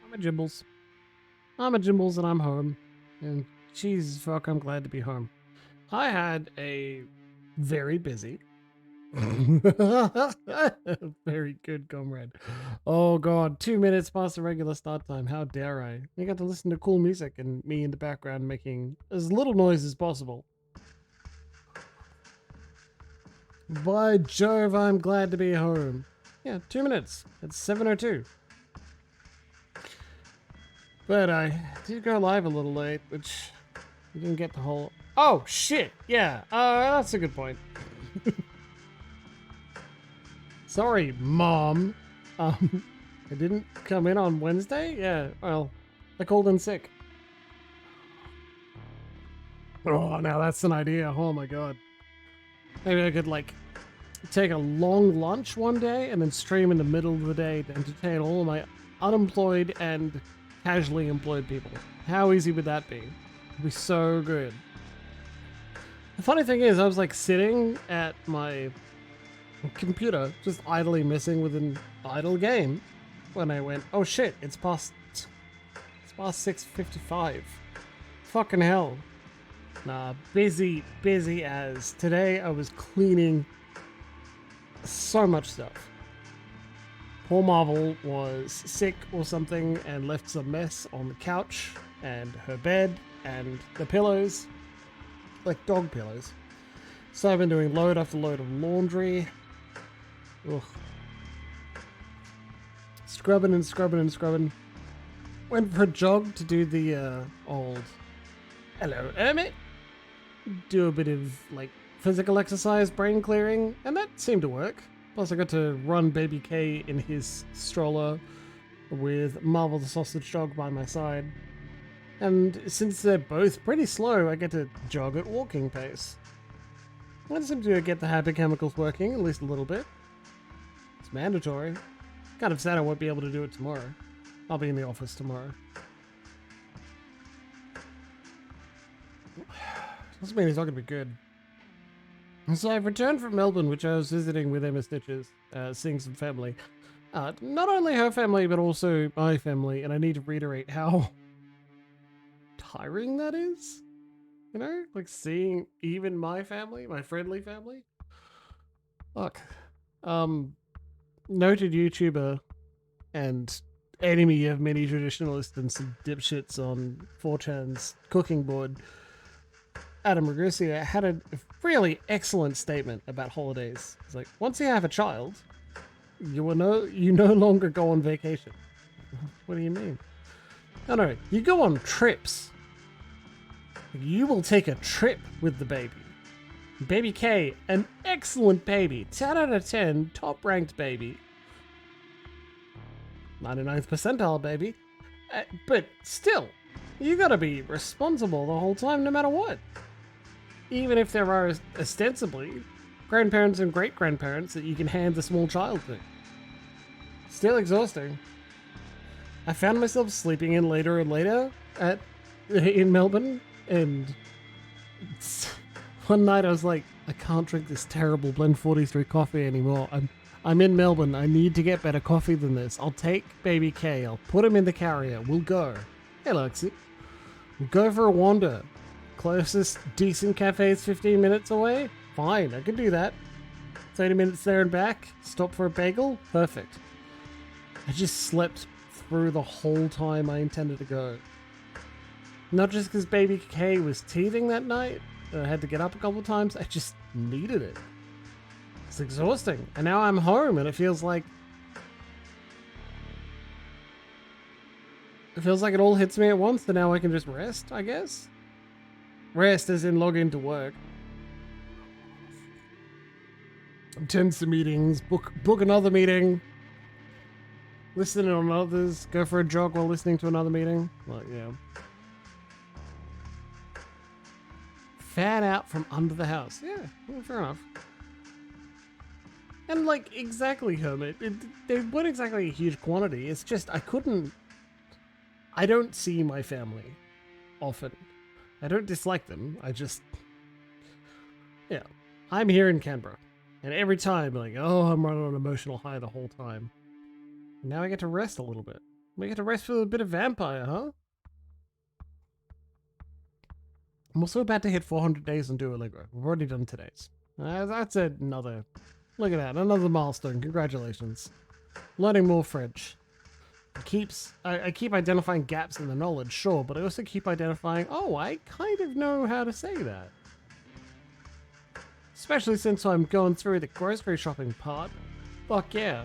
I'm a Jimbles. I'm a Jimbles and I'm home. And Jesus fuck, I'm glad to be home. I had a very busy, very good comrade. Oh god, 2 minutes past the regular start time. How dare I? You got to listen to cool music and me in the background making as little noise as possible. By Jove, I'm glad to be home. Yeah, 2 minutes. It's 7:02. But I did go live a little late, which you didn't get the whole. Oh shit! Yeah, that's a good point. Sorry, Mom. I didn't come in on Wednesday. Yeah, well, I called in sick. Oh, now that's an idea. Oh my god. Maybe I could like take a long lunch one day and then stream in the middle of the day to entertain all of my unemployed and casually employed people. How easy would that be? It'd be so good. The funny thing is, I was like sitting at my computer, just idly messing with an idle game, when I went, oh shit, it's past 6:55. Fucking hell. Nah, busy as. Today I was cleaning so much stuff. Poor Marvel was sick or something and left some mess on the couch and her bed and the pillows, like dog pillows. So I've been doing load after load of laundry. Ugh. Scrubbing and scrubbing and scrubbing. Went for a jog to do the old hello, Hermit. Do a bit of like physical exercise, brain clearing, and that seemed to work. Plus, I got to run Baby K in his stroller with Marvel the Sausage Dog by my side. And since they're both pretty slow, I get to jog at walking pace. I seem to get the happy chemicals working, at least a little bit. It's mandatory. Kind of sad I won't be able to do it tomorrow. I'll be in the office tomorrow. Doesn't mean it's not going to be good. So I've returned from Melbourne, which I was visiting with Emma Stitches, seeing some family. Not only her family, but also my family, and I need to reiterate how tiring that is. You know? Like seeing even my family, my friendly family. Look, noted YouTuber and enemy of many traditionalists and some dipshits on 4chan's cooking board, Adam Ragusea, had a really excellent statement about holidays. It's like, once you have a child, you no longer go on vacation. What do you mean? No, you go on trips. You will take a trip with the baby. Baby K, an excellent baby. 10 out of 10, top ranked baby. 99th percentile baby. But still, you gotta be responsible the whole time no matter what. Even if there are ostensibly grandparents and great-grandparents that you can hand the small child to. Still exhausting. I found myself sleeping in later and later in Melbourne, and one night I was like, I can't drink this terrible Blend 43 coffee anymore. I'm in Melbourne. I need to get better coffee than this. I'll take Baby K. I'll put him in the carrier. We'll go. Hey, Lexi. We'll go for a wander. Closest decent cafe is 15 minutes away? Fine, I can do that. 30 minutes there and back. Stop for a bagel? Perfect. I just slept through the whole time I intended to go. Not just because Baby K was teething that night. I had to get up a couple times. I just needed it. It's exhausting. And now I'm home and it feels like it all hits me at once, and now I can just rest, I guess. Rest as in log into work. Attend some meetings, book another meeting, listen on others, go for a jog while listening to another meeting. Like, yeah. Fan out from under the house. Yeah, well, fair enough. And like, exactly, Hermit. They weren't exactly a huge quantity. It's just I don't see my family often. I don't dislike them. Yeah. I'm here in Canberra. And every time, like, oh, I'm running on an emotional high the whole time. Now I get to rest a little bit. We get to rest for a bit of vampire, huh? I'm also about to hit 400 days on Duolingo. We've already done today's. That's another... Look at that, another milestone. Congratulations. Learning more French. I keep identifying gaps in the knowledge, sure, but I also keep identifying, oh, I kind of know how to say that. Especially since I'm going through the grocery shopping part. Fuck yeah.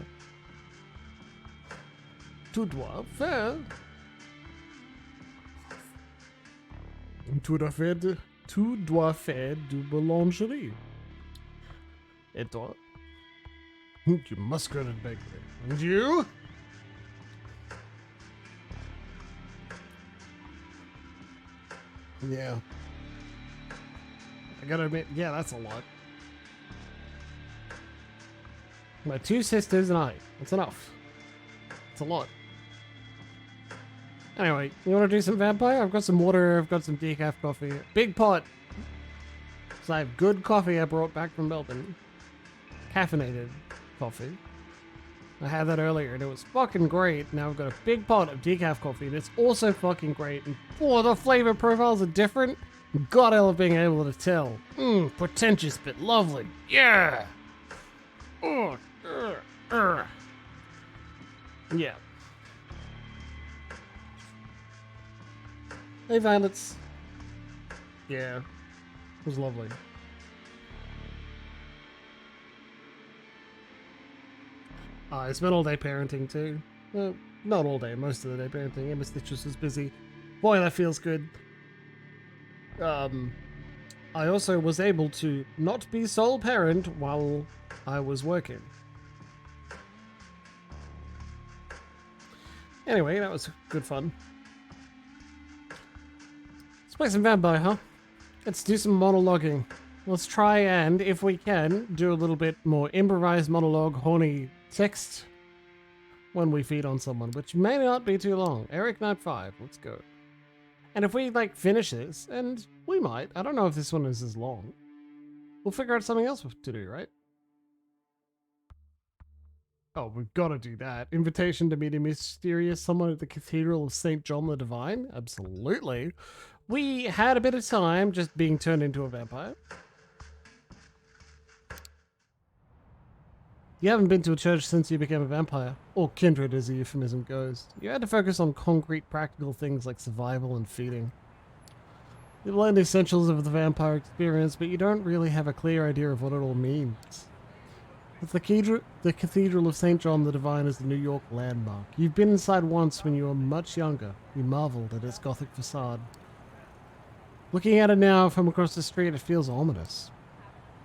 Tu dois faire. Tu dois faire du boulangerie. Et toi? You Masquerade bakery. And you? Yeah. I gotta admit, yeah, that's a lot. My 2 sisters and I. That's enough. It's a lot. Anyway, you want to do some vampire? I've got some water, I've got some decaf coffee. Big pot. So I have good coffee I brought back from Melbourne. Caffeinated coffee. I had that earlier and it was fucking great. Now I've got a big pot of decaf coffee and it's also fucking great. And the flavor profiles are different. God, I love being able to tell. Pretentious but lovely. Yeah. Yeah. Hey, Violets. Yeah. It was lovely. I spent all day parenting too. Well, not all day, most of the day parenting. Emma Stitches was busy. Boy, that feels good. I also was able to not be sole parent while I was working. Anyway, that was good fun. Let's play some vampire, huh? Let's do some monologuing. Let's try and, if we can, do a little bit more improvised monologue, horny text when we feed on someone, which may not be too long. Eric Night 5, let's go. And if we, like, finish this, and we might, I don't know if this one is as long, we'll figure out something else to do, right? Oh, we've got to do that. Invitation to meet a mysterious someone at the Cathedral of St. John the Divine? Absolutely. We had a bit of time just being turned into a vampire. You haven't been to a church since you became a vampire, or kindred as the euphemism goes. You had to focus on concrete, practical things like survival and feeding. You've learned the essentials of the vampire experience, but you don't really have a clear idea of what it all means. The Cathedral of St. John the Divine is the New York landmark. You've been inside once when you were much younger. You marveled at its Gothic facade. Looking at it now from across the street, it feels ominous.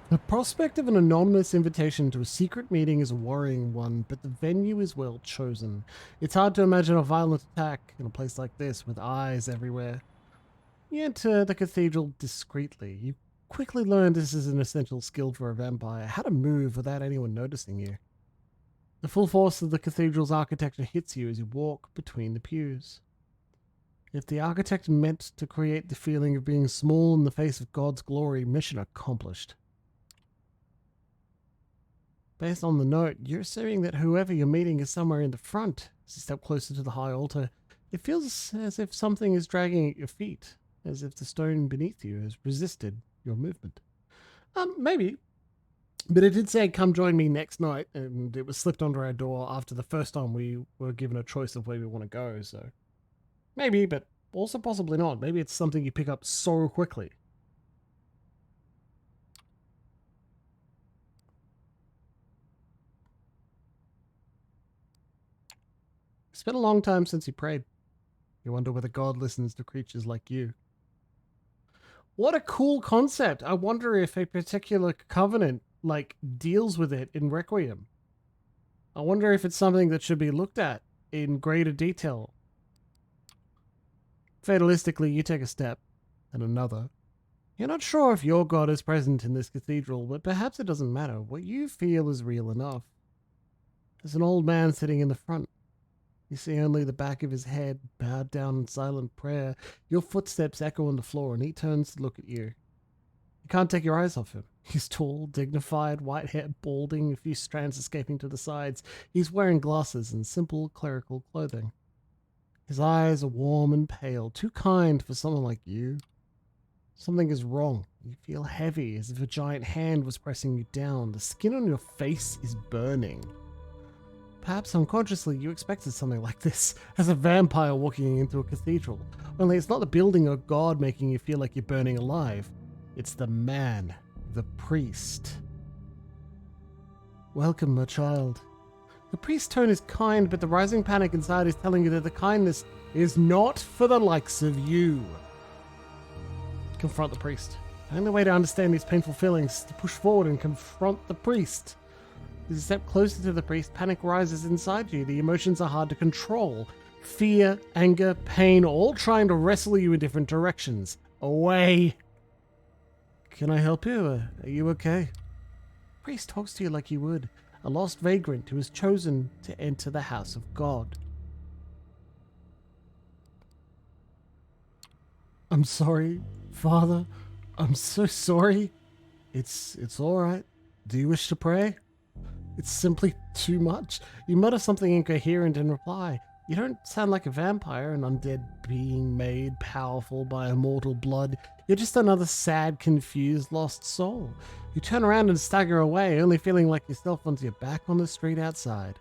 The prospect of an anonymous invitation to a secret meeting is a worrying one, but the venue is well chosen. It's hard to imagine a violent attack in a place like this with eyes everywhere. You enter the cathedral discreetly. You quickly learn this is an essential skill for a vampire, how to move without anyone noticing you. The full force of the cathedral's architecture hits you as you walk between the pews. If the architect meant to create the feeling of being small in the face of God's glory, mission accomplished. Based on the note, you're assuming that whoever you're meeting is somewhere in the front. As you step closer to the high altar, it feels as if something is dragging at your feet, as if the stone beneath you has resisted your movement. Maybe. But it did say, come join me next night, and it was slipped onto our door after the first time we were given a choice of where we want to go, so... Maybe, but also possibly not. Maybe it's something you pick up so quickly. It's been a long time since you prayed. You wonder whether God listens to creatures like you. What a cool concept. I wonder if a particular covenant, like, deals with it in Requiem. I wonder if it's something that should be looked at in greater detail. Fatalistically, you take a step, and another. You're not sure if your God is present in this cathedral, but perhaps it doesn't matter. What you feel is real enough. There's an old man sitting in the front. You see only the back of his head, bowed down in silent prayer. Your footsteps echo on the floor, and he turns to look at you. You can't take your eyes off him. He's tall, dignified, white hair balding, a few strands escaping to the sides. He's wearing glasses and simple clerical clothing. His eyes are warm and pale, too kind for someone like you. Something is wrong. You feel heavy, as if a giant hand was pressing you down. The skin on your face is burning. Perhaps unconsciously you expected something like this, as a vampire walking into a cathedral. Only it's not the building or god making you feel like you're burning alive. It's the man, the priest. Welcome, my child. The priest's tone is kind, but the rising panic inside is telling you that the kindness is not for the likes of you. Confront the priest. The only way to understand these painful feelings is to push forward and confront the priest. As you step closer to the priest, panic rises inside you. The emotions are hard to control. Fear, anger, pain, all trying to wrestle you in different directions. Away. Can I help you? Are you okay? The priest talks to you like you would. A lost vagrant who has chosen to enter the house of God. I'm sorry, Father. I'm so sorry. It's all right. Do you wish to pray? It's simply too much. You mutter something incoherent in reply. You don't sound like a vampire, an undead being made powerful by immortal blood. You're just another sad, confused, lost soul. You turn around and stagger away, only feeling like yourself once you're back on the street outside.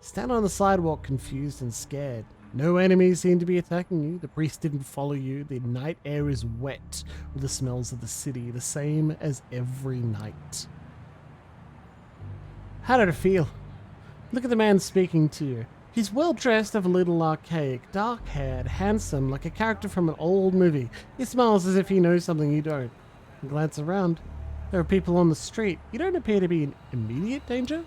Stand on the sidewalk, confused and scared. No enemies seem to be attacking you. The priest didn't follow you. The night air is wet with the smells of the city, the same as every night. How did it feel? Look at the man speaking to you. He's well dressed, of a little archaic, dark-haired, handsome, like a character from an old movie. He smiles as if he knows something you don't. You glance around. There are people on the street. You don't appear to be in immediate danger.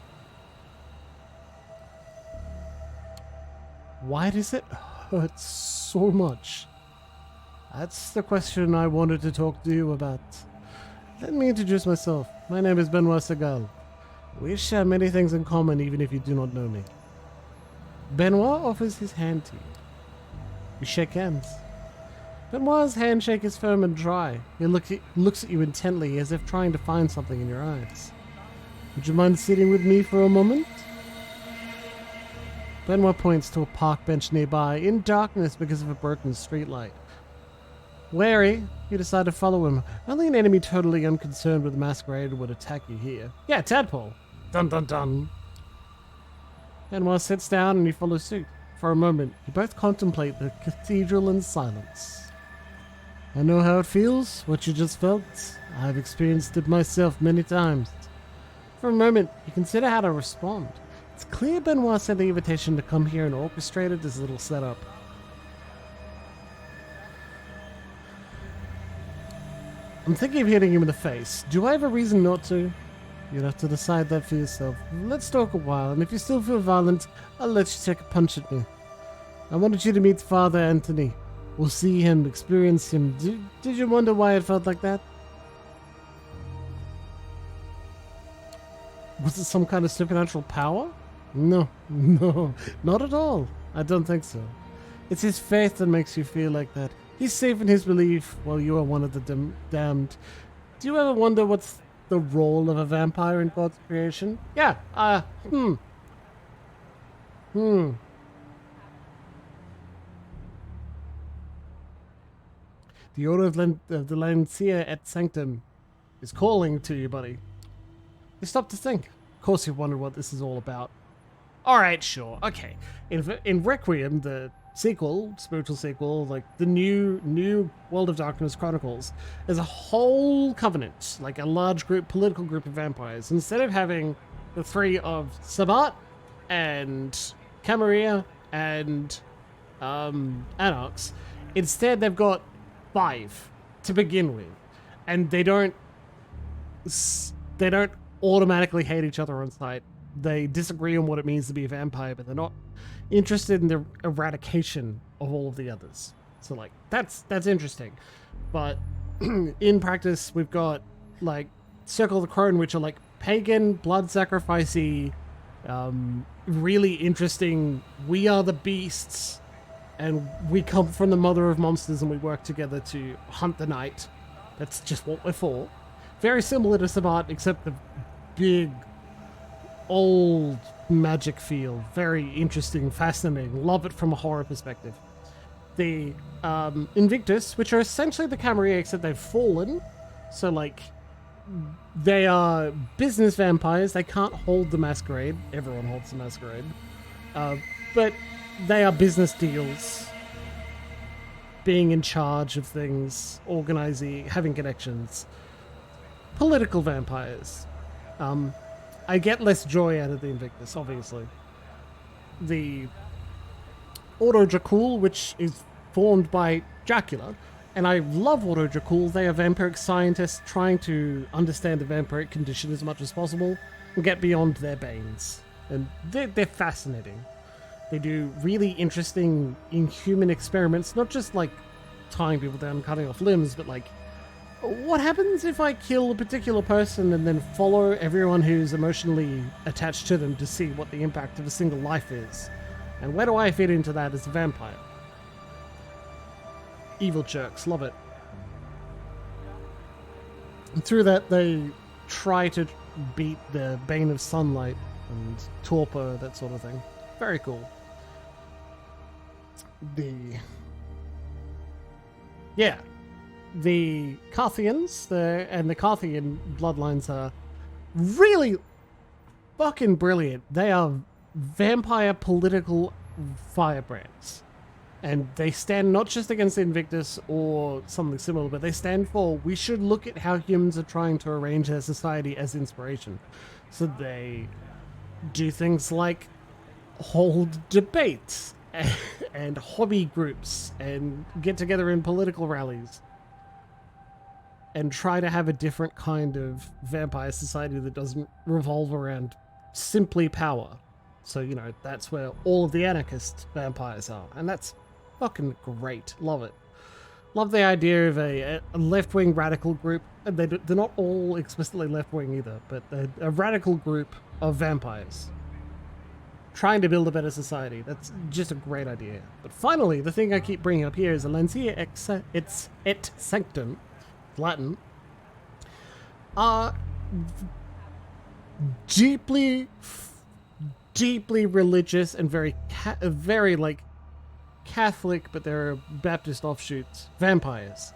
Why does it hurt so much? That's the question I wanted to talk to you about. Let me introduce myself. My name is Benoit Segal. We share many things in common, even if you do not know me. Benoit offers his hand to you. You shake hands. Benoit's handshake is firm and dry. He looks at you intently, as if trying to find something in your eyes. Would you mind sitting with me for a moment? Benoit points to a park bench nearby, in darkness because of a broken streetlight. Wary, you decide to follow him. Only an enemy totally unconcerned with Masquerade would attack you here. Yeah, tadpole. Dun dun dun. Benoit sits down and you follow suit. For a moment, you both contemplate the cathedral in silence. I know how it feels, what you just felt. I've experienced it myself many times. For a moment, you consider how to respond. It's clear Benoit sent the invitation to come here and orchestrated this little setup. I'm thinking of hitting him in the face. Do I have a reason not to? You'll have to decide that for yourself. Let's talk a while, and if you still feel violent, I'll let you take a punch at me. I wanted you to meet Father Anthony. We'll see him, experience him. Did you wonder why it felt like that? Was it some kind of supernatural power? No, not at all. I don't think so. It's his faith that makes you feel like that. He's safe in his belief while you are one of the damned. Do you ever wonder what's the role of a vampire in God's creation? Yeah, The Order of the Lancia et Sanctum is calling to you, buddy. You stop to think. Of course you wonder what this is all about. Alright, sure, okay. In Requiem, the sequel, spiritual sequel, like the new World of Darkness Chronicles, there's a whole covenant, like a large group, political group of vampires. Instead of having the three of Sabbat and Camarilla and Anarchs, instead they've got 5 to begin with, and they don't automatically hate each other on sight. They disagree on what it means to be a vampire, but they're not interested in the eradication of all of the others. So like that's interesting. But in practice we've got like Circle of the Crone, which are like pagan, blood sacrificey, really interesting. We are the beasts and we come from the mother of monsters and we work together to hunt the night. That's just what we're for. Very similar to Sabbat, except the big old magic feel. Very interesting, fascinating. Love it from a horror perspective. The Invictus, which are essentially the Camarilla, except they've fallen. So, like, they are business vampires. They can't hold the Masquerade. Everyone holds the Masquerade. But they are business deals. Being in charge of things, organizing, having connections. Political vampires. I get less joy out of the Invictus, obviously. The Auto Dracul, which is formed by Dracula, and I love Auto Dracul. They are vampiric scientists trying to understand the vampiric condition as much as possible and get beyond their banes. And they're fascinating. They do really interesting inhuman experiments, not just like tying people down and cutting off limbs, but like, what happens if I kill a particular person and then follow everyone who's emotionally attached to them to see what the impact of a single life is? And where do I fit into that as a vampire? Evil jerks, love it. And through that, they try to beat the Bane of Sunlight and Torpor, that sort of thing. Very cool. The Carthians, and the Carthian bloodlines are really fucking brilliant. They are vampire political firebrands. And they stand not just against Invictus or something similar, but they stand for, we should look at how humans are trying to arrange their society as inspiration. So they do things like hold debates and hobby groups and get together in political rallies and try to have a different kind of vampire society that doesn't revolve around simply power. So, you know, that's where all of the anarchist vampires are. And that's fucking great. Love it. Love the idea of a left-wing radical group. They're not all explicitly left-wing either, but a radical group of vampires trying to build a better society. That's just a great idea. But finally, the thing I keep bringing up here is Lancia et Sanctum, Latin, are deeply religious and very like Catholic, but they're Baptist offshoots, vampires.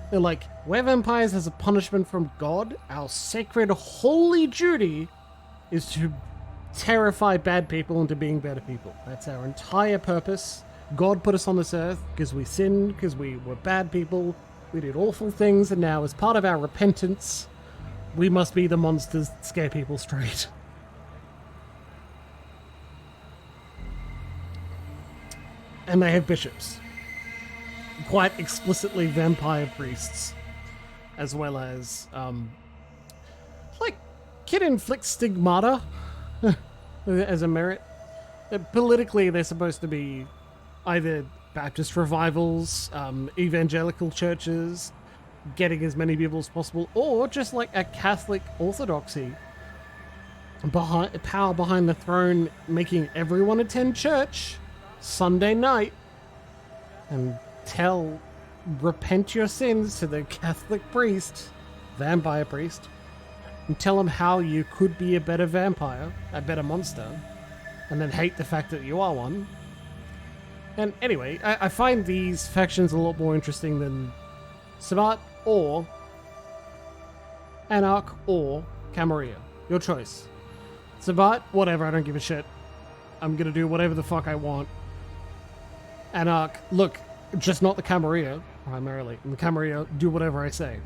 They're like, we're vampires as a punishment from God. Our sacred, holy duty is to terrify bad people into being better people. That's our entire purpose. God put us on this earth because we sinned, because we were bad people. We did awful things, and now as part of our repentance, we must be the monsters that scare people straight. And they have bishops. Quite explicitly vampire priests. As well as, like, can inflict stigmata as a merit. Politically, they're supposed to be either Baptist revivals, evangelical churches, getting as many people as possible, or just like a Catholic orthodoxy. Power behind the throne, making everyone attend church Sunday night and repent your sins to the Catholic priest, vampire priest, and tell him how you could be a better vampire, a better monster, and then hate the fact that you are one. And anyway, I find these factions a lot more interesting than Sabbat or Anarch or Camarilla. Your choice. Sabbat, whatever, I don't give a shit. I'm gonna do whatever the fuck I want. Anarch, look, just not the Camarilla, primarily. In the Camarilla, do whatever I say.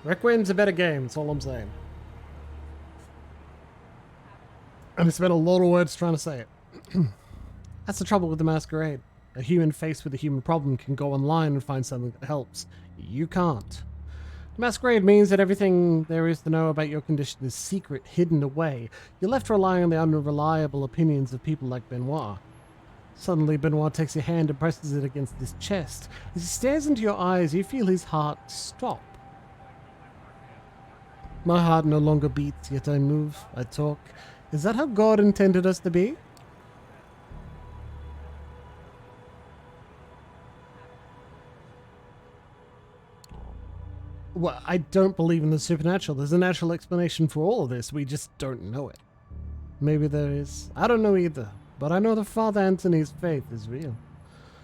Requiem's a better game, that's all I'm saying. And I spent a lot of words trying to say it. That's the trouble with the Masquerade. A human faced with a human problem can go online and find something that helps. You can't. The Masquerade means that everything there is to know about your condition is secret, hidden away. You're left relying on the unreliable opinions of people like Benoit. Suddenly, Benoit takes your hand and presses it against his chest. As he stares into your eyes, you feel his heart stop. My heart no longer beats, yet I move, I talk. Is that how God intended us to be? Well, I don't believe in the supernatural. There's a natural explanation for all of this. We just don't know it. Maybe there is. I don't know either. But I know that Father Anthony's faith is real.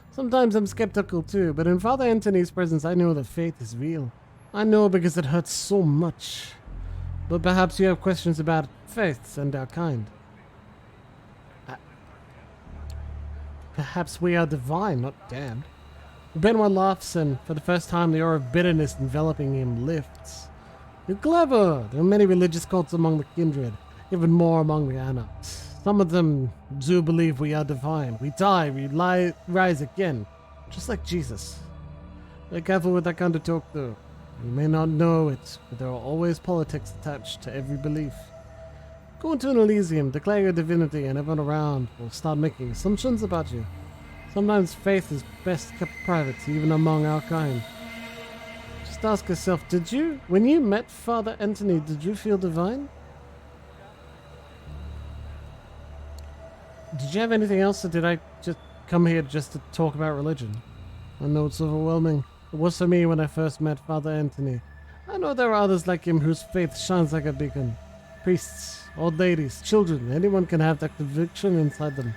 Sometimes I'm skeptical too, but in Father Anthony's presence I know that faith is real. I know because it hurts so much. But perhaps you have questions about faiths and our kind. Perhaps we are divine, not damned. Benoit laughs, and for the first time the aura of bitterness enveloping him lifts. You're clever! There are many religious cults among the kindred, even more among the Anarchs. Some of them do believe we are divine. We die, we rise again, just like Jesus. Be careful with that kind of talk, though. You may not know it, but there are always politics attached to every belief. Go into an Elysium, declare your divinity, and everyone around will start making assumptions about you. Sometimes faith is best kept private, even among our kind. Just ask yourself, when you met Father Anthony, did you feel divine? Did you have anything else, or did I just come here just to talk about religion? I know it's overwhelming. It was for me when I first met Father Anthony. I know there are others like him whose faith shines like a beacon. Priests, old ladies, children, anyone can have that conviction inside them.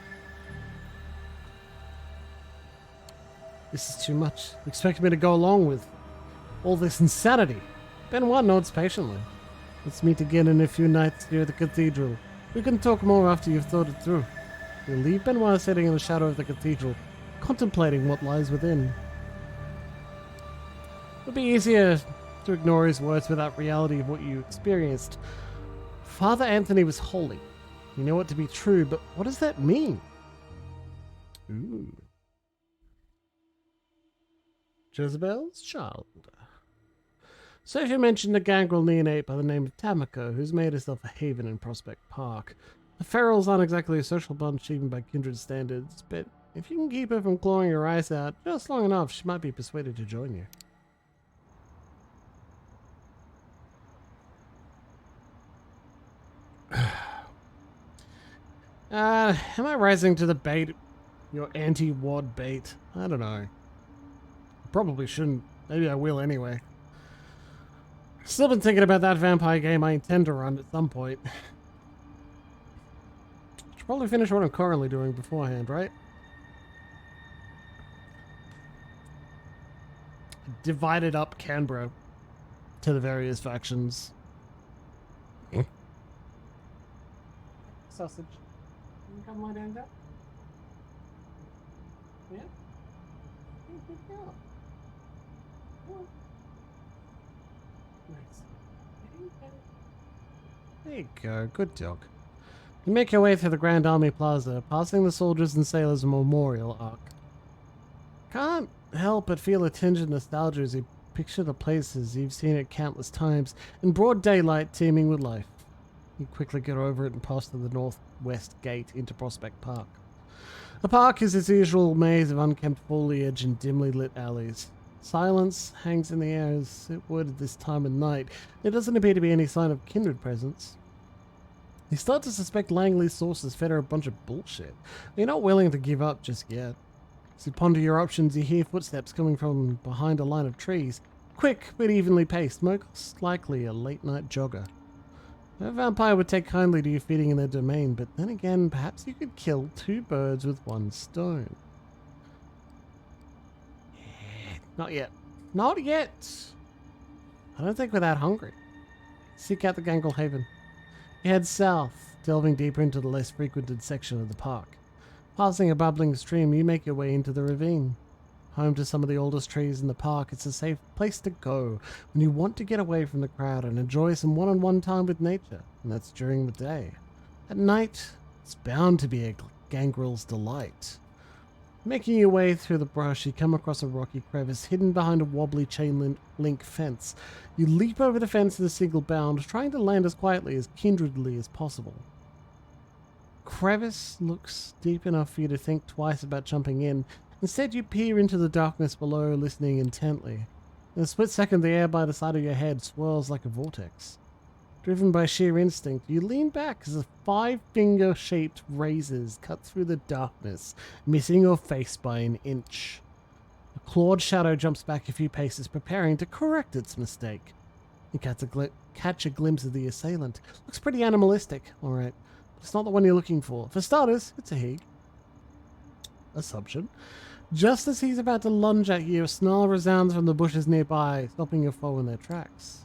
This is too much. You expect me to go along with all this insanity? Benoit nods patiently. Let's meet again in a few nights here at the cathedral. We can talk more after you've thought it through. We'll leave Benoit sitting in the shadow of the cathedral, contemplating what lies within. It would be easier to ignore his words without reality of what you experienced. Father Anthony was holy. You know it to be true, but what does that mean? Ooh. Jezebel's child. Sophia mentioned a gangrel neonate by the name of Tamako, who's made herself a haven in Prospect Park. The ferals aren't exactly a social bunch even by kindred standards, but if you can keep her from clawing your eyes out just long enough, she might be persuaded to join you. Am I rising to the bait? Your anti-wad bait? I don't know. Probably shouldn't. Maybe I will anyway. Still been thinking about that vampire game I intend to run at some point. Should probably finish what I'm currently doing beforehand, right? Divided up Canberra to the various factions. Sausage. Can you come lie down there? Yeah? Yeah. Nice. There you go, good dog. You make your way through the Grand Army Plaza, passing the Soldiers and Sailors Memorial Arc. Can't help but feel a tinge of nostalgia as you picture the places you've seen it countless times, in broad daylight teeming with life. You quickly get over it and pass through the northwest gate into Prospect Park. The park is its usual maze of unkempt foliage and dimly lit alleys. Silence hangs in the air as it would at this time of night. There doesn't appear to be any sign of kindred presence. You start to suspect Langley's sources fed her a bunch of bullshit. You're not willing to give up just yet. As you ponder your options, you hear footsteps coming from behind a line of trees. Quick but evenly paced, most likely a late-night jogger. No vampire would take kindly to you feeding in their domain, but then again, perhaps you could kill two birds with one stone. Not yet. Not yet! I don't think we're that hungry. Seek out the Gangrel Haven. You head south, delving deeper into the less frequented section of the park. Passing a bubbling stream, you make your way into the ravine. Home to some of the oldest trees in the park, it's a safe place to go when you want to get away from the crowd and enjoy some one-on-one time with nature, and that's during the day. At night, it's bound to be a gangrel's delight. Making your way through the brush, you come across a rocky crevice hidden behind a wobbly chain-link fence. You leap over the fence in a single bound, trying to land as quietly, as kindredly as possible. Crevice looks deep enough for you to think twice about jumping in. Instead, you peer into the darkness below, listening intently. In a split second, the air by the side of your head swirls like a vortex. Driven by sheer instinct, you lean back as a 5-finger-shaped razors cut through the darkness, missing your face by an inch. A clawed shadow jumps back a few paces, preparing to correct its mistake. You catch a glimpse of the assailant. Looks pretty animalistic, all right. But it's not the one you're looking for. For starters, it's a he. Assumption. Just as he's about to lunge at you, a snarl resounds from the bushes nearby, stopping your foe in their tracks.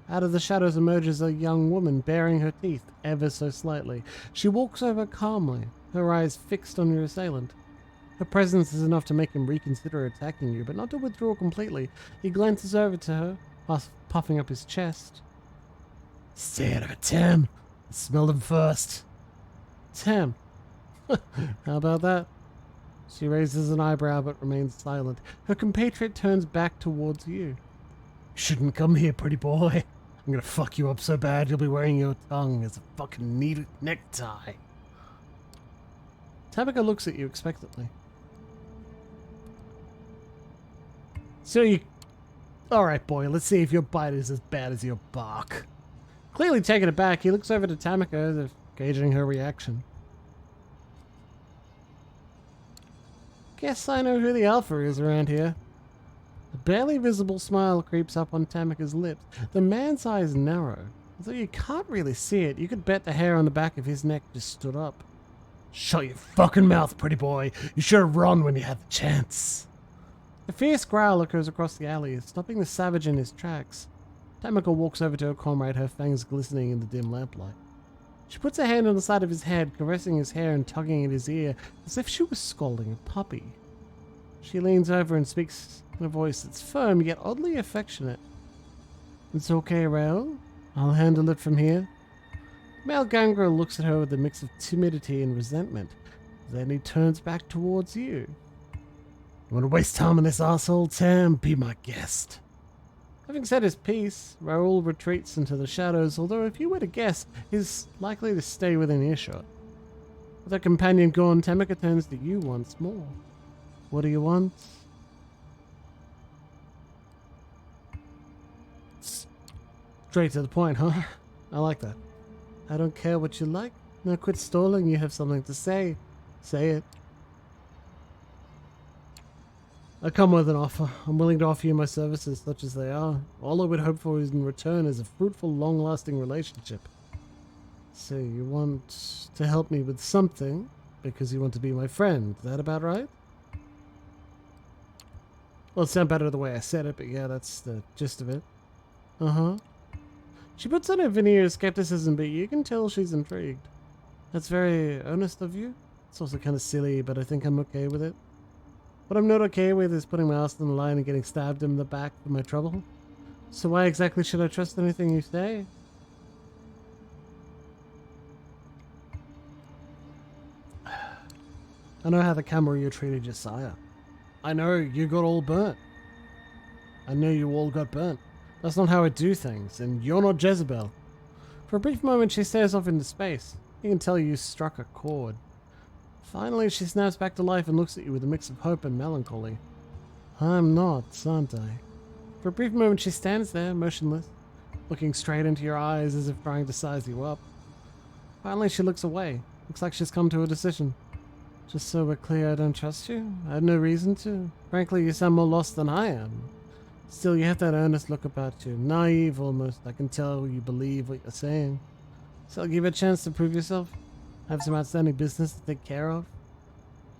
Out of the shadows emerges a young woman, baring her teeth ever so slightly. She walks over calmly, her eyes fixed on your assailant. Her presence is enough to make him reconsider attacking you, but not to withdraw completely. He glances over to her, puffing up his chest. Stay out of it, Tam. I smelled him first. Tam. How about that? She raises an eyebrow but remains silent. Her compatriot turns back towards you. You shouldn't come here, pretty boy. I'm gonna fuck you up so bad you'll be wearing your tongue as a fucking necktie. Tamika looks at you expectantly. So you... Alright, boy, let's see if your bite is as bad as your bark. Clearly taken aback, he looks over to Tamika as if gauging her reaction. Guess I know who the alpha is around here. A barely visible smile creeps up on Tamika's lips. The man's eyes narrow. Although you can't really see it, you could bet the hair on the back of his neck just stood up. Shut your fucking mouth, pretty boy. You should have run when you had the chance. A fierce growl echoes across the alley, stopping the savage in his tracks. Tamika walks over to her comrade, her fangs glistening in the dim lamplight. She puts her hand on the side of his head, caressing his hair and tugging at his ear, as if she was scolding a puppy. She leans over and speaks in a voice that's firm yet oddly affectionate. It's okay, Raoul. I'll handle it from here. Male Gangrel looks at her with a mix of timidity and resentment. Then he turns back towards you. You want to waste time on this arsehole, Tam? Be my guest. Having said his piece, Raoul retreats into the shadows, although if you were to guess, he's likely to stay within earshot. With her companion gone, Tamika turns to you once more. What do you want? Straight to the point, huh? I like that. I don't care what you like. Now quit stalling, you have something to say. Say it. I come with an offer. I'm willing to offer you my services such as they are. All I would hope for in return is a fruitful, long-lasting relationship. So you want to help me with something because you want to be my friend. Is that about right? Well, it sounded better the way I said it, but yeah, that's the gist of it. Uh-huh. She puts on a veneer of skepticism, but you can tell she's intrigued. That's very earnest of you. It's also kind of silly, but I think I'm okay with it. What I'm not okay with is putting my ass on the line and getting stabbed in the back for my trouble. So why exactly should I trust anything you say? I know how the Camarilla treated your sire. I know you got all burnt. I know you all got burnt. That's not how I do things, and you're not Jezebel. For a brief moment she stares off into space. You can tell you struck a chord. Finally, she snaps back to life and looks at you with a mix of hope and melancholy. I'm not, aren't I? For a brief moment, she stands there, motionless, looking straight into your eyes as if trying to size you up. Finally, she looks away. Looks like she's come to a decision. Just so we're clear, I don't trust you. I had no reason to. Frankly, you sound more lost than I am. Still, you have that earnest look about you. Naive, almost. I can tell you believe what you're saying. So I'll give you a chance to prove yourself. Have some outstanding business to take care of.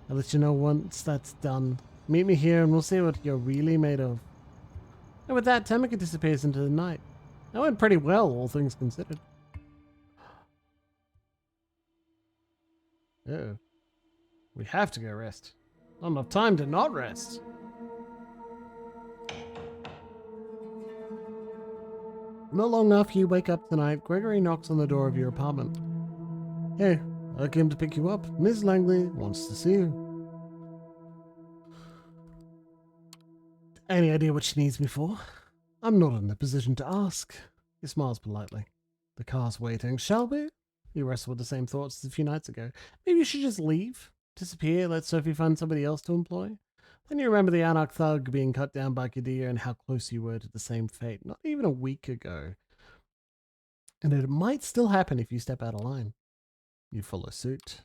I'll let you know once that's done. Meet me here and we'll see what you're really made of. And with that, Tamika disappears into the night. That went pretty well, all things considered. Oh. We have to go rest. Not enough time to not rest. Not long after you wake up tonight, Gregory knocks on the door of your apartment. Hey, I came to pick you up. Miss Langley wants to see you. Any idea what she needs me for? I'm not in a position to ask. He smiles politely. The car's waiting, shall we? You wrestle with the same thoughts as a few nights ago. Maybe you should just leave, disappear, let Sophie find somebody else to employ. Then you remember the Anarch thug being cut down by Kadir and how close you were to the same fate, not even a week ago. And it might still happen if you step out of line. You follow suit.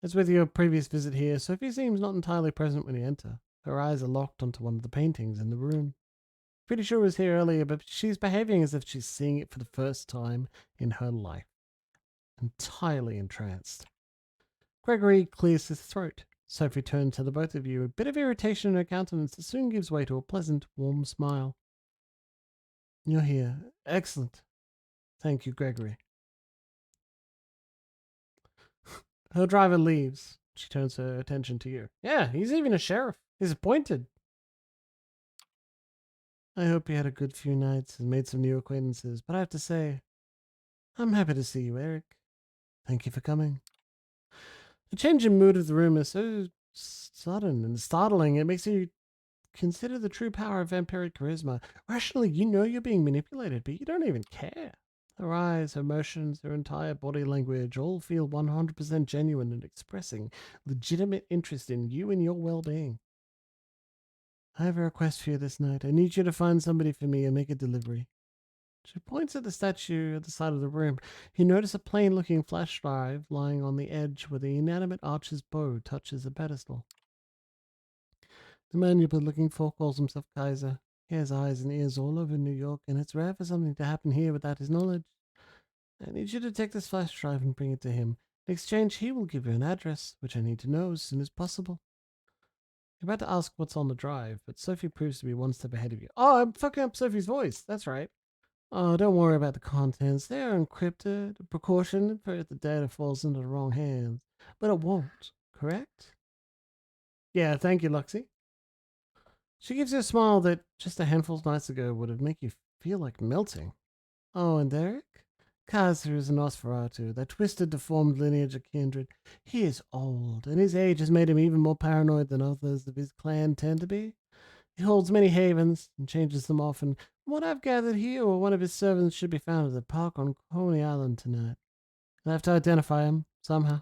As with your previous visit here, Sophie seems not entirely present when you enter. Her eyes are locked onto one of the paintings in the room. Pretty sure it was here earlier, but she's behaving as if she's seeing it for the first time in her life. Entirely entranced. Gregory clears his throat. Sophie turns to the both of you, a bit of irritation in her countenance that soon gives way to a pleasant, warm smile. You're here. Excellent. Thank you, Gregory. Her driver leaves. She turns her attention to you. Yeah, he's even a sheriff. He's appointed. I hope you had a good few nights and made some new acquaintances, but I have to say, I'm happy to see you, Eric. Thank you for coming. The change in mood of the room is so sudden and startling, it makes you consider the true power of vampiric charisma. Rationally, you know you're being manipulated, but you don't even care. Her eyes, her motions, her entire body language all feel 100% genuine and expressing legitimate interest in you and your well-being. I have a request for you this night. I need you to find somebody for me and make a delivery. She points at the statue at the side of the room. You notice a plain-looking flash drive lying on the edge where the inanimate archer's bow touches the pedestal. The man you've been looking for calls himself Kaiser. He has eyes and ears all over New York, and it's rare for something to happen here without his knowledge. I need you to take this flash drive and bring it to him. In exchange, he will give you an address, which I need to know as soon as possible. You're about to ask what's on the drive, but Sophie proves to be one step ahead of you. Oh, I'm fucking up Sophie's voice. That's right. Oh, don't worry about the contents. They are encrypted, a precaution for if the data falls into the wrong hands. But it won't, correct? Yeah, thank you, Luxie. She gives you a smile that just a handful of nights ago would have made you feel like melting. Oh, and Derek? Kaiser is an Nosferatu, that twisted, deformed lineage of kindred. He is old, and his age has made him even more paranoid than others of his clan tend to be. He holds many havens and changes them often. From what I've gathered, he or one of his servants should be found at the park on Coney Island tonight. I'll have to identify him somehow.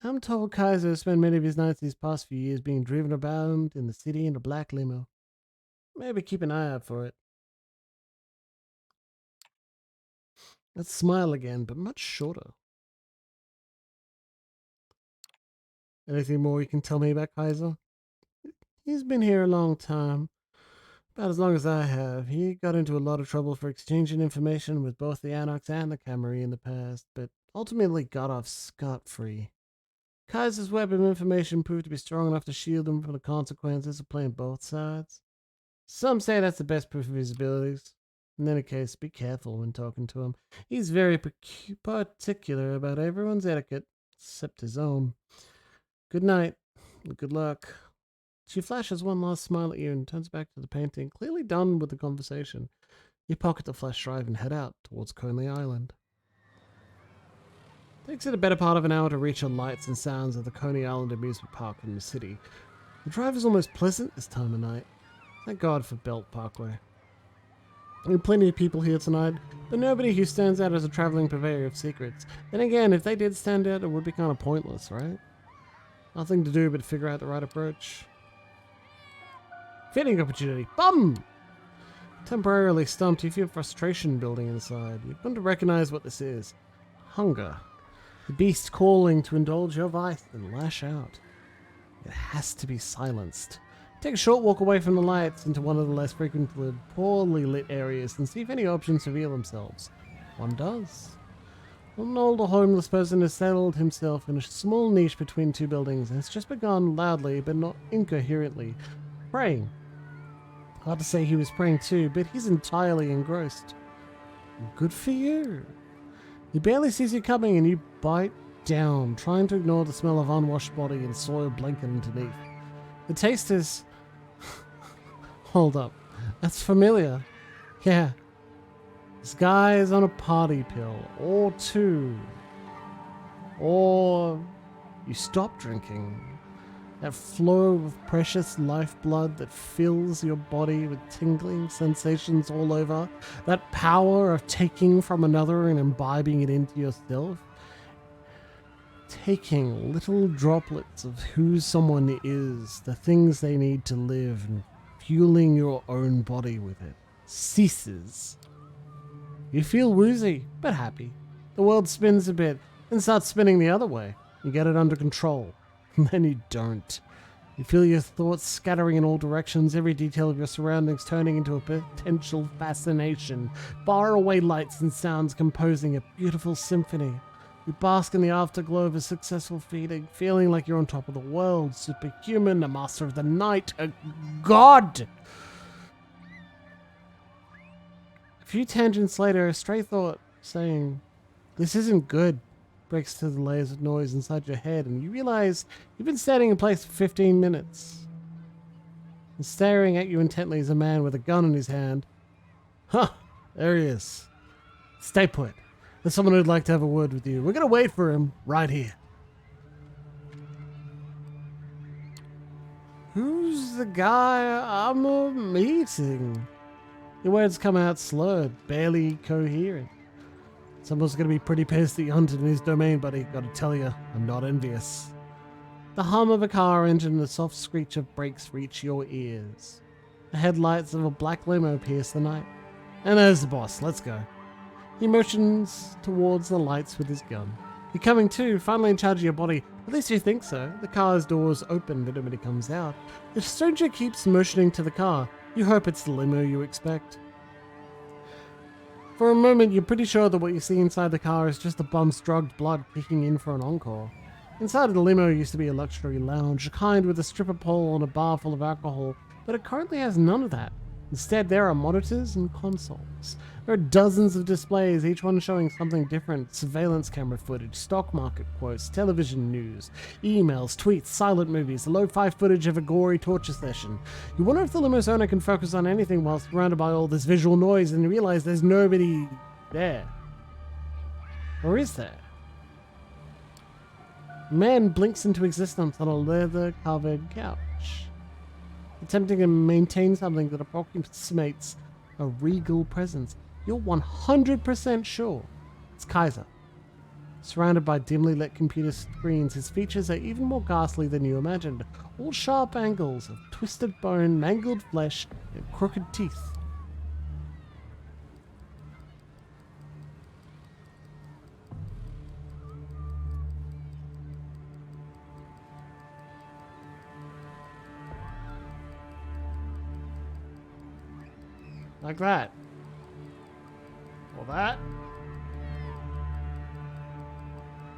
I'm told Kaiser has spent many of his nights these past few years being driven about in the city in a black limo. Maybe keep an eye out for it. Let's smile again, but much shorter. Anything more you can tell me about Kaiser? He's been here a long time. About as long as I have. He got into a lot of trouble for exchanging information with both the Anarchs and the Camorri in the past, but ultimately got off scot-free. Kaiser's web of information proved to be strong enough to shield him from the consequences of playing both sides. Some say that's the best proof of his abilities. In any case, be careful when talking to him. He's very particular about everyone's etiquette, except his own. Good night. Good luck. She flashes one last smile at you and turns back to the painting, clearly done with the conversation. You pocket the flash drive and head out towards Coney Island. It takes it a better part of an hour to reach the lights and sounds of the Coney Island amusement park in the city. The drive is almost pleasant this time of night. Thank God for Belt Parkway. There are plenty of people here tonight, but nobody who stands out as a traveling purveyor of secrets. Then again, if they did stand out, it would be kind of pointless, right? Nothing to do but figure out the right approach. Fitting opportunity. Bum! Temporarily stumped, you feel frustration building inside. You want to recognize what this is. Hunger. The beast calling to indulge your vice and lash out. It has to be silenced. Take a short walk away from the lights into one of the less frequented, poorly lit areas and see if any options reveal themselves. One does. An older homeless person has settled himself in a small niche between two buildings and has just begun loudly, but not incoherently, praying. Hard to say he was praying too, but he's entirely engrossed. Good for you. He barely sees you coming and you bite down, trying to ignore the smell of unwashed body and soil blanket underneath. The taste is... Hold up. That's familiar. Yeah. This guy is on a party pill. Or two. Or you stop drinking. That flow of precious lifeblood that fills your body with tingling sensations all over. That power of taking from another and imbibing it into yourself. Taking little droplets of who someone is, the things they need to live, and fueling your own body with it. Ceases. You feel woozy, but happy. The world spins a bit, then starts spinning the other way. You get it under control. And then you don't. You feel your thoughts scattering in all directions, every detail of your surroundings turning into a potential fascination. Faraway lights and sounds composing a beautiful symphony. You bask in the afterglow of a successful feeding, feeling like you're on top of the world, superhuman, a master of the night, a god! A few tangents later, a stray thought saying, "This isn't good," breaks through the layers of noise inside your head, and you realize you've been standing in place for 15 minutes. And staring at you intently is a man with a gun in his hand. Huh, there he is. Stay put. There's someone who'd like to have a word with you. We're gonna wait for him right here. Who's the guy I'm meeting? Your words come out slurred, barely coherent. Someone's gonna be pretty pissed that you hunted in his domain, buddy. Gotta tell you, I'm not envious. The hum of a car engine and the soft screech of brakes reach your ears. The headlights of a black limo pierce the night. And there's the boss. Let's go. He motions towards the lights with his gun. You're coming too, finally in charge of your body. At least you think so. The car's doors open, but nobody comes out. The stranger keeps motioning to the car. You hope it's the limo you expect. For a moment, you're pretty sure that what you see inside the car is just the bum's drugged blood kicking in for an encore. Inside of the limo used to be a luxury lounge, the kind with a stripper pole and a bar full of alcohol, but it currently has none of that. Instead, there are monitors and consoles. There are dozens of displays, each one showing something different. Surveillance camera footage, stock market quotes, television news, emails, tweets, silent movies, lo-fi footage of a gory torture session. You wonder if the limo's owner can focus on anything while surrounded by all this visual noise, and you realize there's nobody there. Or is there? A man blinks into existence on a leather-covered couch, attempting to maintain something that approximates a regal presence. You're 100% sure it's Kaiser. Surrounded by dimly lit computer screens, his features are even more ghastly than you imagined. All sharp angles of twisted bone, mangled flesh, and crooked teeth. Like that. Or that.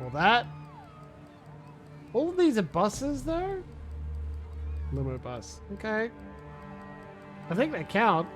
Or that. All of these are buses, though? Limo bus. Okay. I think they count.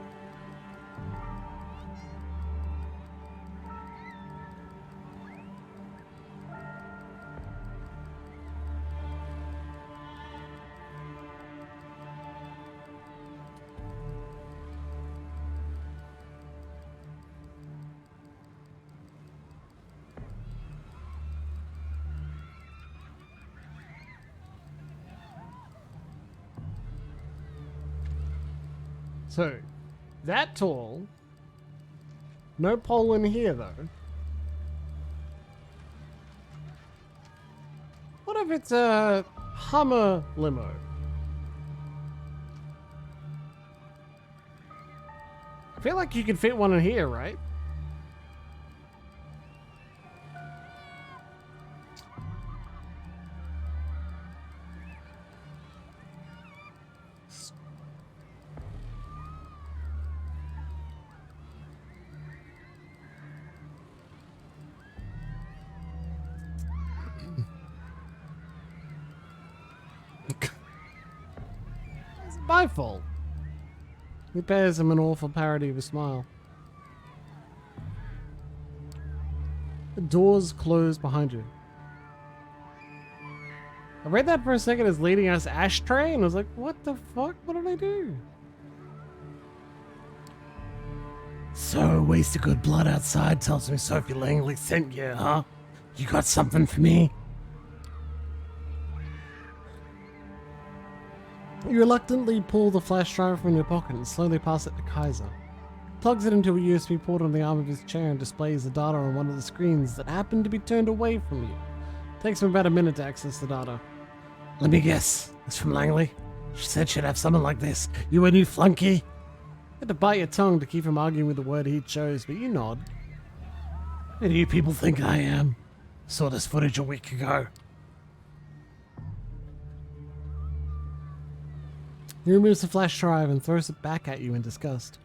So, that tall. No pole in here, though. What if it's a Hummer limo? I feel like you could fit one in here, right? It's my fault. He bears him an awful parody of a smile. The doors close behind you. I read that for a second as leading us ashtray, and I was like, what the fuck? What did I do? So, waste of good blood outside tells me Sophie Langley sent you, huh? You got something for me? You reluctantly pull the flash drive from your pocket and slowly pass it to Kaiser. He plugs it into a USB port on the arm of his chair and displays the data on one of the screens that happen to be turned away from you. It takes him about a minute to access the data. Let me guess. It's from Langley? She said she'd have something like this. You a new flunky? You had to bite your tongue to keep from arguing with the word he chose, but you nod. Who do you people think I am? Saw this footage a week ago. He removes the flash drive and throws it back at you in disgust.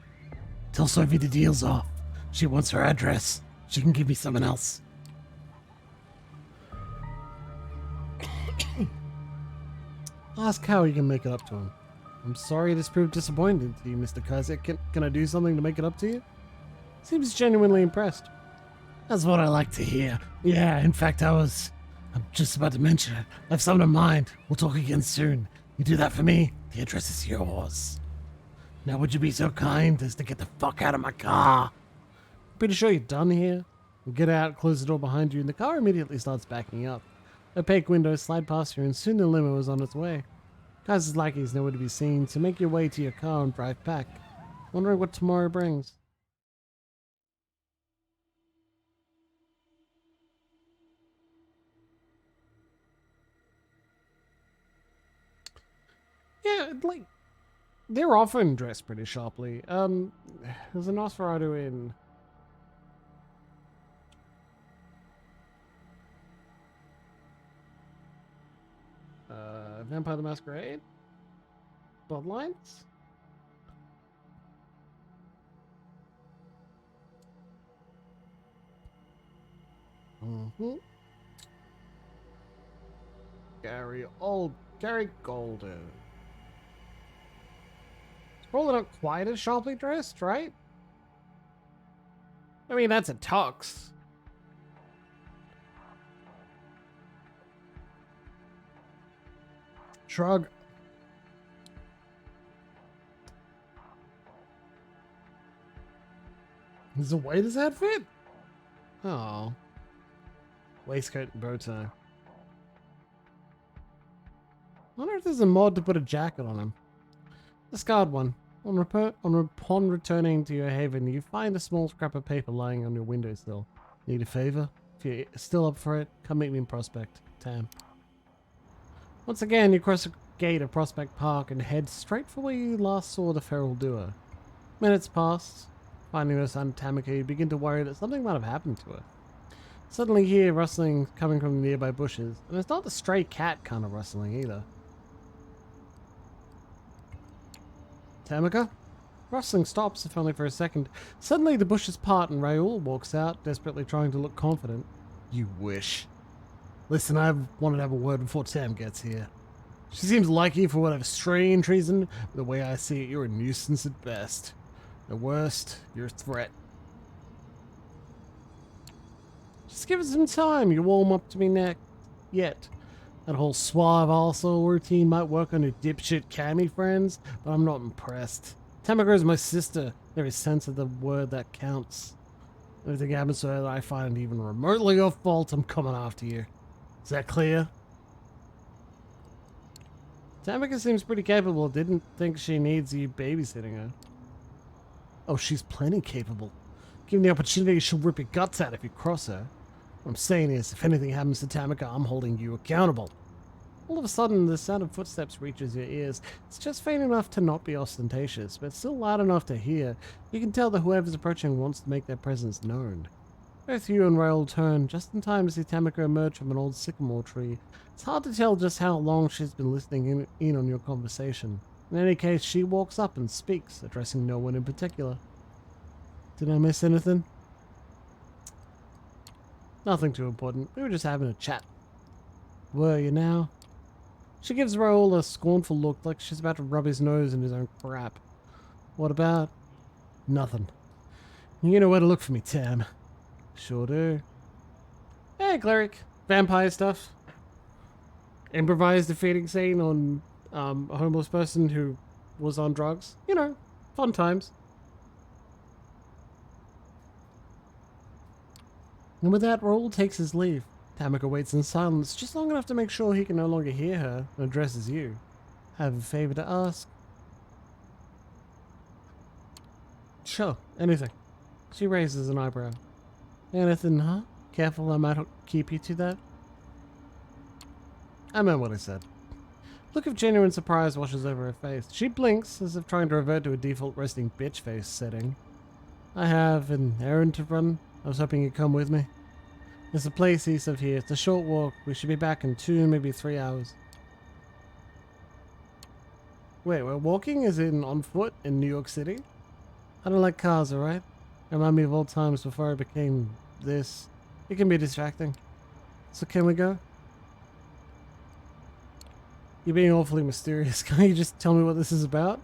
Tell Sophie the deal's off. She wants her address. She can give me someone else. Ask how you can make it up to him. I'm sorry this proved disappointing to you, Mr. Kaiser. Can I do something to make it up to you? Seems genuinely impressed. That's what I like to hear. Yeah, in fact, I'm just about to mention it. I have something in mind. We'll talk again soon. You do that for me, the address is yours. Now would you be so kind as to get the fuck out of my car? Pretty sure you're done here. You get out, close the door behind you, and the car immediately starts backing up. Opaque windows slide past you, and soon the limo is on its way. Kaiser's lackeys nowhere to be seen, so make your way to your car and drive back, wondering what tomorrow brings. Yeah, like, they're often dressed pretty sharply. There's a Nosferatu in... Vampire the Masquerade? Bloodlines? Gary Golden. It's probably not quite as sharply dressed, right? I mean, that's a tux. Shrug. Is the way does that fit? Oh. Waistcoat and bow tie. I wonder if there's a mod to put a jacket on him. Discard one. Upon returning to your haven, you find a small scrap of paper lying on your windowsill. Need a favor? If you're still up for it, come meet me in Prospect. Tam. Once again, you cross the gate of Prospect Park and head straight for where you last saw the feral doer. Minutes pass. Finding no sign of Tamika, you begin to worry that something might have happened to her. Suddenly you hear rustling coming from the nearby bushes, and it's not the stray cat kind of rustling either. Tamika? Rustling stops, if only for a second. Suddenly the bushes part and Raoul walks out, desperately trying to look confident. You wish. Listen, I wanted to have a word before Tam gets here. She seems like you for whatever strange reason, but the way I see it, you're a nuisance at best. At worst, you're a threat. Just give it some time, you warm up to me next. Yet. That whole suave arsehole routine might work on your dipshit cami friends, but I'm not impressed. Tamika is my sister. There is sense of the word that counts. If anything happens to her that I find even remotely your fault, I'm coming after you. Is that clear? Tamika seems pretty capable. Didn't think she needs you babysitting her. Oh, she's plenty capable. Given the opportunity, she'll rip your guts out if you cross her. What I'm saying is, if anything happens to Tamika, I'm holding you accountable. All of a sudden, the sound of footsteps reaches your ears. It's just faint enough to not be ostentatious, but still loud enough to hear. You can tell that whoever's approaching wants to make their presence known. Both you and Raoul turn, just in time to see Tamika emerge from an old sycamore tree. It's hard to tell just how long she's been listening in on your conversation. In any case, she walks up and speaks, addressing no one in particular. Did I miss anything? Nothing too important. We were just having a chat. Were you now? She gives Raoul a scornful look like she's about to rub his nose in his own crap. What about? Nothing. You know where to look for me, Tam. Sure do. Hey, cleric. Vampire stuff. Improvised defeating scene on a homeless person who was on drugs. You know, fun times. And with that, Raoul takes his leave. Tamika waits in silence, just long enough to make sure he can no longer hear her, and addresses you. Have a favor to ask? Sure, anything. She raises an eyebrow. Anything, huh? Careful, I might keep you to that. I meant what I said. Look of genuine surprise washes over her face. She blinks, as if trying to revert to a default resting bitch face setting. I have an errand to run. I was hoping you'd come with me. There's a place east of here. It's a short walk. We should be back in 2, maybe 3 hours. Wait, we're walking as in on foot in New York City? I don't like cars, alright? Remind me of old times before I became this. It can be distracting. So can we go? You're being awfully mysterious. Can't you just tell me what this is about?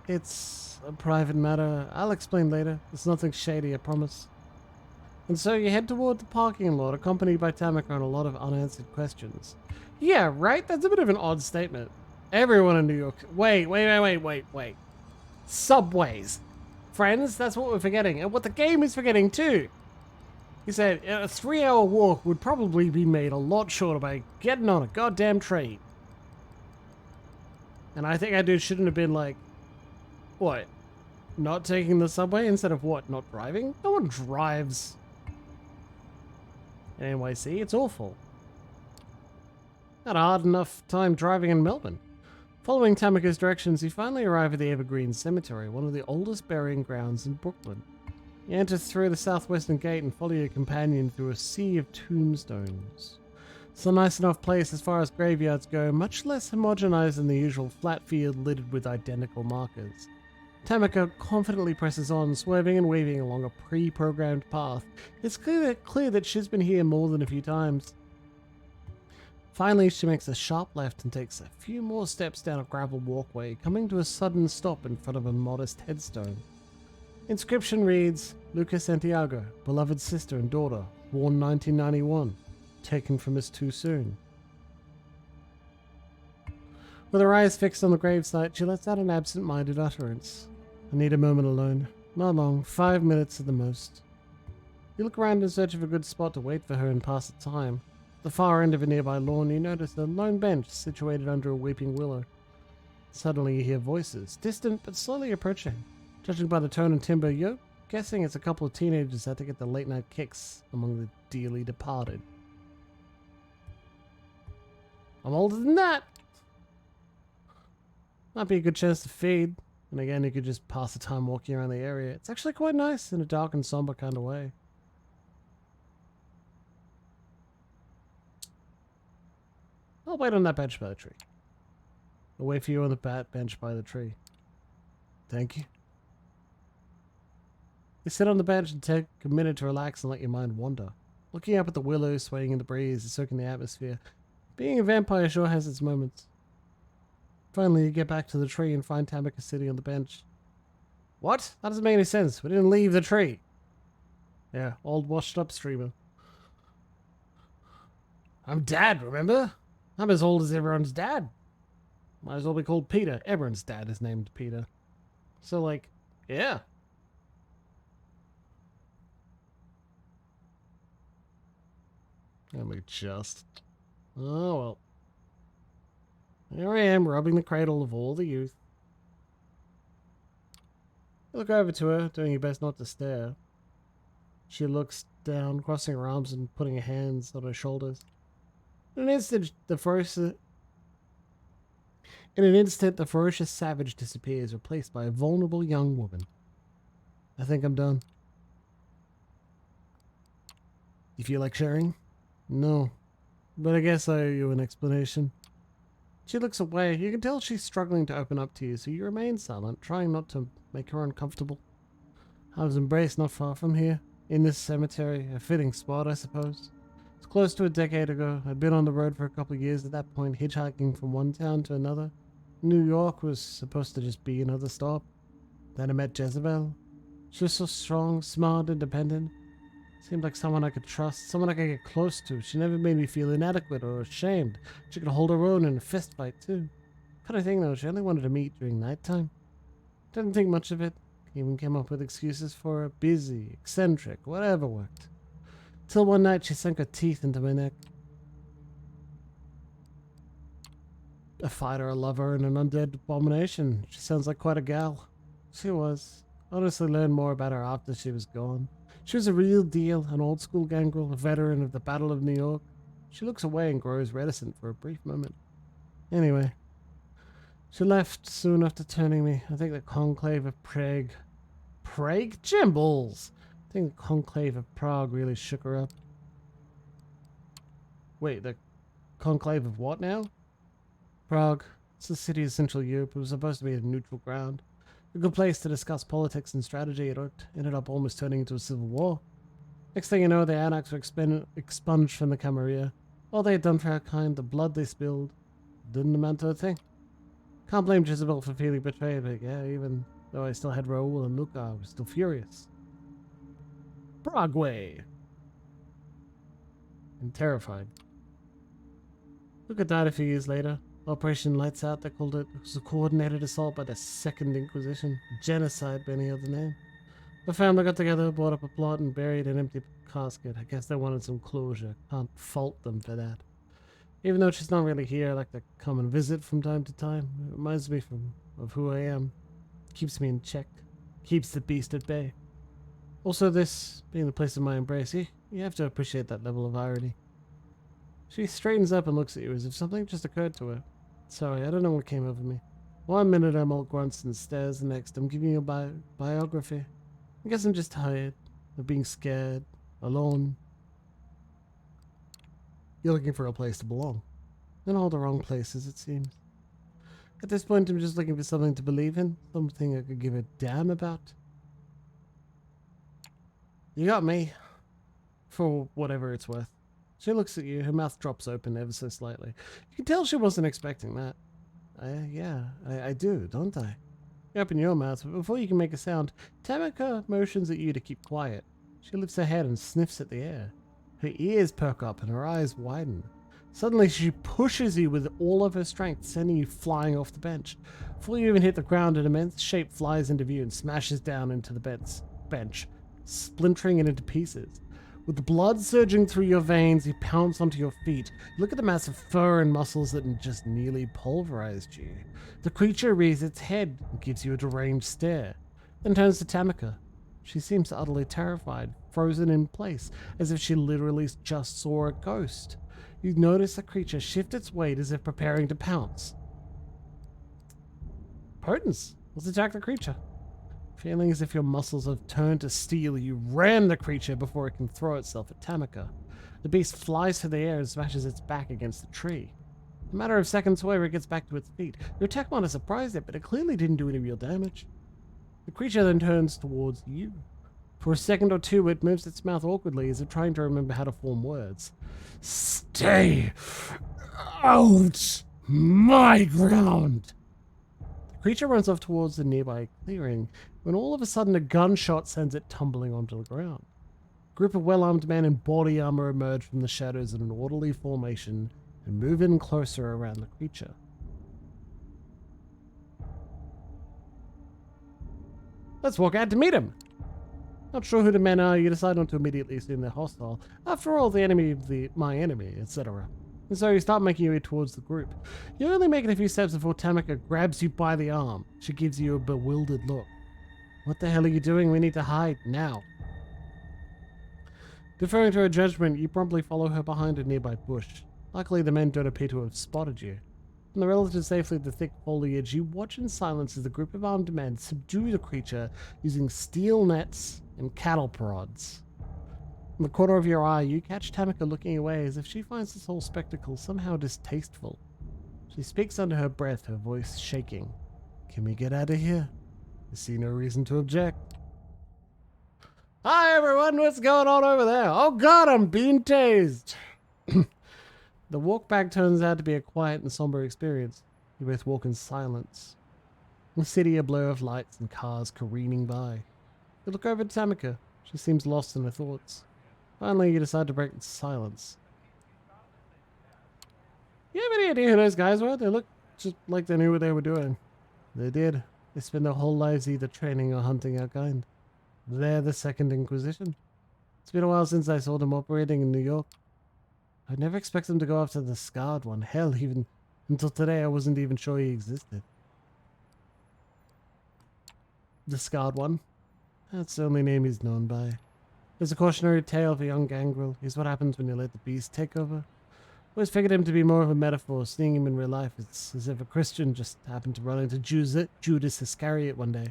It's a private matter. I'll explain later. It's nothing shady, I promise. And so you head toward the parking lot, accompanied by Tamika and a lot of unanswered questions. Yeah, right? That's a bit of an odd statement. Everyone in New York... Wait. Subways. Friends, that's what we're forgetting. And what the game is forgetting, too. He said a 3-hour walk would probably be made a lot shorter by getting on a goddamn train. And I think I shouldn't have been like... What? Not taking the subway instead of what? Not driving? No one drives in NYC. It's awful. Not a hard enough time driving in Melbourne. Following Tamika's directions, you finally arrive at the Evergreen Cemetery, one of the oldest burying grounds in Brooklyn. You enter through the southwestern gate and follow your companion through a sea of tombstones. It's a nice enough place as far as graveyards go, much less homogenized than the usual flat field littered with identical markers. Tamika confidently presses on, swerving and weaving along a pre-programmed path. It's clear that she's been here more than a few times. Finally, she makes a sharp left and takes a few more steps down a gravel walkway, coming to a sudden stop in front of a modest headstone. Inscription reads, Luca Santiago, beloved sister and daughter, born 1991, taken from us too soon. With her eyes fixed on the gravesite, she lets out an absent-minded utterance. I need a moment alone. Not long, 5 minutes at the most. You look around in search of a good spot to wait for her and pass the time. At the far end of a nearby lawn, you notice a lone bench situated under a weeping willow. Suddenly you hear voices, distant but slowly approaching. Judging by the tone and timbre, you're guessing it's a couple of teenagers out to get the late-night kicks among the dearly departed. I'm older than that! Might be a good chance to feed. And again, you could just pass the time walking around the area. It's actually quite nice in a dark and somber kind of way. I'll wait on that bench by the tree. I'll wait for you on the bench by the tree. Thank you. You sit on the bench and take a minute to relax and let your mind wander. Looking up at the willows swaying in the breeze and soaking the atmosphere. Being a vampire sure has its moments. Finally, you get back to the tree and find Tamika sitting on the bench. What? That doesn't make any sense. We didn't leave the tree. Yeah, old washed up streamer. I'm Dad, remember? I'm as old as everyone's dad. Might as well be called Peter. Everyone's dad is named Peter. So, like, yeah. Let me just... Oh, well. Here I am, rubbing the cradle of all the youth. You look over to her, doing your best not to stare. She looks down, crossing her arms and putting her hands on her shoulders. In an instant, the ferocious savage disappears, replaced by a vulnerable young woman. I think I'm done. You feel like sharing? No. But I guess I owe you an explanation. She looks away. You can tell she's struggling to open up to you, so you remain silent, trying not to make her uncomfortable. I was embraced not far from here, in this cemetery, a fitting spot, I suppose. It's close to a decade ago. I'd been on the road for a couple of years at that point, hitchhiking from one town to another. New York was supposed to just be another stop. Then I met Jezebel. She was so strong, smart, independent. Seemed like someone I could trust, someone I could get close to. She never made me feel inadequate or ashamed. She could hold her own in a fist fight, too. Funny thing, though, she only wanted to meet during nighttime. Didn't think much of it. Even came up with excuses for her. Busy, eccentric, whatever worked. Till one night she sank her teeth into my neck. A fighter, a lover, and an undead abomination. She sounds like quite a gal. She was. Honestly learned more about her after she was gone. She was a real deal, an old-school gangrel, a veteran of the Battle of New York. She looks away and grows reticent for a brief moment. Anyway, she left soon after turning me. I think the Conclave of Prague... Prague? Jimbles! I think the Conclave of Prague really shook her up. Wait, the Conclave of what now? Prague. It's the city of Central Europe. It was supposed to be a neutral ground. A good place to discuss politics and strategy. It ended up almost turning into a civil war. Next thing you know, the Anarchs were expunged from the Camarilla. All they had done for our kind, the blood they spilled, didn't amount to a thing. Can't blame Jezebel for feeling betrayed, but yeah, even though I still had Raoul and Luca, I was still furious. Broadway! And terrified. Luca died a few years later. Operation Lights Out, they called it. It was a coordinated assault by the Second Inquisition. Genocide by any other name. The family got together, bought up a plot, and buried an empty casket. I guess they wanted some closure. Can't fault them for that. Even though she's not really here, I like to come and visit from time to time. It reminds me of who I am. Keeps me in check. Keeps the beast at bay. Also, this being the place of my embrace, you have to appreciate that level of irony. She straightens up and looks at you as if something just occurred to her. Sorry, I don't know what came over me. 1 minute I'm all grunts and stares, the next I'm giving you a biography. I guess I'm just tired of being scared, alone. You're looking for a place to belong. In all the wrong places, it seems. At this point, I'm just looking for something to believe in, something I could give a damn about. You got me. For whatever it's worth. She looks at you, her mouth drops open ever so slightly. You can tell she wasn't expecting that. I do, don't I? You open your mouth, but before you can make a sound, Tamika motions at you to keep quiet. She lifts her head and sniffs at the air. Her ears perk up and her eyes widen. Suddenly, she pushes you with all of her strength, sending you flying off the bench. Before you even hit the ground, an immense shape flies into view and smashes down into the bench, splintering it into pieces. With the blood surging through your veins, you pounce onto your feet. You look at the massive fur and muscles that just nearly pulverized you. The creature rears its head and gives you a deranged stare, then turns to Tamika. She seems utterly terrified, frozen in place, as if she literally just saw a ghost. You notice the creature shift its weight as if preparing to pounce. Potence, let's attack the creature. Feeling as if your muscles have turned to steel, you ram the creature before it can throw itself at Tamika. The beast flies through the air and smashes its back against the tree. In a matter of seconds, however, it gets back to its feet. Your attack might have surprised it, but it clearly didn't do any real damage. The creature then turns towards you. For a second or two, it moves its mouth awkwardly as if trying to remember how to form words. Stay out my ground! The creature runs off towards the nearby clearing, when all of a sudden a gunshot sends it tumbling onto the ground. A group of well-armed men in body armor emerge from the shadows in an orderly formation and move in closer around the creature. Let's walk out to meet him! Not sure who the men are, you decide not to immediately assume they're hostile. After all, the enemy of my enemy, etc. And so you start making your way towards the group. You only make it a few steps before Tamika grabs you by the arm. She gives you a bewildered look. What the hell are you doing? We need to hide now. Deferring to her judgment, you promptly follow her behind a nearby bush. Luckily, the men don't appear to have spotted you. From the relative safety of the thick foliage, you watch in silence as the group of armed men subdue the creature using steel nets and cattle prods. In the corner of your eye, you catch Tamika looking away as if she finds this whole spectacle somehow distasteful. She speaks under her breath, her voice shaking. Can we get out of here? I see no reason to object. Hi everyone, what's going on over there? Oh god, I'm being tased! The walk back turns out to be a quiet and somber experience. You both walk in silence. The city a blur of lights and cars careening by. You look over at Tamika. She seems lost in her thoughts. Finally, you decide to break the silence. You have any idea who those guys were? They look just like they knew what they were doing. They did. They spend their whole lives either training or hunting our kind. They're the Second Inquisition. It's been a while since I saw them operating in New York. I'd never expect them to go after the scarred one. Hell, even until today I wasn't even sure he existed. The scarred one? That's the only name he's known by. There's a cautionary tale of a young gangrel. Here's what happens when you let the beast take over. Always figured him to be more of a metaphor. Seeing him in real life, it's as if a Christian just happened to run into Judas Iscariot one day.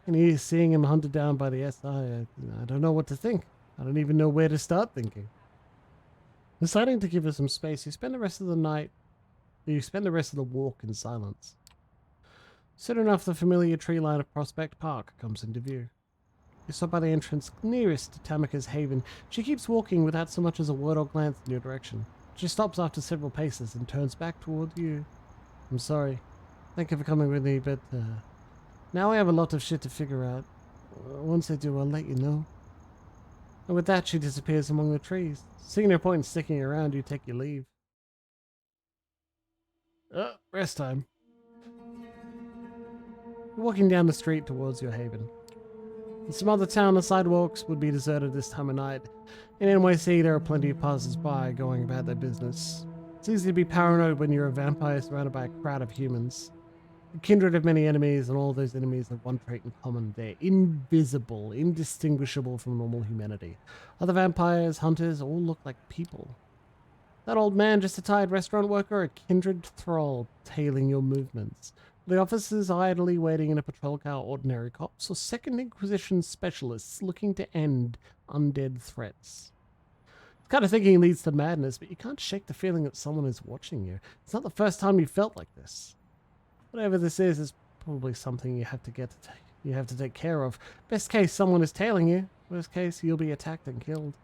And he's seeing him hunted down by the SI. I don't know what to think. I don't even know where to start thinking. Deciding to give her some space, you spend the rest of the night You spend the rest of the walk in silence. Soon enough, the familiar tree line of Prospect Park comes into view. You stop by the entrance nearest to Tamika's haven. She keeps walking without so much as a word or glance in your direction. She stops after several paces and turns back toward you. I'm sorry. Thank you for coming with me, but now I have a lot of shit to figure out. Once I do, I'll let you know. And with that, she disappears among the trees. Seeing no point in sticking around, you take your leave. Rest time. You're walking down the street towards your haven. In some other town, the sidewalks would be deserted this time of night. In NYC, there are plenty of passers-by going about their business. It's easy to be paranoid when you're a vampire surrounded by a crowd of humans. A kindred of many enemies, and all those enemies have one trait in common. They're invisible, indistinguishable from normal humanity. Other vampires, hunters, all look like people. That old man, just a tired restaurant worker, a kindred thrall tailing your movements. The officers idly waiting in a patrol car, ordinary cops, or Second Inquisition specialists looking to end undead threats. This kind of thinking leads to madness, but you can't shake the feeling that someone is watching you. It's not the first time you felt like this. Whatever this is probably something you have to take care of. Best case, someone is tailing you. Worst case, you'll be attacked and killed.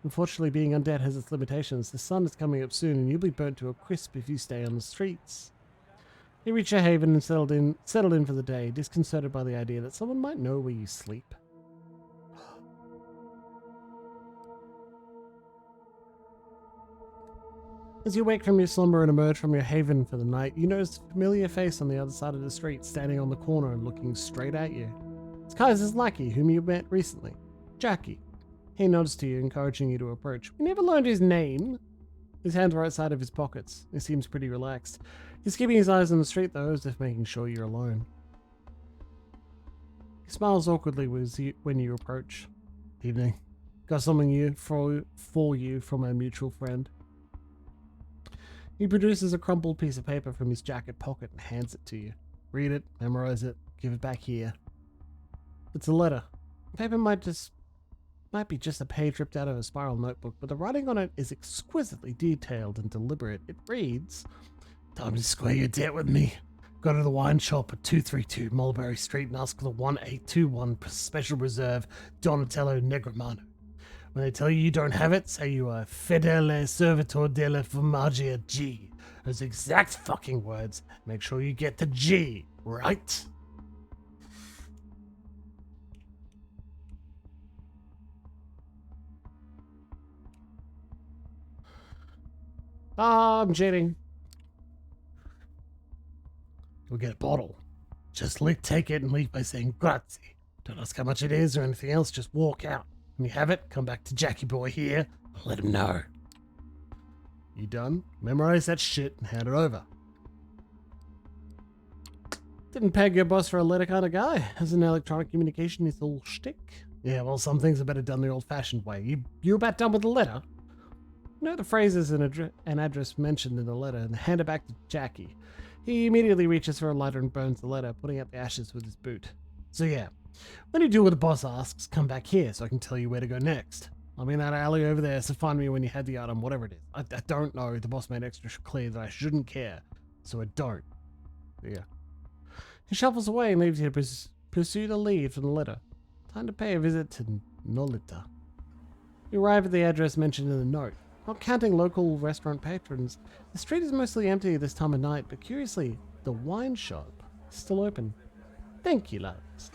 Unfortunately, being undead has its limitations. The sun is coming up soon, and you'll be burnt to a crisp if you stay on the streets. You reach your haven and settled in for the day, disconcerted by the idea that someone might know where you sleep. As you wake from your slumber and emerge from your haven for the night, you notice a familiar face on the other side of the street, standing on the corner and looking straight at you. It's Kaiser's lackey, whom you met recently, Jackie. He nods to you, encouraging you to approach. We never learned his name. His hands are outside of his pockets. He seems pretty relaxed. He's keeping his eyes on the street, though, as if making sure you're alone. He smiles awkwardly when you approach. Evening. Got something for you from our mutual friend. He produces a crumpled piece of paper from his jacket pocket and hands it to you. Read it, memorize it, give it back here. It's a letter. The paper might be just a page ripped out of a spiral notebook, but the writing on it is exquisitely detailed and deliberate. It reads, "Time to square your debt with me. Go to the wine shop at 232 Mulberry Street and ask for the 1821 Special Reserve Donatello Negramano. When they tell you don't have it, say you are Fedele Servitor della Formaggio G. Those exact fucking words. Make sure you get the G, right?" I'm jetting. You'll get a bottle. Just take it and leave by saying grazie. Don't ask how much it is or anything else, just walk out. When you have it, come back to Jackie Boy here and let him know. You done? Memorize that shit and hand it over. Didn't peg your boss for a letter kind of guy. Has an electronic communication his all shtick. Yeah, well, some things are better done the old-fashioned way. You about done with the letter? Note the phrases and address mentioned in the letter and hand it back to Jackie. He immediately reaches for a lighter and burns the letter, putting out the ashes with his boot. So yeah, when you do what the boss asks, come back here so I can tell you where to go next. I'm in that alley over there, so find me when you have the item, whatever it is. I don't know. The boss made extra clear that I shouldn't care, so I don't. Yeah. He shuffles away and leaves you to pursue the lead from the letter. Time to pay a visit to Nolita. You arrive at the address mentioned in the note. Not counting local restaurant patrons, the street is mostly empty this time of night, but curiously, the wine shop is still open. Thank you, lads.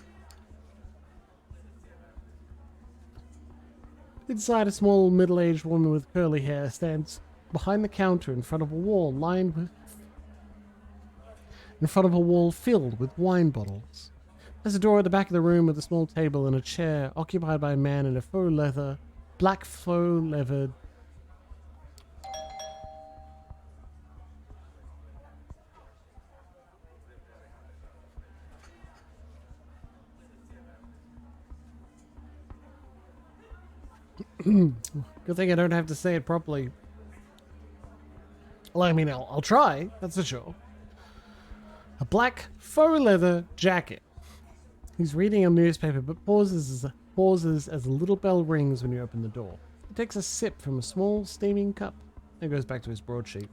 Inside, a small, middle-aged woman with curly hair stands behind the counter in front of a wall filled with wine bottles. There's a door at the back of the room with a small table and a chair occupied by a man in a black faux leather. Good thing I don't have to say it properly. Well, I mean, I'll try, that's for sure. A black faux leather jacket. He's reading a newspaper but pauses as a little bell rings when you open the door. He takes a sip from a small steaming cup and goes back to his broadsheet.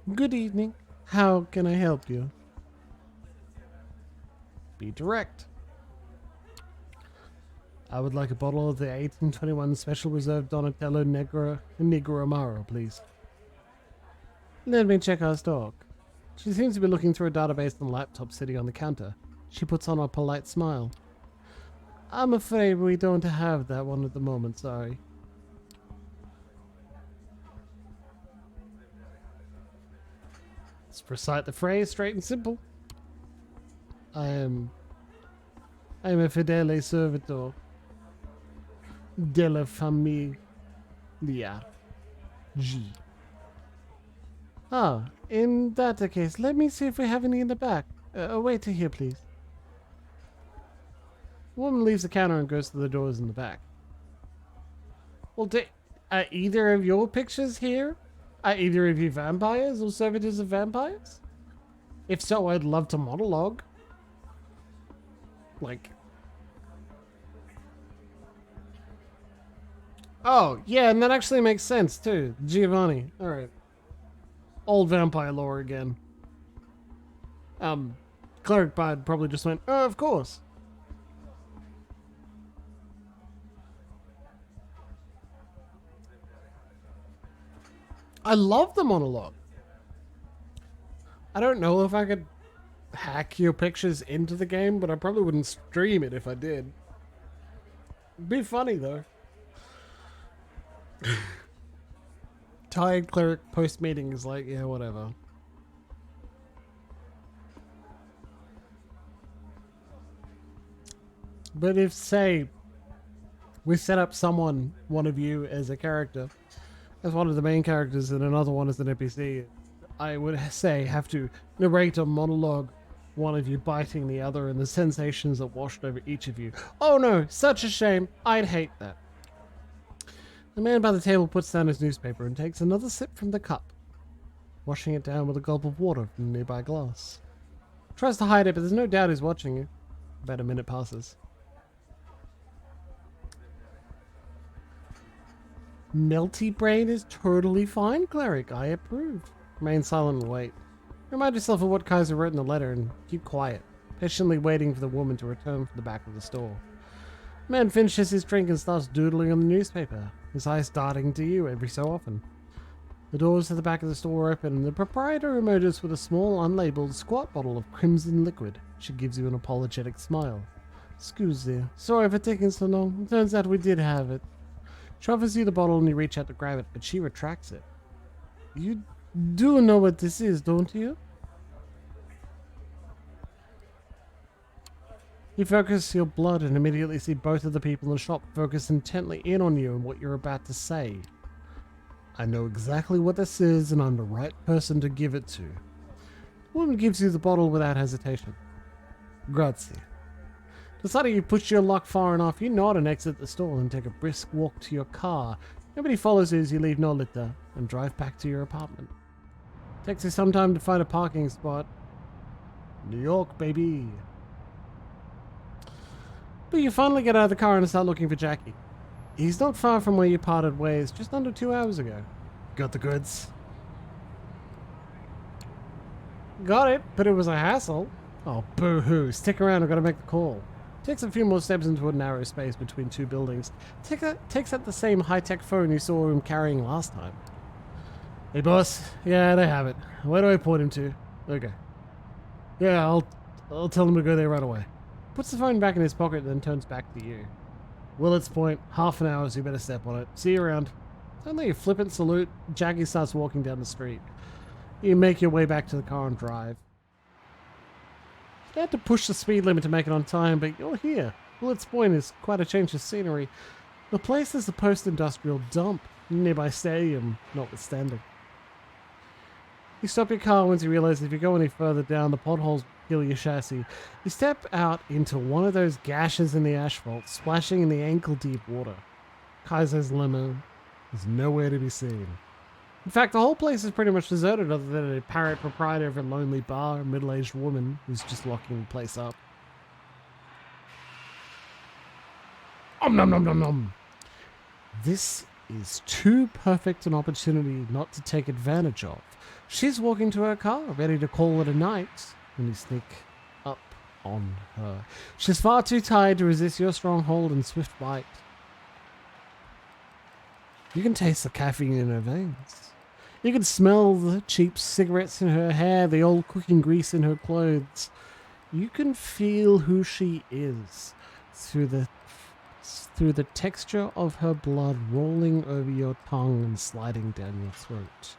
Good evening. How can I help you? Be direct. I would like a bottle of the 1821 Special Reserve Donatello Negro Amaro, please. Let me check our stock. She seems to be looking through a database on the laptop sitting on the counter. She puts on a polite smile. I'm afraid we don't have that one at the moment, sorry. Let's recite the phrase straight and simple. I am a fedele servitor della famiglia G. Ah, in that case, let me see if we have any in the back. A waiter here, please. The woman leaves the counter and goes to the doors in the back. Well, are either of your pictures here? Are either of you vampires or servitors of vampires? If so, I'd love to monologue. Like... Oh, yeah, and that actually makes sense, too. Giovanni. Alright. Old vampire lore again. Cleric Bard probably just went, oh, of course. I love the monologue. I don't know if I could hack your pictures into the game, but I probably wouldn't stream it if I did. It'd be funny, though. Tired cleric post-meeting is like, yeah, whatever. But if, say, we set up one of you as a character, as one of the main characters and another one as an NPC, I would say have to narrate a monologue, one of you biting the other and the sensations that washed over each of you. Oh no, such a shame. I'd hate that. The man by the table puts down his newspaper and takes another sip from the cup, washing it down with a gulp of water from a nearby glass. Tries to hide it, but there's no doubt he's watching you. About a minute passes. Melty brain is totally fine, cleric. I approve. Remain silent and wait. Remind yourself of what Kaiser wrote in the letter and keep quiet, patiently waiting for the woman to return from the back of the store. The man finishes his drink and starts doodling on the newspaper, his eyes darting to you every so often. The doors to the back of the store open and the proprietor emerges with a small, unlabeled, squat bottle of crimson liquid. She gives you an apologetic smile. Scusi, sorry for taking so long. Turns out we did have it. She offers you the bottle and you reach out to grab it, but she retracts it. You do know what this is, don't you? You focus your blood and immediately see both of the people in the shop focus intently in on you and what you're about to say. I know exactly what this is and I'm the right person to give it to. The woman gives you the bottle without hesitation. Grazie. Deciding you push your luck far enough, you nod and exit the store and take a brisk walk to your car. Nobody follows you as you leave Nolita and drive back to your apartment. Takes you some time to find a parking spot. New York, baby. But you finally get out of the car and start looking for Jackie. He's not far from where you parted ways just under 2 hours ago. Got the goods? Got it, but it was a hassle. Oh, boo-hoo. Stick around, I've got to make the call. Takes a few more steps into a narrow space between two buildings. Takes out the same high-tech phone you saw him carrying last time. Hey, boss. Yeah, they have it. Where do I point him to? Okay. Yeah, I'll tell him to go there right away. Puts the phone back in his pocket and then turns back to you. Willet's point. Half an hour, so you better step on it. See you around. Only a flippant salute. Jackie starts walking down the street. You make your way back to the car and drive. You had to push the speed limit to make it on time, but you're here. Willet's Point is quite a change of scenery. The place is a post-industrial dump, nearby stadium notwithstanding. You stop your car once you realize if you go any further down, the potholes kill your chassis. You step out into one of those gashes in the asphalt, splashing in the ankle-deep water. Kaiser's limo is nowhere to be seen. In fact, the whole place is pretty much deserted other than a parrot proprietor of a lonely bar, a middle-aged woman who's just locking the place up. Om nom nom nom nom. This is too perfect an opportunity not to take advantage of. She's walking to her car, ready to call it a night, when you sneak up on her. She's far too tired to resist your stronghold and swift bite. You can taste the caffeine in her veins. You can smell the cheap cigarettes in her hair, the old cooking grease in her clothes. You can feel who she is through the texture of her blood rolling over your tongue and sliding down your throat.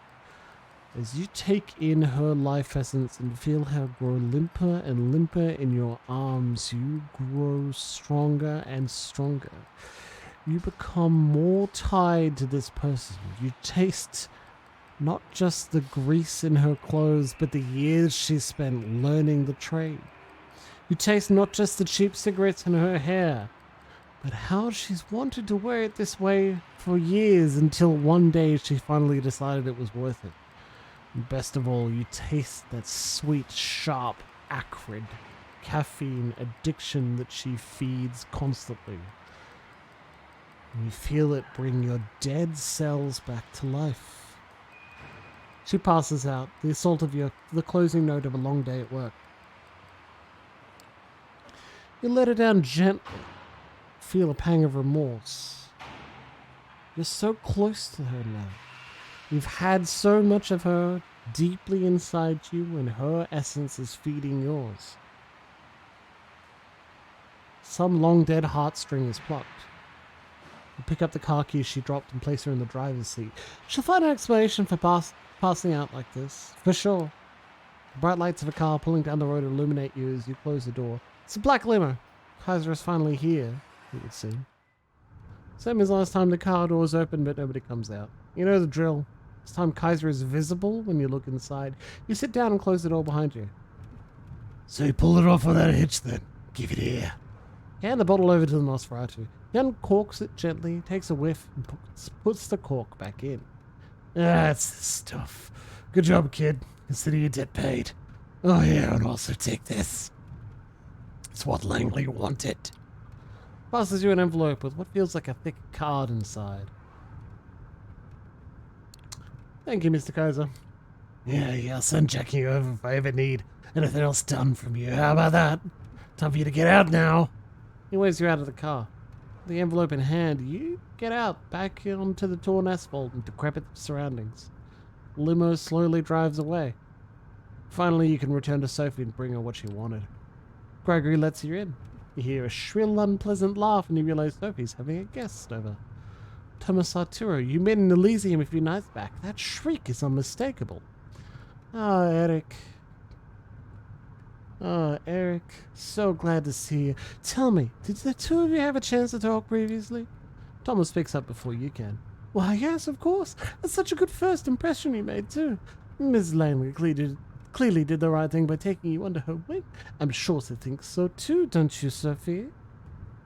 As you take in her life essence and feel her grow limper and limper in your arms, you grow stronger and stronger. You become more tied to this person. You taste not just the grease in her clothes, but the years she spent learning the trade. You taste not just the cheap cigarettes in her hair, but how she's wanted to wear it this way for years until one day she finally decided it was worth it. And best of all, you taste that sweet, sharp, acrid caffeine addiction that she feeds constantly. And you feel it bring your dead cells back to life. She passes out, the assault of the closing note of a long day at work. You let her down gently, feel a pang of remorse. You're so close to her now. You've had so much of her deeply inside you, and her essence is feeding yours. Some long dead heartstring is plucked. You pick up the car keys she dropped and place her in the driver's seat. She'll find an explanation for passing out like this, for sure. The bright lights of a car pulling down the road illuminate you as you close the door. It's a black limo. Kaiser is finally here, it would seem. Same as last time, the car doors open, but nobody comes out. You know the drill. This time Kaiser is visible when you look inside. You sit down and close the door behind you. So you pulled it off without a hitch then. Give it here. Hand the bottle over to the Nosferatu. He uncorks it gently, takes a whiff, and puts the cork back in. That's the stuff. Good job, kid. Consider your debt paid. Oh yeah, and also take this. It's what Langley wanted. Passes you an envelope with what feels like a thick card inside. Thank you, Mr. Kaiser. Yeah, I'll send Jackie over if I ever need anything else done from you. How about that? Time for you to get out now. He waves you out of the car. The envelope in hand, you get out, back onto the torn asphalt and decrepit surroundings. The limo slowly drives away. Finally, you can return to Sophie and bring her what she wanted. Gregory lets you in. You hear a shrill, unpleasant laugh and you realize Sophie's having a guest over. Thomas Arturo, you met in Elysium a few nights back. That shriek is unmistakable. Ah, Eric. Oh, Eric, so glad to see you. Tell me, did the two of you have a chance to talk previously? Thomas picks up before you can. Why, yes, of course. That's such a good first impression you made, too. Miss Langley clearly did the right thing by taking you under her wing. I'm sure she thinks so, too, don't you, Sophie?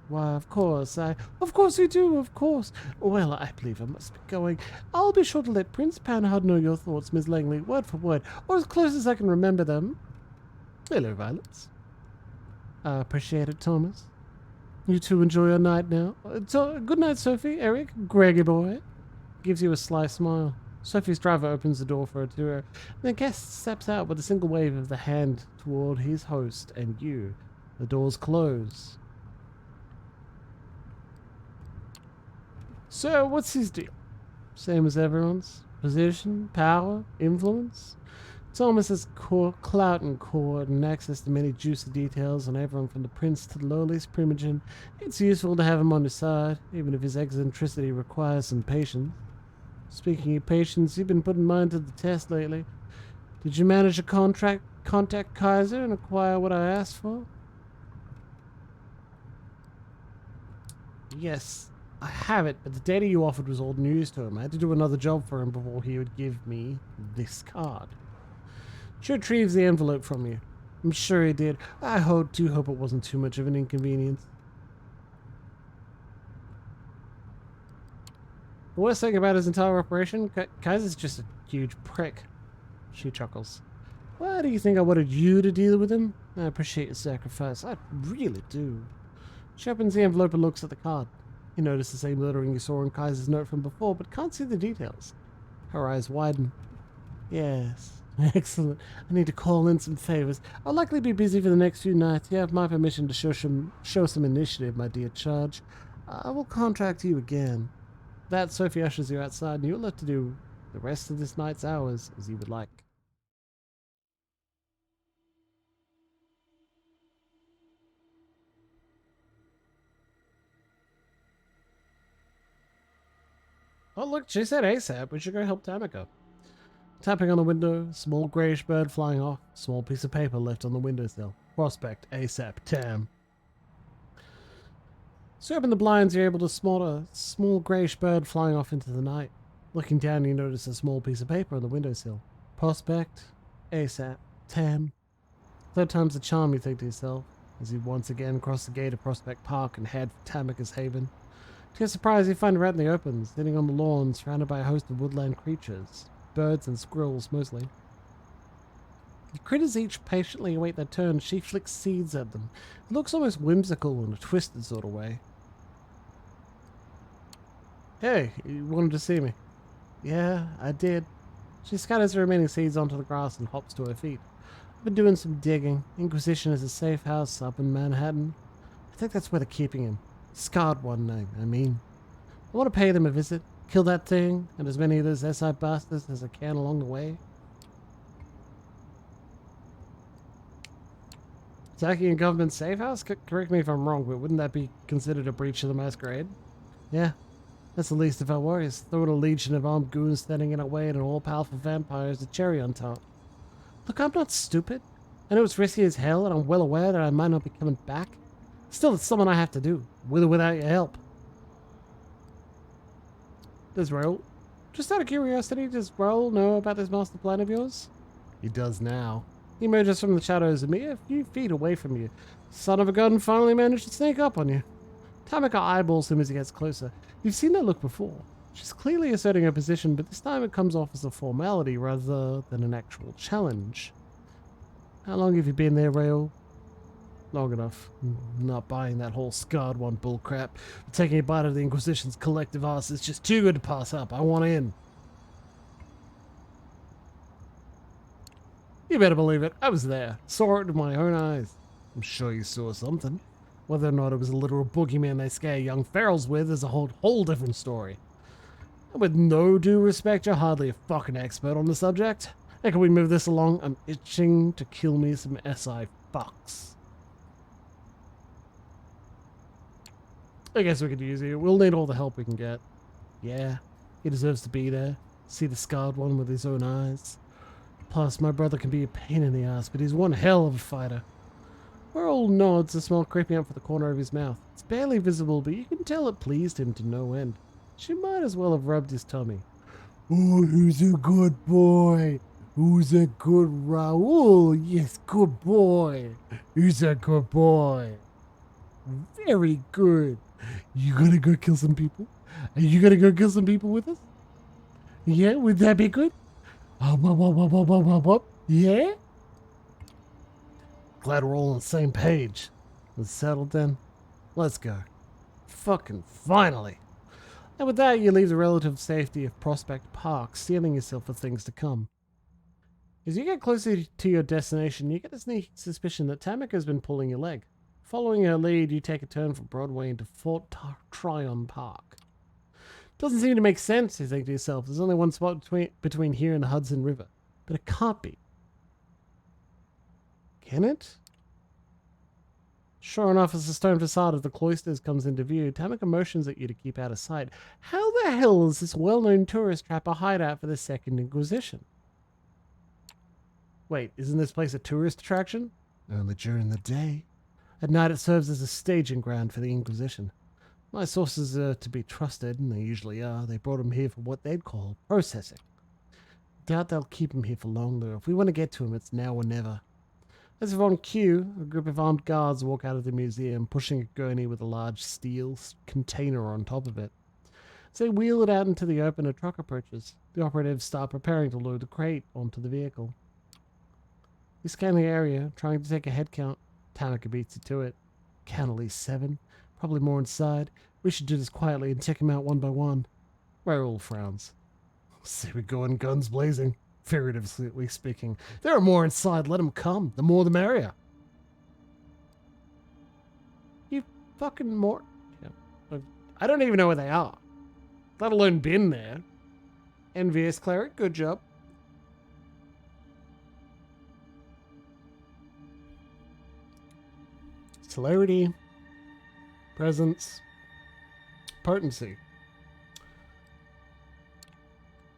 Why, of course you do, of course. Well, I believe I must be going. I'll be sure to let Prince Panhard know your thoughts, Miss Langley, word for word, or as close as I can remember them. Hello, Violets. I appreciate it, Thomas. You two enjoy your night now. Good night, Sophie, Eric, Greggy boy. Gives you a sly smile. Sophie's driver opens the door for her tour. The guest steps out with a single wave of the hand toward his host and you. The doors close. So, what's his deal? Same as everyone's. Position, power, influence. Thomas has clout and court and access to many juicy details on everyone from the prince to the lowliest primogen. It's useful to have him on his side, even if his eccentricity requires some patience. Speaking of patience, you've been putting mine to the test lately. Did you manage to contact Kaiser and acquire what I asked for? Yes, I have it, but the data you offered was old news to him. I had to do another job for him before he would give me this card. She retrieves the envelope from you. I'm sure he did. I do hope it wasn't too much of an inconvenience. The worst thing about his entire operation, Kaiser's just a huge prick. She chuckles. Why do you think I wanted you to deal with him? I appreciate your sacrifice. I really do. She opens the envelope and looks at the card. You notice the same lettering you saw in Kaiser's note from before, but can't see the details. Her eyes widen. Yes. Excellent. I need to call in some favors. I'll likely be busy for the next few nights. You have my permission to show some initiative, my dear charge. I will contact you again. That Sophie ushers you outside, and you're left to do the rest of this night's hours as you would like. Oh, look, she said ASAP. We should go help Tamika. Tapping on the window, small greyish bird flying off, small piece of paper left on the windowsill. Prospect, ASAP, Tam. So you open the blinds, you're able to spot a small greyish bird flying off into the night. Looking down, you notice a small piece of paper on the windowsill. Prospect, ASAP, Tam. Third time's the charm, you think to yourself, as you once again cross the gate of Prospect Park and head for Tamika's haven. To your surprise, you find her out in the open, sitting on the lawn, surrounded by a host of woodland creatures. Birds and squirrels, mostly. The critters each patiently await their turn. She flicks seeds at them. It looks almost whimsical in a twisted sort of way. Hey, you wanted to see me? Yeah, I did. She scatters the remaining seeds onto the grass and hops to her feet. I've been doing some digging. Inquisition is a safe house up in Manhattan. I think that's where they're keeping him. Scarred one name, I mean. I want to pay them a visit. Kill that thing, and as many of those SI bastards as I can along the way. Attacking a government safe house? Correct me if I'm wrong, but wouldn't that be considered a breach of the Masquerade? Yeah, that's the least of our worries. Throwing a legion of armed goons standing in our way and an all-powerful vampire is a cherry on top. Look, I'm not stupid. I know it's risky as hell, and I'm well aware that I might not be coming back. Still, it's something I have to do, with or without your help. Does Raoul... Just out of curiosity, does Raoul know about this master plan of yours? He does now. He emerges from the shadows a mere few feet away from you. Son of a gun finally managed to sneak up on you. Tamika eyeballs him as he gets closer. You've seen that look before. She's clearly asserting her position, but this time it comes off as a formality rather than an actual challenge. How long have you been there, Raoul? Long enough. I'm not buying that whole scarred one bullcrap. Taking a bite of the Inquisition's collective arse is just too good to pass up. I want in. You better believe it. I was there. Saw it with my own eyes. I'm sure you saw something. Whether or not it was a literal boogeyman they scare young ferals with is a whole different story. And with no due respect, you're hardly a fucking expert on the subject. How can we move this along? I'm itching to kill me some SI fucks. I guess we could use you. We'll need all the help we can get. Yeah, he deserves to be there. See the scarred one with his own eyes. Plus, my brother can be a pain in the ass, but he's one hell of a fighter. Raoul nods, a smile creeping up from the corner of his mouth. It's barely visible, but you can tell it pleased him to no end. She might as well have rubbed his tummy. Oh, who's a good boy? Who's a good Raoul? Yes, good boy. Who's a good boy? Very good. You gonna go kill some people? Are you gonna go kill some people with us? Yeah, would that be good? Yeah? Glad we're all on the same page. Let's settle then. Let's go. Fucking finally. And with that, you leave the relative safety of Prospect Park, steeling yourself for things to come. As you get closer to your destination, you get a sneaky suspicion that Tamika's been pulling your leg. Following her lead, you take a turn from Broadway into Fort Tryon Park. Doesn't seem to make sense, you think to yourself. There's only one spot between here and the Hudson River. But it can't be. Can it? Sure enough, as the stone facade of the cloisters comes into view, Tamika motions at you to keep out of sight. How the hell is this well-known tourist trap a hideout for the Second Inquisition? Wait, isn't this place a tourist attraction? Only during the day. At night it serves as a staging ground for the Inquisition. My sources are to be trusted, and they usually are. They brought him here for what they'd call processing. Doubt they'll keep him here for long, though. If we want to get to him, it's now or never. As if on cue, a group of armed guards walk out of the museum, pushing a gurney with a large steel container on top of it. As they wheel it out into the open, a truck approaches. The operatives start preparing to load the crate onto the vehicle. You scan the area, trying to take a head count. Tamika beats you to it. Count at least 7. Probably more inside. We should do this quietly and check him out one by one. Raoul frowns. See we go in guns blazing, figuratively speaking. There are more inside, let them come. The more the merrier. You fucking more... Yeah. I don't even know where they are. Let alone been there. Envious cleric, good job. Celerity. Presence. Potency.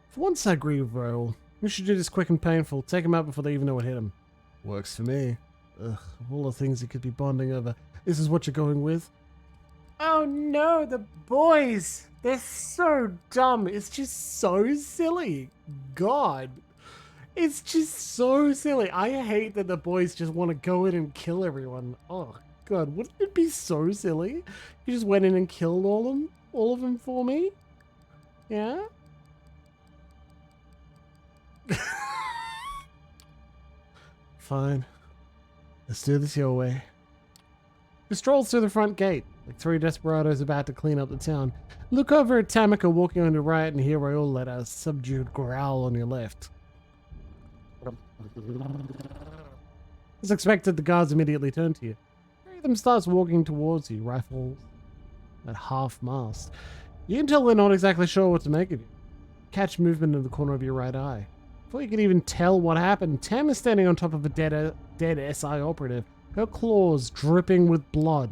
For once I agree with Raoul. We should do this quick and painful. Take him out before they even know what hit him. Works for me. Ugh, of all the things he could be bonding over, this is what you're going with? Oh no, the boys! They're so dumb. It's just so silly. God. It's just so silly. I hate that the boys just want to go in and kill everyone. Oh God, wouldn't it be so silly? You just went in and killed all of them for me? Yeah? Fine. Let's do this your way. He strolls through the front gate, like three desperados about to clean up the town. Look over at Tamika walking on your right and hear Raoul let out a subdued growl on your left. As expected, the guards immediately turn to you. Three of them starts walking towards you, rifles at half-mast. You can tell they're not exactly sure what to make of you. Catch movement in the corner of your right eye. Before you can even tell what happened, Tam is standing on top of a dead SI operative, her claws dripping with blood.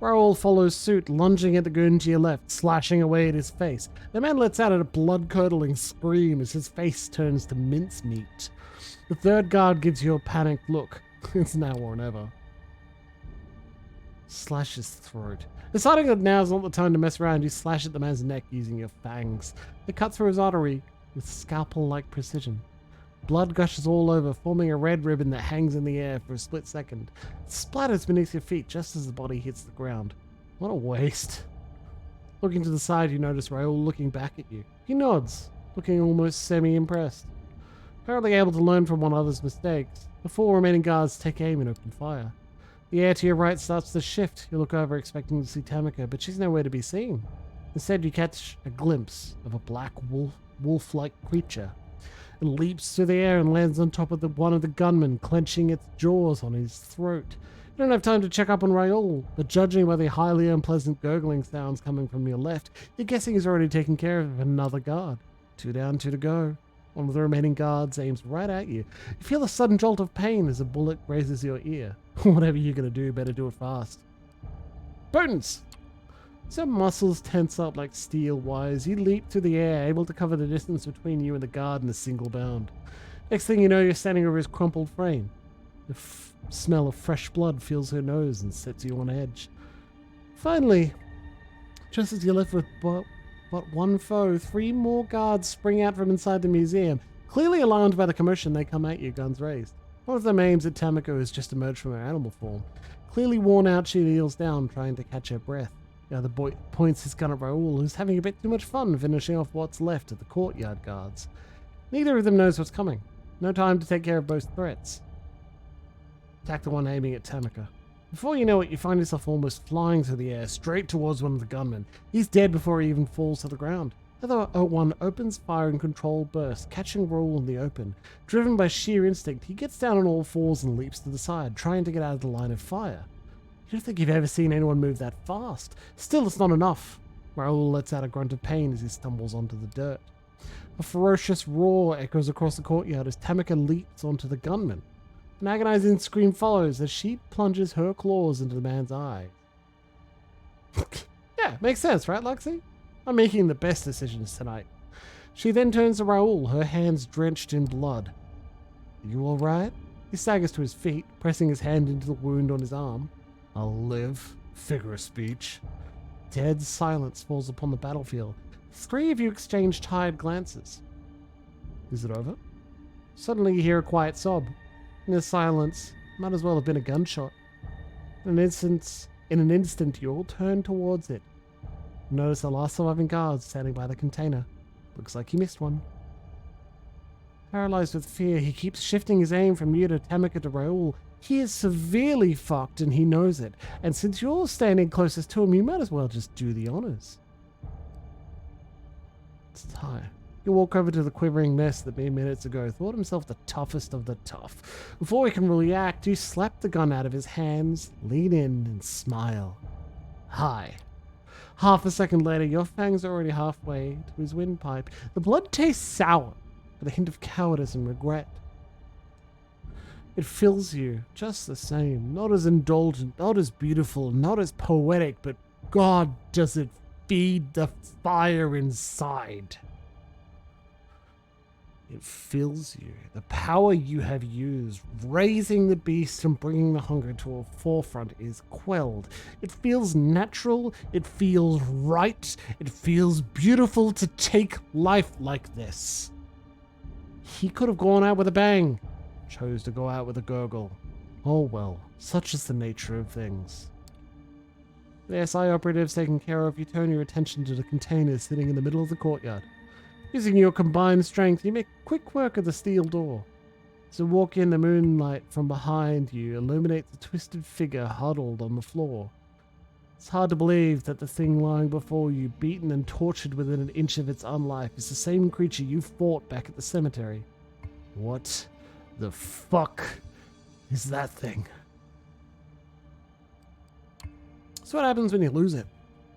Raoul follows suit, lunging at the goon to your left, slashing away at his face. The man lets out a blood-curdling scream as his face turns to mincemeat. The third guard gives you a panicked look. It's now or never. Slash his throat. Deciding that now is not the time to mess around, you slash at the man's neck using your fangs. They cut through his artery with scalpel-like precision. Blood gushes all over, forming a red ribbon that hangs in the air for a split second. It splatters beneath your feet just as the body hits the ground. What a waste. Looking to the side, you notice Raoul looking back at you. He nods, looking almost semi-impressed. Apparently able to learn from one another's mistakes, the four remaining guards take aim and open fire. The air to your right starts to shift. You look over expecting to see Tamika, but she's nowhere to be seen. Instead, you catch a glimpse of a black wolf-like creature. It leaps through the air and lands on top of one of the gunmen, clenching its jaws on his throat. You don't have time to check up on Raoul, but judging by the highly unpleasant gurgling sounds coming from your left, you're guessing he's already taken care of another guard. 2 down, 2 to go. One of the remaining guards aims right at you. You feel a sudden jolt of pain as a bullet grazes your ear. Whatever you're going to do, better do it fast. Bones! Some muscles tense up like steel wires. You leap through the air, able to cover the distance between you and the guard in a single bound. Next thing you know, you're standing over his crumpled frame. The smell of fresh blood fills her nose and sets you on edge. Finally, just as you're left with but one foe, 3 more guards spring out from inside the museum. Clearly alarmed by the commotion, they come at you, guns raised. One of them aims at Tamiko, who has just emerged from her animal form. Clearly worn out, she kneels down, trying to catch her breath. The other boy points his gun at Raoul, who's having a bit too much fun finishing off what's left of the courtyard guards. Neither of them knows what's coming. No time to take care of both threats. Attack the one aiming at Tamika. Before you know it, you find yourself almost flying through the air, straight towards one of the gunmen. He's dead before he even falls to the ground. The other one opens fire in controlled burst, catching Raoul in the open. Driven by sheer instinct, he gets down on all fours and leaps to the side, trying to get out of the line of fire. You don't think you've ever seen anyone move that fast. Still, it's not enough. Raoul lets out a grunt of pain as he stumbles onto the dirt. A ferocious roar echoes across the courtyard as Tamika leaps onto the gunman. An agonizing scream follows as she plunges her claws into the man's eye. Yeah, makes sense, right, Luxie? I'm making the best decisions tonight. She then turns to Raoul, her hands drenched in blood. You all right? He staggers to his feet, pressing his hand into the wound on his arm. I'll live. Figure of speech. Dead silence falls upon the battlefield. 3 of you exchange tired glances. Is it over? Suddenly you hear a quiet sob. In the silence, might as well have been a gunshot. In an instant, you all turn towards it. Notice the last surviving guard standing by the container. Looks like he missed one. Paralyzed with fear, he keeps shifting his aim from you to Tamika to Raoul. He is severely fucked and he knows it. And since you're standing closest to him, you might as well just do the honors. It's time. You walk over to the quivering mess that mere minutes ago thought himself the toughest of the tough. Before he can react, you slap the gun out of his hands, lean in, and smile. Hi. Half a second later, your fangs are already halfway to his windpipe. The blood tastes sour, with a hint of cowardice and regret. It fills you just the same, not as indulgent, not as beautiful, not as poetic, but God, does it feed the fire inside. It fills you. The power you have used, raising the beast and bringing the hunger to a forefront, is quelled. It feels natural. It feels right. It feels beautiful to take life like this. He could have gone out with a bang. Chose to go out with a gurgle. Oh well, such is the nature of things. The SI operatives taken care of, you turn your attention to the containers sitting in the middle of the courtyard. Using your combined strength, you make quick work of the steel door. As you walk in, the moonlight from behind you illuminates a twisted figure huddled on the floor. It's hard to believe that the thing lying before you, beaten and tortured within an inch of its unlife, is the same creature you fought back at the cemetery. What the fuck is that thing? So what happens when you lose it?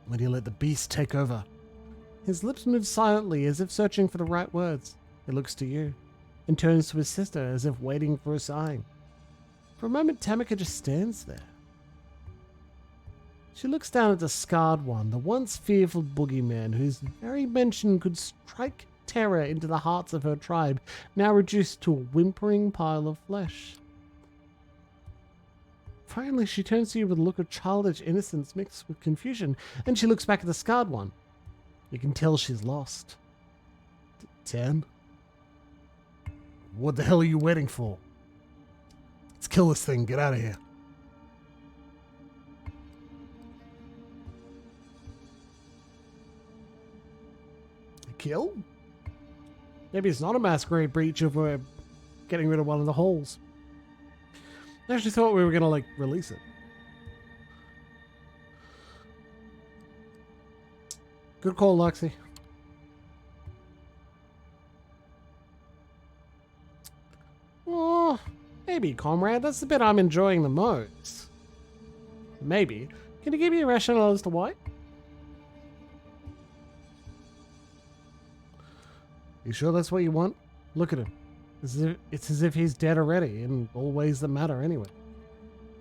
When you let the beast take over? His lips move silently as if searching for the right words. He looks to you and turns to his sister as if waiting for a sign. For a moment, Tamika just stands there. She looks down at the scarred one, the once fearful boogeyman whose very mention could strike terror into the hearts of her tribe, now reduced to a whimpering pile of flesh. Finally, she turns to you with a look of childish innocence mixed with confusion, and she looks back at the scarred one. You can tell she's lost. 10? What the hell are you waiting for? Let's kill this thing. Get out of here. Kill? Maybe it's not a masquerade breach if we're getting rid of one of the holes. I actually thought we were going to, release it. Good call, Luxie. Oh, maybe, comrade. That's the bit I'm enjoying the most. Maybe. Can you give me a rationale as to why? You sure that's what you want? Look at him. It's as if he's dead already, in all ways that matter anyway.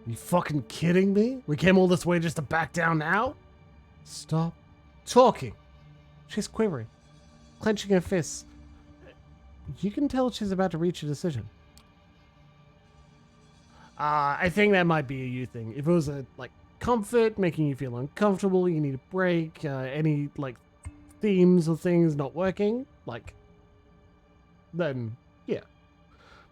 You fucking kidding me? We came all this way just to back down now? Stop talking. She's quivering, clenching her fists. You can tell she's about to reach a decision. I think that might be a you thing. If it was comfort, making you feel uncomfortable, you need a break, any, themes or things not working, then, yeah.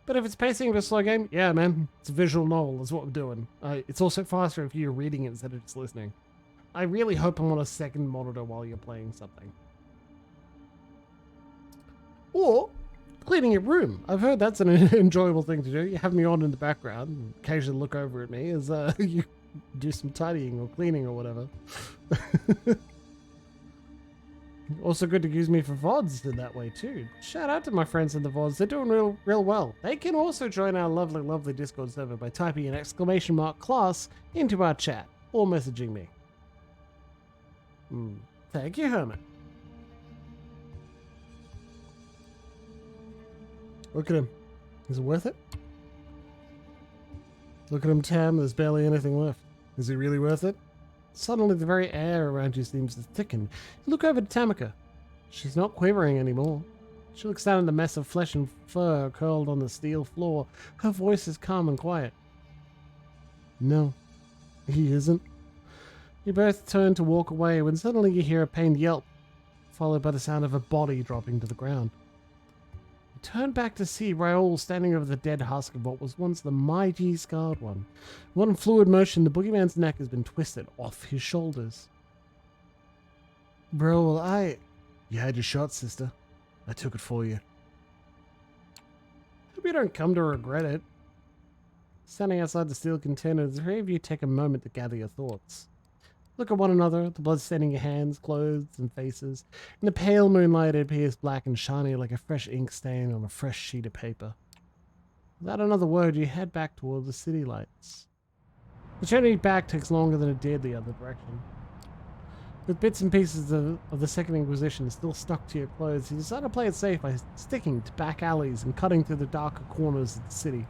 But if it's pacing of a slow game, yeah, man, it's a visual novel, is what I'm doing. It's also faster if you're reading it instead of just listening. I really hope I'm on a second monitor while you're playing something. Or cleaning your room. I've heard that's an enjoyable thing to do. You have me on in the background and occasionally look over at me as you do some tidying or cleaning or whatever. Also good to use me for VODs in that way too. Shout out to my friends in the VODs. They're doing real well. They can also join our lovely Discord server by typing an ! Class into our chat or messaging me. Thank you, Herman. Look at him. Is it worth it? Look at him, Tam. There's barely anything left. Is it really worth it? Suddenly, the very air around you seems to thicken. You look over to Tamika. She's not quivering anymore. She looks down at the mess of flesh and fur curled on the steel floor. Her voice is calm and quiet. No, he isn't. You both turn to walk away when suddenly you hear a pained yelp, followed by the sound of a body dropping to the ground. You turn back to see Raoul standing over the dead husk of what was once the mighty scarred one. In one fluid motion, the boogeyman's neck has been twisted off his shoulders. Raoul, You had your shot, sister. I took it for you. Hope you don't come to regret it. Standing outside the steel container, the three of you take a moment to gather your thoughts. Look at one another, the blood staining your hands, clothes, and faces. In the pale moonlight, it appears black and shiny like a fresh ink stain on a fresh sheet of paper. Without another word, you head back toward the city lights. The journey back takes longer than it did the other direction. With bits and pieces of the Second Inquisition still stuck to your clothes, you decide to play it safe by sticking to back alleys and cutting through the darker corners of the city.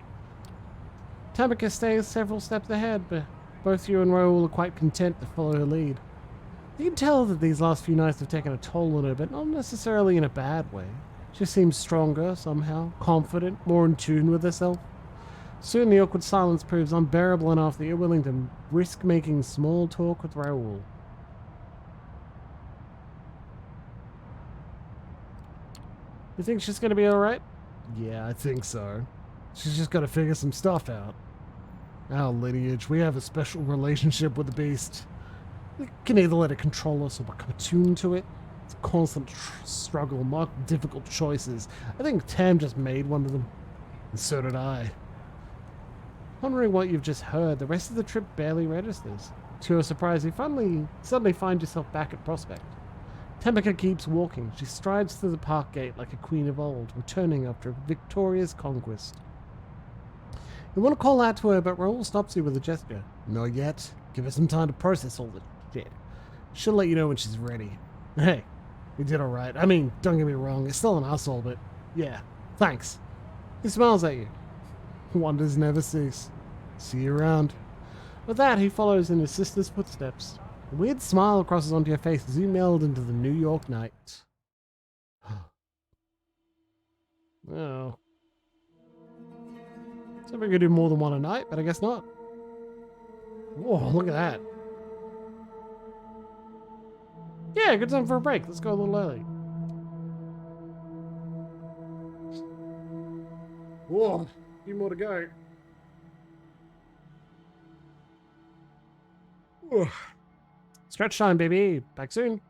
Tamika stays several steps ahead, but both you and Raoul are quite content to follow her lead. You can tell that these last few nights have taken a toll on her, but not necessarily in a bad way. She seems stronger somehow, confident, more in tune with herself. Soon the awkward silence proves unbearable enough that you're willing to risk making small talk with Raoul. You think she's gonna be alright? Yeah, I think so. She's just gotta figure some stuff out. Our lineage, we have a special relationship with the beast. We can either let it control us or become attuned to it. It's a constant struggle, marked with difficult choices. I think Tam just made one of them. And so did I. Wondering what you've just heard, the rest of the trip barely registers. To your surprise, you suddenly find yourself back at Prospect. Tamika keeps walking. She strides through the park gate like a queen of old, returning after a victorious conquest. You want to call out to her, but Raoul stops you with a gesture. Not yet. Give her some time to process all the shit. She'll let you know when she's ready. Hey, you did alright. I mean, don't get me wrong, it's still an asshole, but yeah, thanks. He smiles at you. Wonders never cease. See you around. With that, he follows in his sister's footsteps. A weird smile crosses onto your face as you meld into the New York night. Oh. So we could do more than one a night, but I guess not. Whoa, look at that. Yeah, good time for a break. Let's go a little early. Whoa, a few more to go. Whoa. Stretch time, baby. Back soon.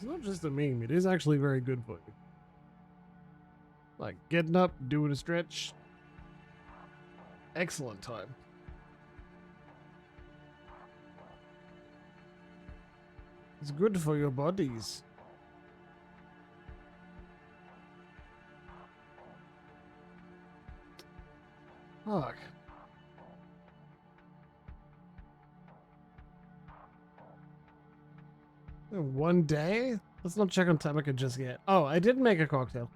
It's not just a meme, it is actually very good for you. Like getting up, doing a stretch. Excellent time. It's good for your bodies. Fuck. One day? Let's not check on Tamika just yet. Oh, I did make a cocktail.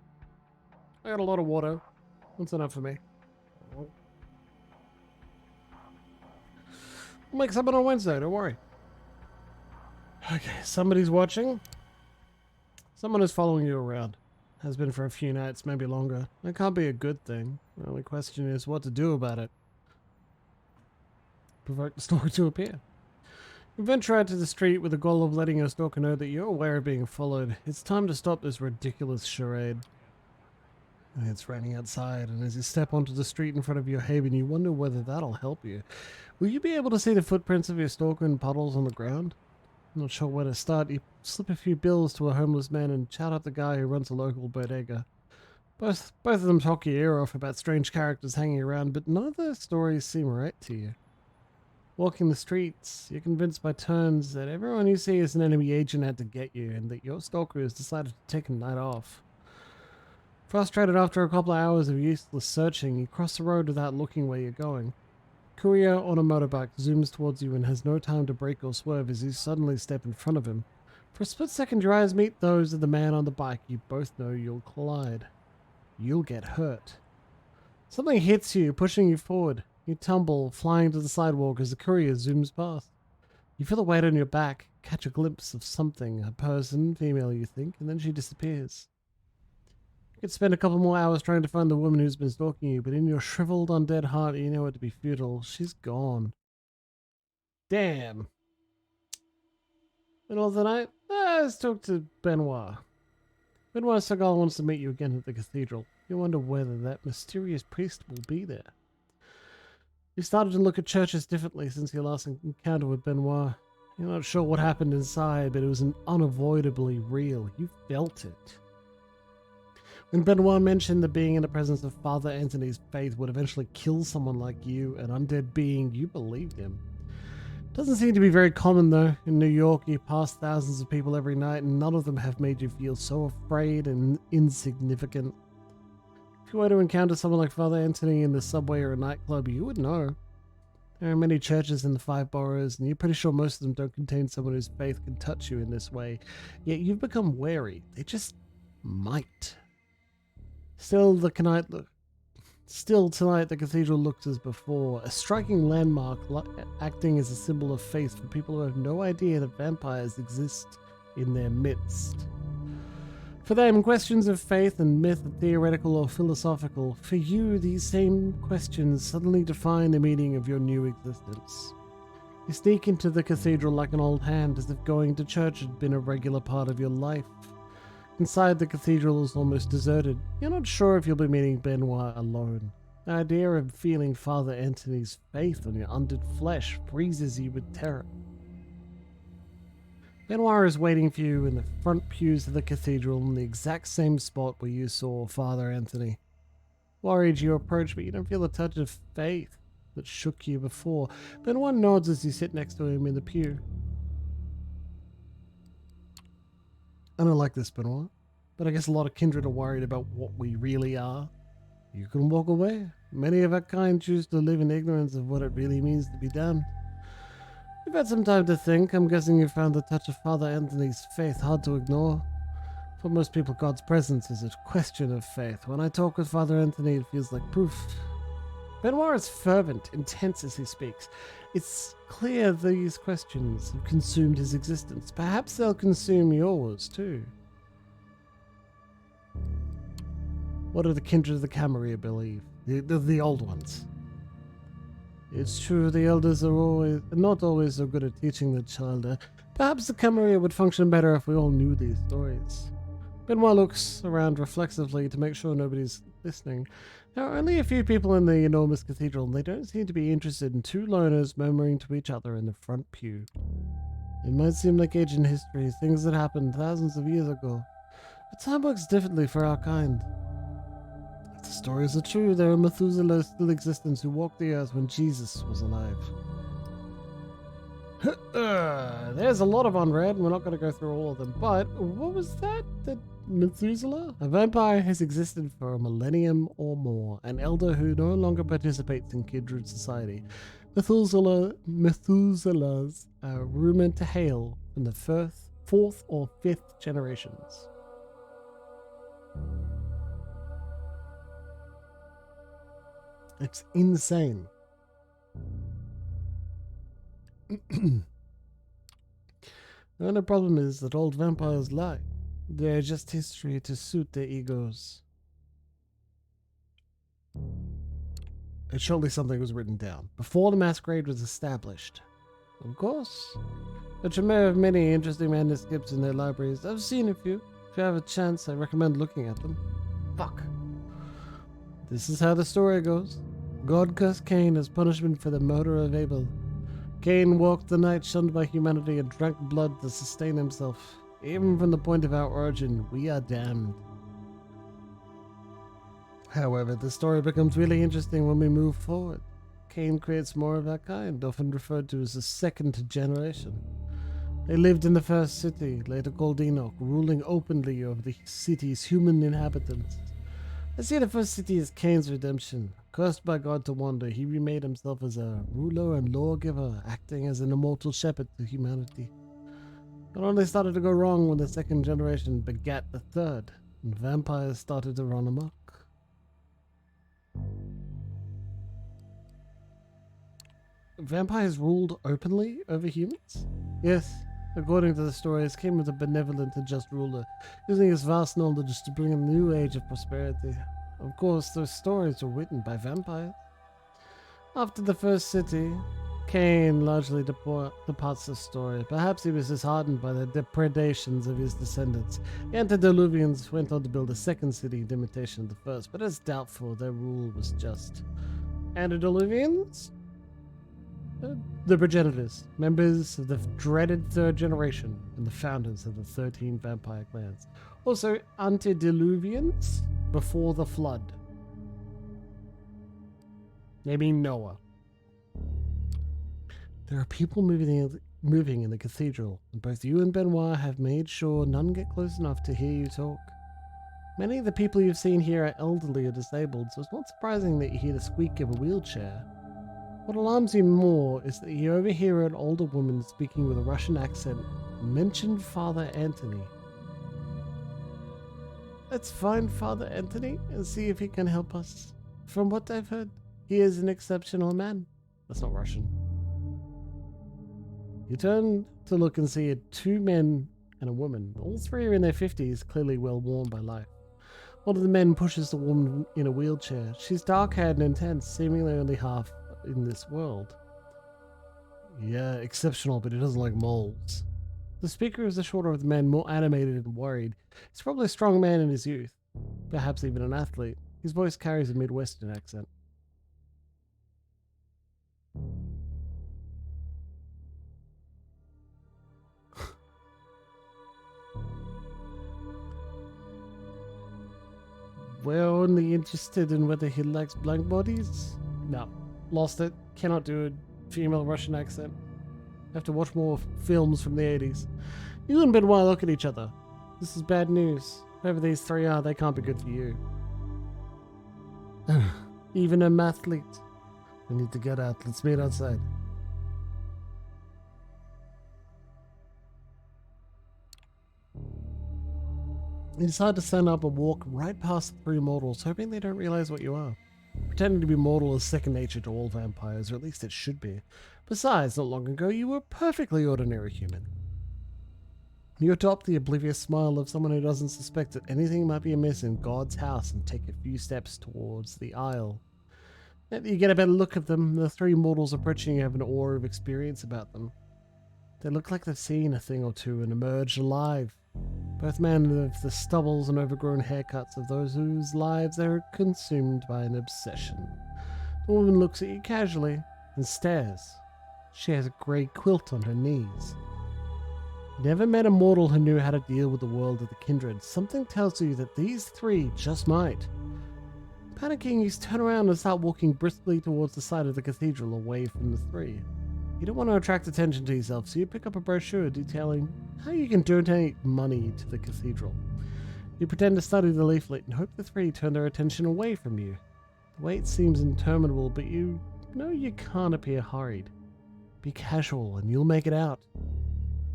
I got a lot of water. That's enough for me. We'll make something on Wednesday, don't worry. Okay, somebody's watching. Someone is following you around. Has been for a few nights, maybe longer. That can't be a good thing. The only question is what to do about it. Provoke the stalker to appear. You venture out to the street with the goal of letting your stalker know that you're aware of being followed. It's time to stop this ridiculous charade. It's raining outside, and as you step onto the street in front of your haven, you wonder whether that'll help you. Will you be able to see the footprints of your stalker in puddles on the ground? I'm not sure where to start. You slip a few bills to a homeless man and shout out the guy who runs a local bodega. Both of them talk your ear off about strange characters hanging around, but none of their stories seem right to you. Walking the streets, you're convinced by turns that everyone you see is an enemy agent out to get you, and that your stalker has decided to take a night off. Frustrated after a couple of hours of useless searching, you cross the road without looking where you're going. Courier on a motorbike zooms towards you and has no time to brake or swerve as you suddenly step in front of him. For a split second, your eyes meet those of the man on the bike. You both know you'll collide. You'll get hurt. Something hits you, pushing you forward. You tumble, flying to the sidewalk as the courier zooms past. You feel the weight on your back, catch a glimpse of something, a person, female you think, and then she disappears. You could spend a couple more hours trying to find the woman who's been stalking you, but in your shriveled, undead heart, you know it to be futile. She's gone. Damn. Middle of the night? Let's talk to Benoit. Benoit Segal wants to meet you again at the cathedral. You wonder whether that mysterious priest will be there. You started to look at churches differently since your last encounter with Benoit. You're not sure what happened inside, but it was unavoidably real. You felt it. When Benoit mentioned that being in the presence of Father Anthony's faith would eventually kill someone like you, an undead being, you believed him. Doesn't seem to be very common though. In New York, you pass thousands of people every night and none of them have made you feel so afraid and insignificant. If you were to encounter someone like Father Anthony in the subway or a nightclub, you would know. There are many churches in the 5 boroughs, and you're pretty sure most of them don't contain someone whose faith can touch you in this way. Yet you've become wary. They just might. Still, tonight the cathedral looks as before, a striking landmark acting as a symbol of faith for people who have no idea that vampires exist in their midst. For them, questions of faith and myth are theoretical or philosophical. For you, these same questions suddenly define the meaning of your new existence. You sneak into the cathedral like an old hand, as if going to church had been a regular part of your life. Inside, the cathedral is almost deserted. You're not sure if you'll be meeting Benoit alone. The idea of feeling Father Anthony's faith on your undead flesh freezes you with terror. Benoit is waiting for you in the front pews of the cathedral in the exact same spot where you saw Father Anthony. Worried, you approach, but you don't feel the touch of faith that shook you before. Benoit nods as you sit next to him in the pew. I don't like this, Benoit, but I guess a lot of kindred are worried about what we really are. You can walk away. Many of our kind choose to live in ignorance of what it really means to be damned. You've had some time to think. I'm guessing you found the touch of Father Anthony's faith hard to ignore. For most people, God's presence is a question of faith. When I talk with Father Anthony, it feels like proof. Benoit is fervent, intense as he speaks. It's clear these questions have consumed his existence. Perhaps they'll consume yours, too. What do the kindred of the Camarilla believe? The old ones. It's true, the elders are not always so good at teaching the child. Perhaps the Camarilla would function better if we all knew these stories. Benoit looks around reflexively to make sure nobody's listening. There are only a few people in the enormous cathedral, and they don't seem to be interested in 2 loners murmuring to each other in the front pew. It might seem like ancient history, things that happened thousands of years ago, but time works differently for our kind. If the stories are true, there are Methuselah still existence who walked the earth when Jesus was alive. There's a lot of unread, and we're not going to go through all of them, but what was that? That Methuselah? A vampire has existed for a millennium or more, an elder who no longer participates in kindred society. Methuselahs are rumored to hail from the fourth or fifth generations. It's insane. The only problem is that old vampires lie. They're just history to suit their egos. And surely something was written down before the Masquerade was established. Of course. But you may have many interesting manuscripts in their libraries. I've seen a few. If you have a chance, I recommend looking at them. Fuck. This is how the story goes. God cursed Cain as punishment for the murder of Abel. Cain walked the night shunned by humanity and drank blood to sustain himself. Even from the point of our origin, we are damned. However, the story becomes really interesting when we move forward. Cain creates more of our kind, often referred to as the second generation. They lived in the first city, later called Enoch, ruling openly over the city's human inhabitants. I see the first city as Cain's redemption. Cursed by God to wander, he remade himself as a ruler and lawgiver, acting as an immortal shepherd to humanity. It only started to go wrong when the second generation begat the third, and vampires started to run amok. Vampires ruled openly over humans? Yes, according to the stories, Cain was a benevolent and just ruler, using his vast knowledge to bring a new age of prosperity. Of course, those stories were written by vampires. After the first city, Cain largely departs the story. Perhaps he was disheartened by the depredations of his descendants. The antediluvians went on to build a second city in imitation of the first, but it's doubtful their rule was just. Antediluvians? The progenitors, members of the dreaded third generation, and the founders of the 13 vampire clans. Also, antediluvians, before the flood. Maybe Noah. There are people moving in the cathedral, and both you and Benoit have made sure none get close enough to hear you talk. Many of the people you've seen here are elderly or disabled, so it's not surprising that you hear the squeak of a wheelchair. What alarms you more is that you overhear an older woman speaking with a Russian accent mention Father Anthony. Let's find Father Anthony and see if he can help us. From what I've heard, he is an exceptional man. That's not Russian. You turn to look and see two men and a woman. All three are in their 50s, clearly well worn by life. One of the men pushes the woman in a wheelchair. She's dark-haired and intense, seemingly only half in this world. Yeah, exceptional, but he doesn't like moles. The speaker is the shorter of the men, more animated and worried. He's probably a strong man in his youth, perhaps even an athlete. His voice carries a Midwestern accent. We're only interested in whether he likes blank bodies? No. Lost it. Cannot do a female Russian accent. Have to watch more films from the 80s. You and Benoit look at each other. This is bad news. Whoever these three are, they can't be good for you. Even a mathlete. We need to get out. Let's meet outside. You decide to stand up and walk right past the three mortals, hoping they don't realize what you are. Pretending to be mortal is second nature to all vampires, or at least it should be. Besides, not long ago, you were a perfectly ordinary human. You adopt the oblivious smile of someone who doesn't suspect that anything might be amiss in God's house and take a few steps towards the aisle. You get a better look of them. The three mortals approaching you have an aura of experience about them. They look like they've seen a thing or two and emerged alive. Both men have the stubbles and overgrown haircuts of those whose lives are consumed by an obsession. The woman looks at you casually and stares. She has a grey quilt on her knees. You never met a mortal who knew how to deal with the world of the kindred. Something tells you that these three just might. Panicking, you turn around and start walking briskly towards the side of the cathedral away from the three. You don't want to attract attention to yourself, so you pick up a brochure detailing how you can donate money to the cathedral. You pretend to study the leaflet and hope the three turn their attention away from you. The wait seems interminable, but you know you can't appear hurried. Be casual and you'll make it out.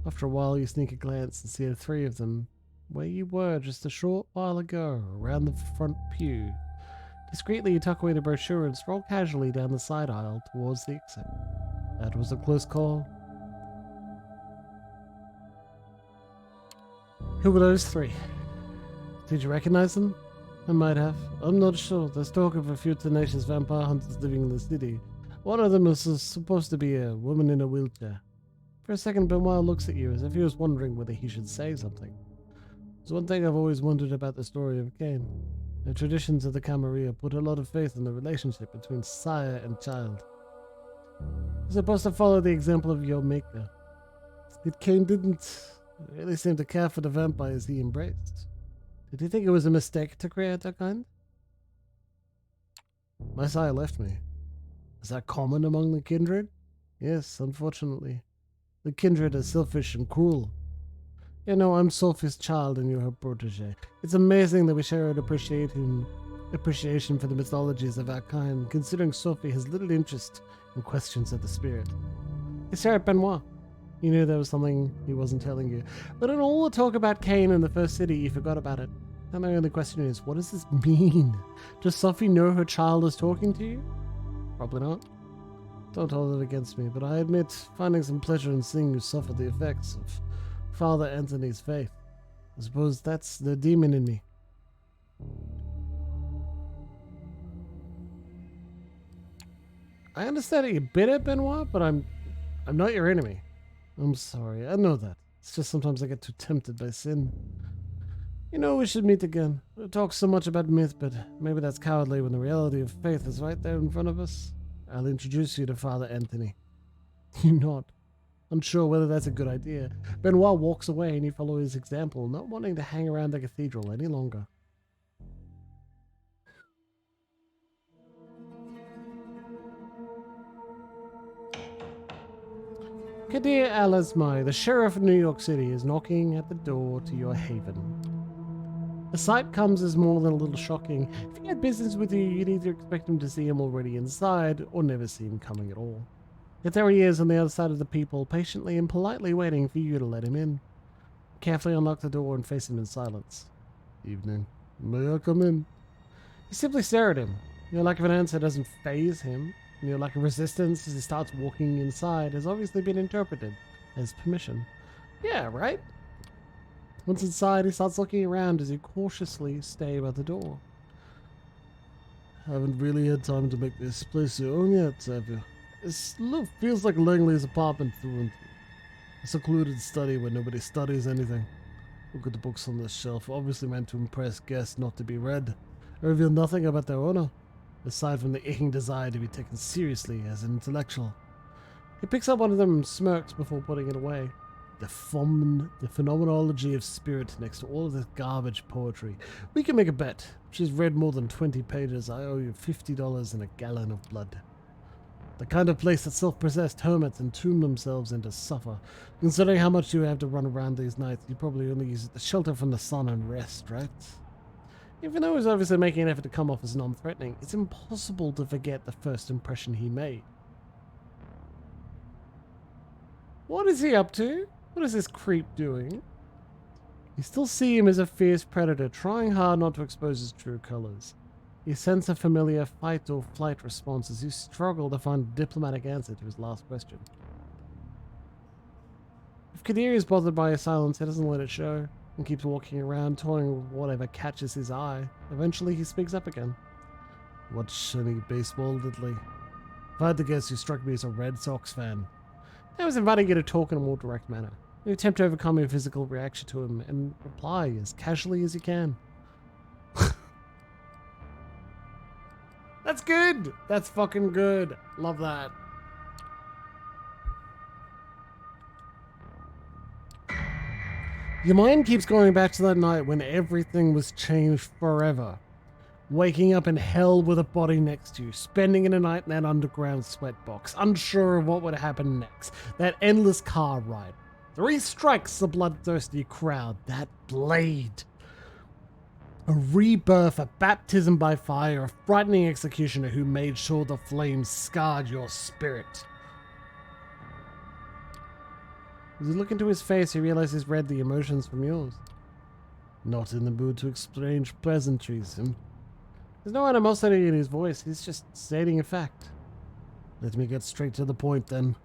After a while, you sneak a glance and see the three of them where you were just a short while ago, around the front pew. Discreetly, you tuck away the brochure and stroll casually down the side aisle towards the exit. That was a close call. Who were those three? Did you recognize them? I might have. I'm not sure. There's talk of a few tenacious vampire hunters living in the city. One of them is supposed to be a woman in a wheelchair. For a second, Benoit looks at you as if he was wondering whether he should say something. There's one thing I've always wondered about the story of Cain. The traditions of the Camarilla put a lot of faith in the relationship between sire and child. You're supposed to follow the example of your maker. Yet Cain didn't really seem to care for the vampires he embraced. Did he think it was a mistake to create that kind? My sire left me. Is that common among the kindred? Yes, unfortunately. The kindred are selfish and cruel. You know, I'm Sophie's child and you're her protege. It's amazing that we share an appreciation for the mythologies of our kind, considering Sophie has little interest in questions of the spirit. You stare at Benoit. You knew there was something he wasn't telling you. But in all the talk about Cain in the first city, you forgot about it. And my only question is, what does this mean? Does Sophie know her child is talking to you? Probably not. Don't hold it against me, but I admit finding some pleasure in seeing you suffer the effects of Father Anthony's faith. I suppose that's the demon in me. I understand that you're bitter, Benoit, but I'm not your enemy. I'm sorry, I know that. It's just sometimes I get too tempted by sin. You know, we should meet again. We talk so much about myth, but maybe that's cowardly when the reality of faith is right there in front of us. I'll introduce you to Father Anthony. You nod, unsure whether that's a good idea. Benoit walks away and you follow his example, not wanting to hang around the cathedral any longer. Kadir Al-Azmai, the sheriff of New York City, is knocking at the door to your haven. The sight comes as more than a little shocking. If he had business with you, you'd either expect him to see him already inside, or never see him coming at all. Yet there he is on the other side of the people, patiently and politely waiting for you to let him in. Carefully unlock the door and face him in silence. Evening. May I come in? You simply stare at him. Your lack of an answer doesn't faze him. Your lack of resistance as he starts walking inside has obviously been interpreted as permission. Yeah, right? Once inside, he starts looking around as you cautiously stay by the door. Haven't really had time to make this place your own yet, have you? This feels like Langley's apartment through and through. A secluded study where nobody studies anything. Look at the books on this shelf, obviously meant to impress guests, not to be read. They reveal nothing about their owner, aside from the aching desire to be taken seriously as an intellectual. He picks up one of them and smirks before putting it away. The phenomenology of spirit next to all of this garbage poetry. We can make a bet. She's read more than 20 pages. I owe you $50 and a gallon of blood. The kind of place that self-possessed hermits entomb themselves in to suffer. Considering how much you have to run around these nights, you probably only use it to shelter from the sun and rest, right? Even though he's obviously making an effort to come off as non-threatening, it's impossible to forget the first impression he made. What is he up to? What is this creep doing? You still see him as a fierce predator, trying hard not to expose his true colors. You sense a familiar fight or flight response as you struggle to find a diplomatic answer to his last question. If Kadir is bothered by his silence, he doesn't let it show and keeps walking around, toying with whatever catches his eye. Eventually, he speaks up again. Watch any baseball lately? If I had to guess, you struck me as a Red Sox fan. I was inviting you to talk in a more direct manner. You attempt to overcome your physical reaction to him and reply as casually as you can. That's good! That's fucking good. Love that. Your mind keeps going back to that night when everything was changed forever. Waking up in hell with a body next to you, spending in a night in that underground sweatbox, unsure of what would happen next, that endless car ride. 3 strikes the bloodthirsty crowd, that blade. A rebirth, a baptism by fire, a frightening executioner who made sure the flames scarred your spirit. As you look into his face, you realize he's read the emotions from yours. Not in the mood to exchange pleasantries. There's no animosity in his voice, he's just stating a fact. Let me get straight to the point then.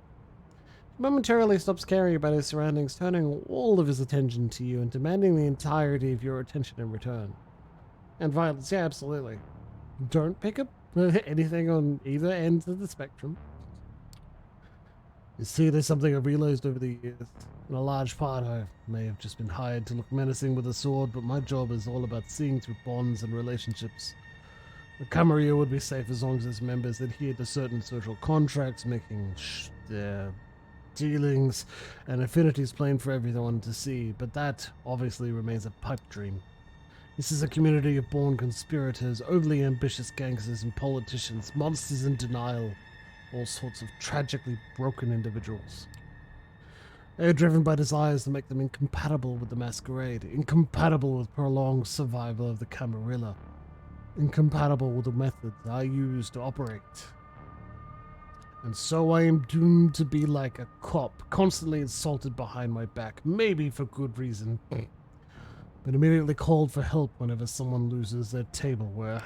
He momentarily stops caring about his surroundings, turning all of his attention to you and demanding the entirety of your attention in return. And violence, yeah, absolutely. Don't pick up anything on either end of the spectrum. You see, there's something I've realized over the years. In a large part, I may have just been hired to look menacing with a sword, but my job is all about seeing through bonds and relationships. The Camarilla would be safe as long as its members adhere to certain social contracts, making their dealings and affinities plain for everyone to see, but that obviously remains a pipe dream. This is a community of born conspirators, overly ambitious gangsters and politicians, monsters in denial, all sorts of tragically broken individuals. They are driven by desires that make them incompatible with the Masquerade, incompatible with prolonged survival of the Camarilla, incompatible with the methods I use to operate. And so I am doomed to be like a cop, constantly insulted behind my back, maybe for good reason, but immediately called for help whenever someone loses their tableware.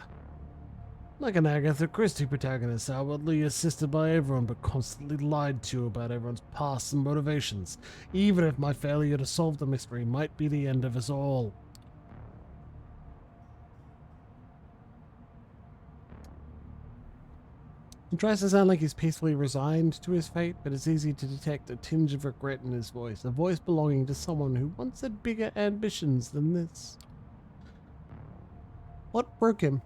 Like an Agatha Christie protagonist, outwardly assisted by everyone, but constantly lied to about everyone's pasts and motivations, even if my failure to solve the mystery might be the end of us all. He tries to sound like he's peacefully resigned to his fate, but it's easy to detect a tinge of regret in his voice, a voice belonging to someone who once had bigger ambitions than this. What broke him?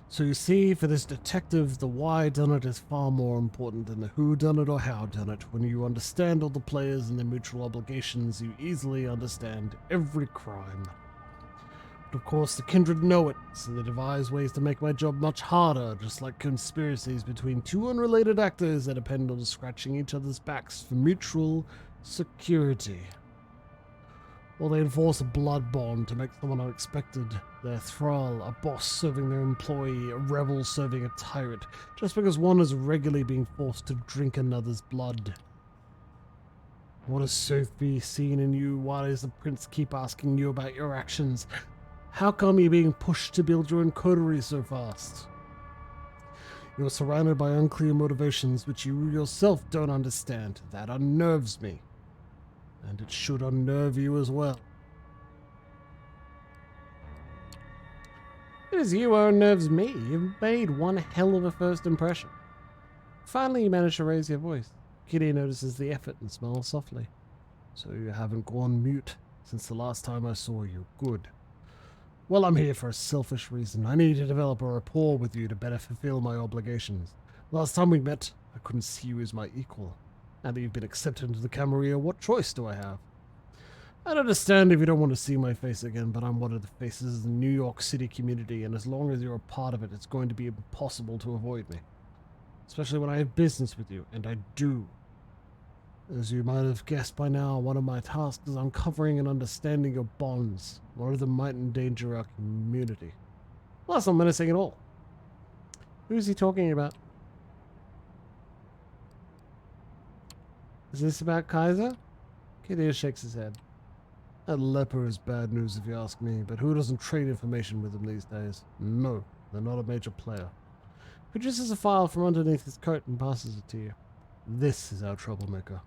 So you see, for this detective, the why done it is far more important than the who done it or how done it. When you understand all the players and their mutual obligations, you easily understand every crime. But of course, the kindred know it, so they devise ways to make my job much harder, just like conspiracies between 2 unrelated actors that depend on scratching each other's backs for mutual security. Or they enforce a blood bond to make someone unexpected their thrall, a boss serving their employee, a rebel serving a tyrant, just because one is regularly being forced to drink another's blood. What has Sophie seen in you? Why does the prince keep asking you about your actions? How come you're being pushed to build your own coteries so fast? You're surrounded by unclear motivations which you yourself don't understand. That unnerves me. And it should unnerve you as well. It is you who unnerves me. You've made one hell of a first impression. Finally, you manage to raise your voice. Kitty notices the effort and smiles softly. So you haven't gone mute since the last time I saw you. Good. Well, I'm here for a selfish reason. I need to develop a rapport with you to better fulfill my obligations. Last time we met, I couldn't see you as my equal. Now that you've been accepted into the Camarilla, what choice do I have? I'd understand if you don't want to see my face again, but I'm one of the faces of the New York City community, and as long as you're a part of it, it's going to be impossible to avoid me. Especially when I have business with you, and I do. As you might have guessed by now, one of my tasks is uncovering and understanding your bonds. One of them might endanger our community. Well, that's not menacing at all. Who is he talking about? Is this about Kaiser? Kid shakes his head. That leper is bad news if you ask me, but who doesn't trade information with him these days? No, they're not a major player. Produces a file from underneath his coat and passes it to you. This is our troublemaker.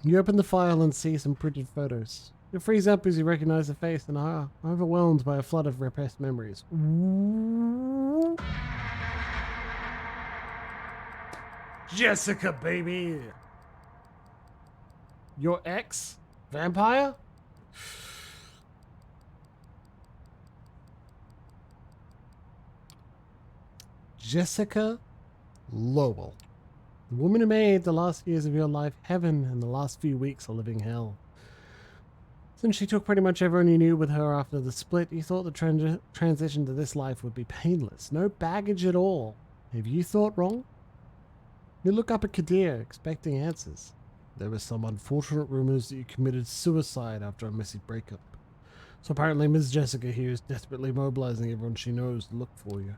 You open the file and see some printed photos. You freeze up as you recognize the face and are overwhelmed by a flood of repressed memories. Jessica, baby! Your ex? Vampire? Jessica Lowell. The woman who made the last years of your life heaven and the last few weeks a living hell. Since she took pretty much everyone you knew with her after the split, you thought the transition to this life would be painless. No baggage at all. Have you thought wrong? You look up at Kadir, expecting answers. There were some unfortunate rumors that you committed suicide after a messy breakup. So apparently Ms. Jessica here is desperately mobilizing everyone she knows to look for you.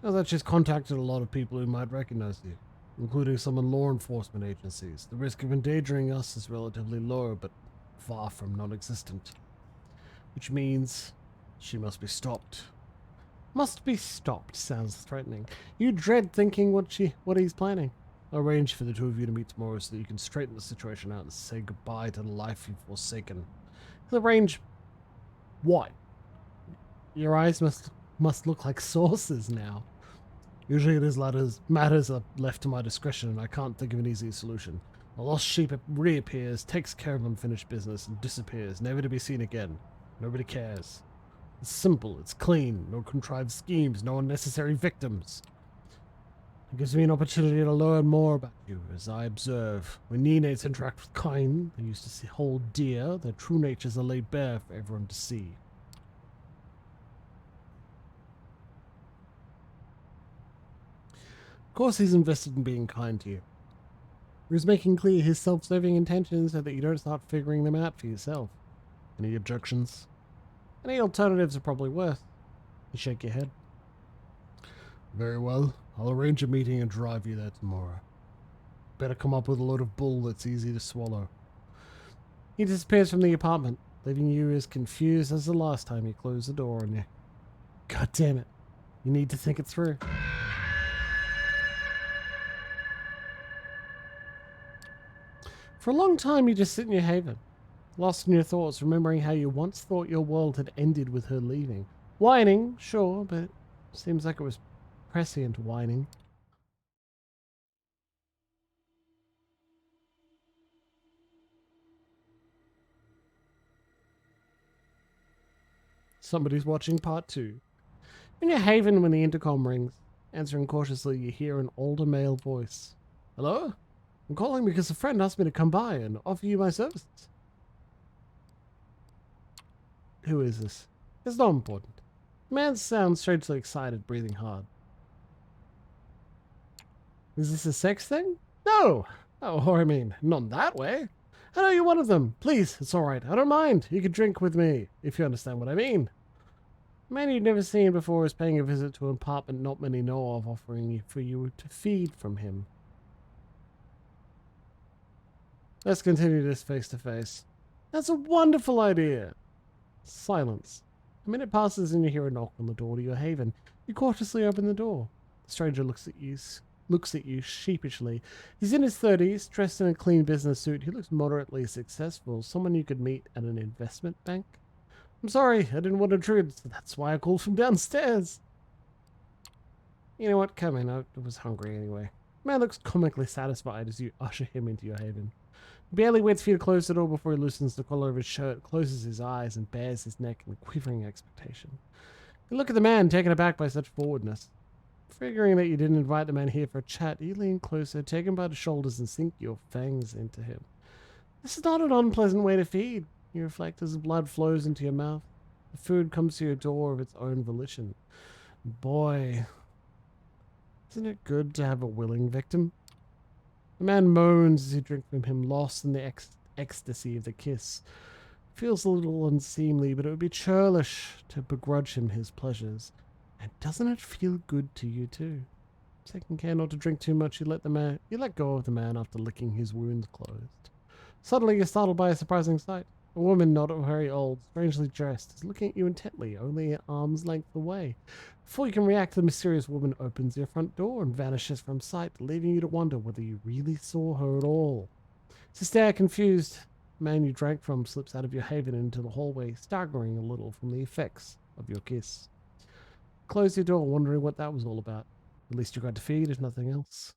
Turns out she's contacted a lot of people who might recognize you, including some in law enforcement agencies. The risk of endangering us is relatively low, but far from non-existent. Which means she must be stopped. Must be stopped sounds threatening. You dread thinking what he's planning. I'll arrange for the two of you to meet tomorrow so that you can straighten the situation out and say goodbye to the life you've forsaken. He'll arrange what? Your eyes must look like saucers now. Usually these matters are left to my discretion and I can't think of an easy solution. A lost sheep reappears, takes care of unfinished business, and disappears, never to be seen again. Nobody cares. It's simple, it's clean, no contrived schemes, no unnecessary victims. It gives me an opportunity to learn more about you, as I observe. When neonates interact with kind, they used to hold dear, their true natures are laid bare for everyone to see. Of course he's invested in being kind to you. He's making clear his self-serving intentions so that you don't start figuring them out for yourself. Any objections? Any alternatives are probably worth. You shake your head. Very well. I'll arrange a meeting and drive you there tomorrow. Better come up with a load of bull that's easy to swallow. He disappears from the apartment, leaving you as confused as the last time he closed the door on you. God damn it. You need to think it through. For a long time you just sit in your haven, lost in your thoughts, remembering how you once thought your world had ended with her leaving. Whining, sure, but it seems like it was prescient whining. Somebody's watching part 2. In your haven when the intercom rings, answering cautiously, you hear an older male voice. Hello? I'm calling because a friend asked me to come by and offer you my services. Who is this? It's not important. The man sounds strangely excited, breathing hard. Is this a sex thing? No! Oh, I mean, not in that way. I know you're one of them. Please, it's alright. I don't mind. You can drink with me, if you understand what I mean. A man you'd never seen before is paying a visit to an apartment not many know of, offering for you to feed from him. Let's continue this face to face. That's a wonderful idea. Silence. A minute passes and you hear a knock on the door to your haven. You cautiously open the door. The stranger looks at you sheepishly. He's in his 30s, dressed in a clean business suit. He looks moderately successful. Someone you could meet at an investment bank. I'm sorry, I didn't want to intrude. That's why I called from downstairs. You know what? Come in. I was hungry anyway. The man looks comically satisfied as you usher him into your haven. He barely waits for you to close the door before he loosens the collar of his shirt, closes his eyes, and bares his neck in quivering expectation. You look at the man, taken aback by such forwardness. Figuring that you didn't invite the man here for a chat, you lean closer, take him by the shoulders, and sink your fangs into him. This is not an unpleasant way to feed, you reflect as the blood flows into your mouth. The food comes to your door of its own volition. Boy, isn't it good to have a willing victim? The man moans as you drink from him, lost in the ecstasy of the kiss. Feels a little unseemly, but it would be churlish to begrudge him his pleasures. And doesn't it feel good to you too? Taking care not to drink too much, you let go of the man after licking his wounds closed. Suddenly you're startled by a surprising sight. A woman, not very old, strangely dressed, is looking at you intently, only an arm's length away. Before you can react, the mysterious woman opens your front door and vanishes from sight, leaving you to wonder whether you really saw her at all. As you stare confused, the man you drank from slips out of your haven into the hallway, staggering a little from the effects of your kiss. Close your door, wondering what that was all about. At least you got to feed, if nothing else.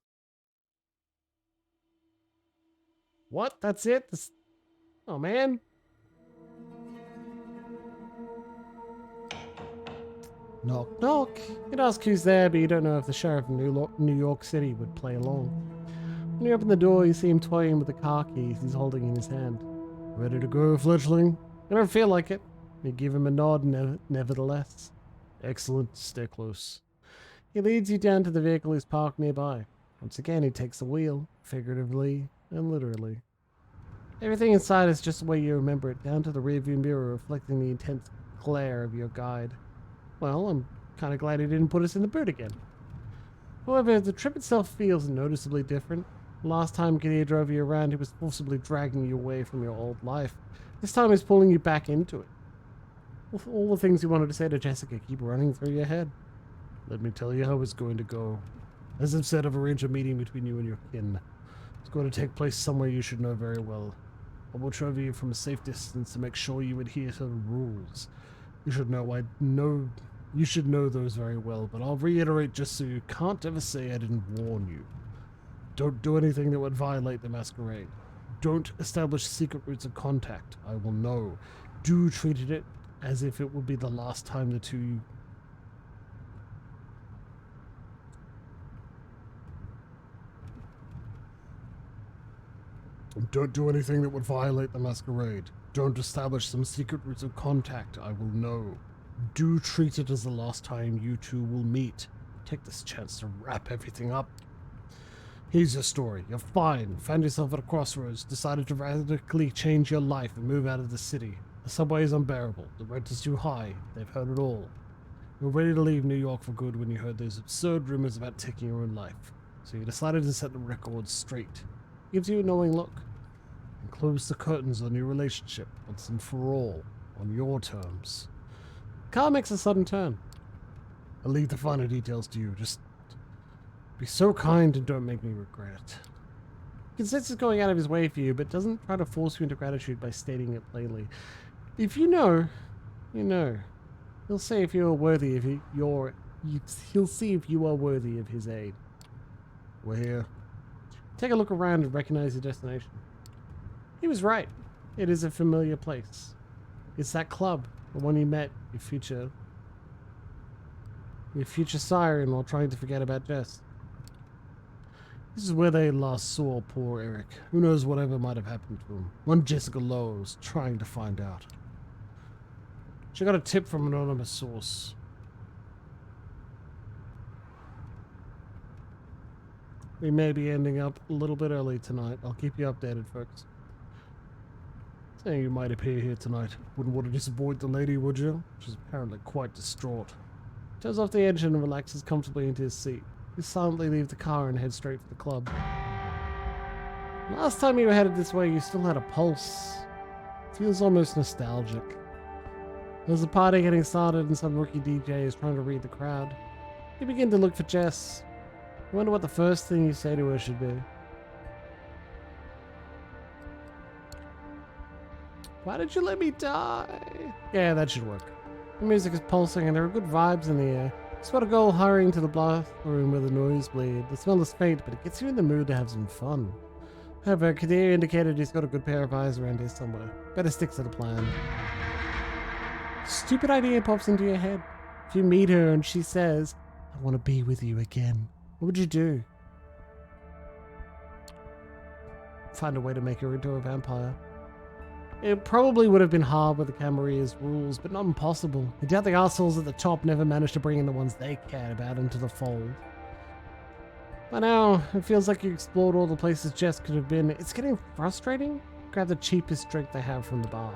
What? That's it? Oh, man. Knock, knock. You'd ask who's there, but you don't know if the sheriff of New York City would play along. When you open the door, you see him toying with the car keys he's holding in his hand. Ready to go, fledgling? I don't feel like it. You give him a nod, nevertheless. Excellent, stay close. He leads you down to the vehicle he's parked nearby. Once again, he takes the wheel, figuratively and literally. Everything inside is just the way you remember it, down to the rearview mirror reflecting the intense glare of your guide. Well, I'm kind of glad he didn't put us in the boot again. However, the trip itself feels noticeably different. Last time Gideon drove you around, he was forcibly dragging you away from your old life. This time he's pulling you back into it. All the things you wanted to say to Jessica keep running through your head. Let me tell you how it's going to go. As I've said, I've arranged a meeting between you and your kin. It's going to take place somewhere you should know very well. I will show you from a safe distance to make sure you adhere to the rules. You should know those very well, but I'll reiterate just so you can't ever say I didn't warn you. Don't do anything that would violate the Masquerade. Don't establish secret routes of contact. I will know. Do treat it as if it would be the last time the two... Don't do anything that would violate the Masquerade. Don't establish some secret routes of contact. I will know. Do treat it as the last time you two will meet. Take this chance to wrap everything up. Here's your story. You're fine. Found yourself at a crossroads. Decided to radically change your life and move out of the city. The subway is unbearable. The rent is too high. They've heard it all. You were ready to leave New York for good when you heard those absurd rumors about taking your own life. So you decided to set the record straight. Gives you a knowing look. And close the curtains on your relationship once and for all. On your terms. The car makes a sudden turn. I'll leave the finer details to you. Just be so kind and don't make me regret it. He considers going out of his way for you, but doesn't try to force you into gratitude by stating it plainly. If you know, you know. He'll say if you are worthy of he'll see if you are worthy of his aid. We're here. Take a look around and recognize your destination. He was right. It is a familiar place. It's that club, the one you met your future siren while trying to forget about Jess. This is where they last saw poor Eric. Who knows whatever might have happened to him. One Jessica Lowe's trying to find out. She got a tip from an anonymous source. We may be ending up a little bit early tonight. I'll keep you updated, folks. Saying you might appear here tonight. Wouldn't want to disappoint the lady, would you? She's apparently quite distraught. Turns off the engine and relaxes comfortably into his seat. You silently leave the car and head straight for the club. Last time you were headed this way, you still had a pulse. Feels almost nostalgic. There's a party getting started and some rookie DJ is trying to read the crowd. You begin to look for Jess. You wonder what the first thing you say to her should be. Why did you let me die? Yeah, that should work. The music is pulsing and there are good vibes in the air. You spot a girl hurrying to the bathroom with a nosebleed. The smell is faint, but it gets you in the mood to have some fun. However, Kadir indicated he's got a good pair of eyes around here somewhere. Better stick to the plan. Stupid idea pops into your head. If you meet her and she says, I want to be with you again, what would you do? Find a way to make her into a vampire. It probably would have been hard with the Camarille's rules, but not impossible. I doubt the arseholes at the top never managed to bring in the ones they cared about into the fold. By now, it feels like you explored all the places Jess could have been. It's getting frustrating. Grab the cheapest drink they have from the bar.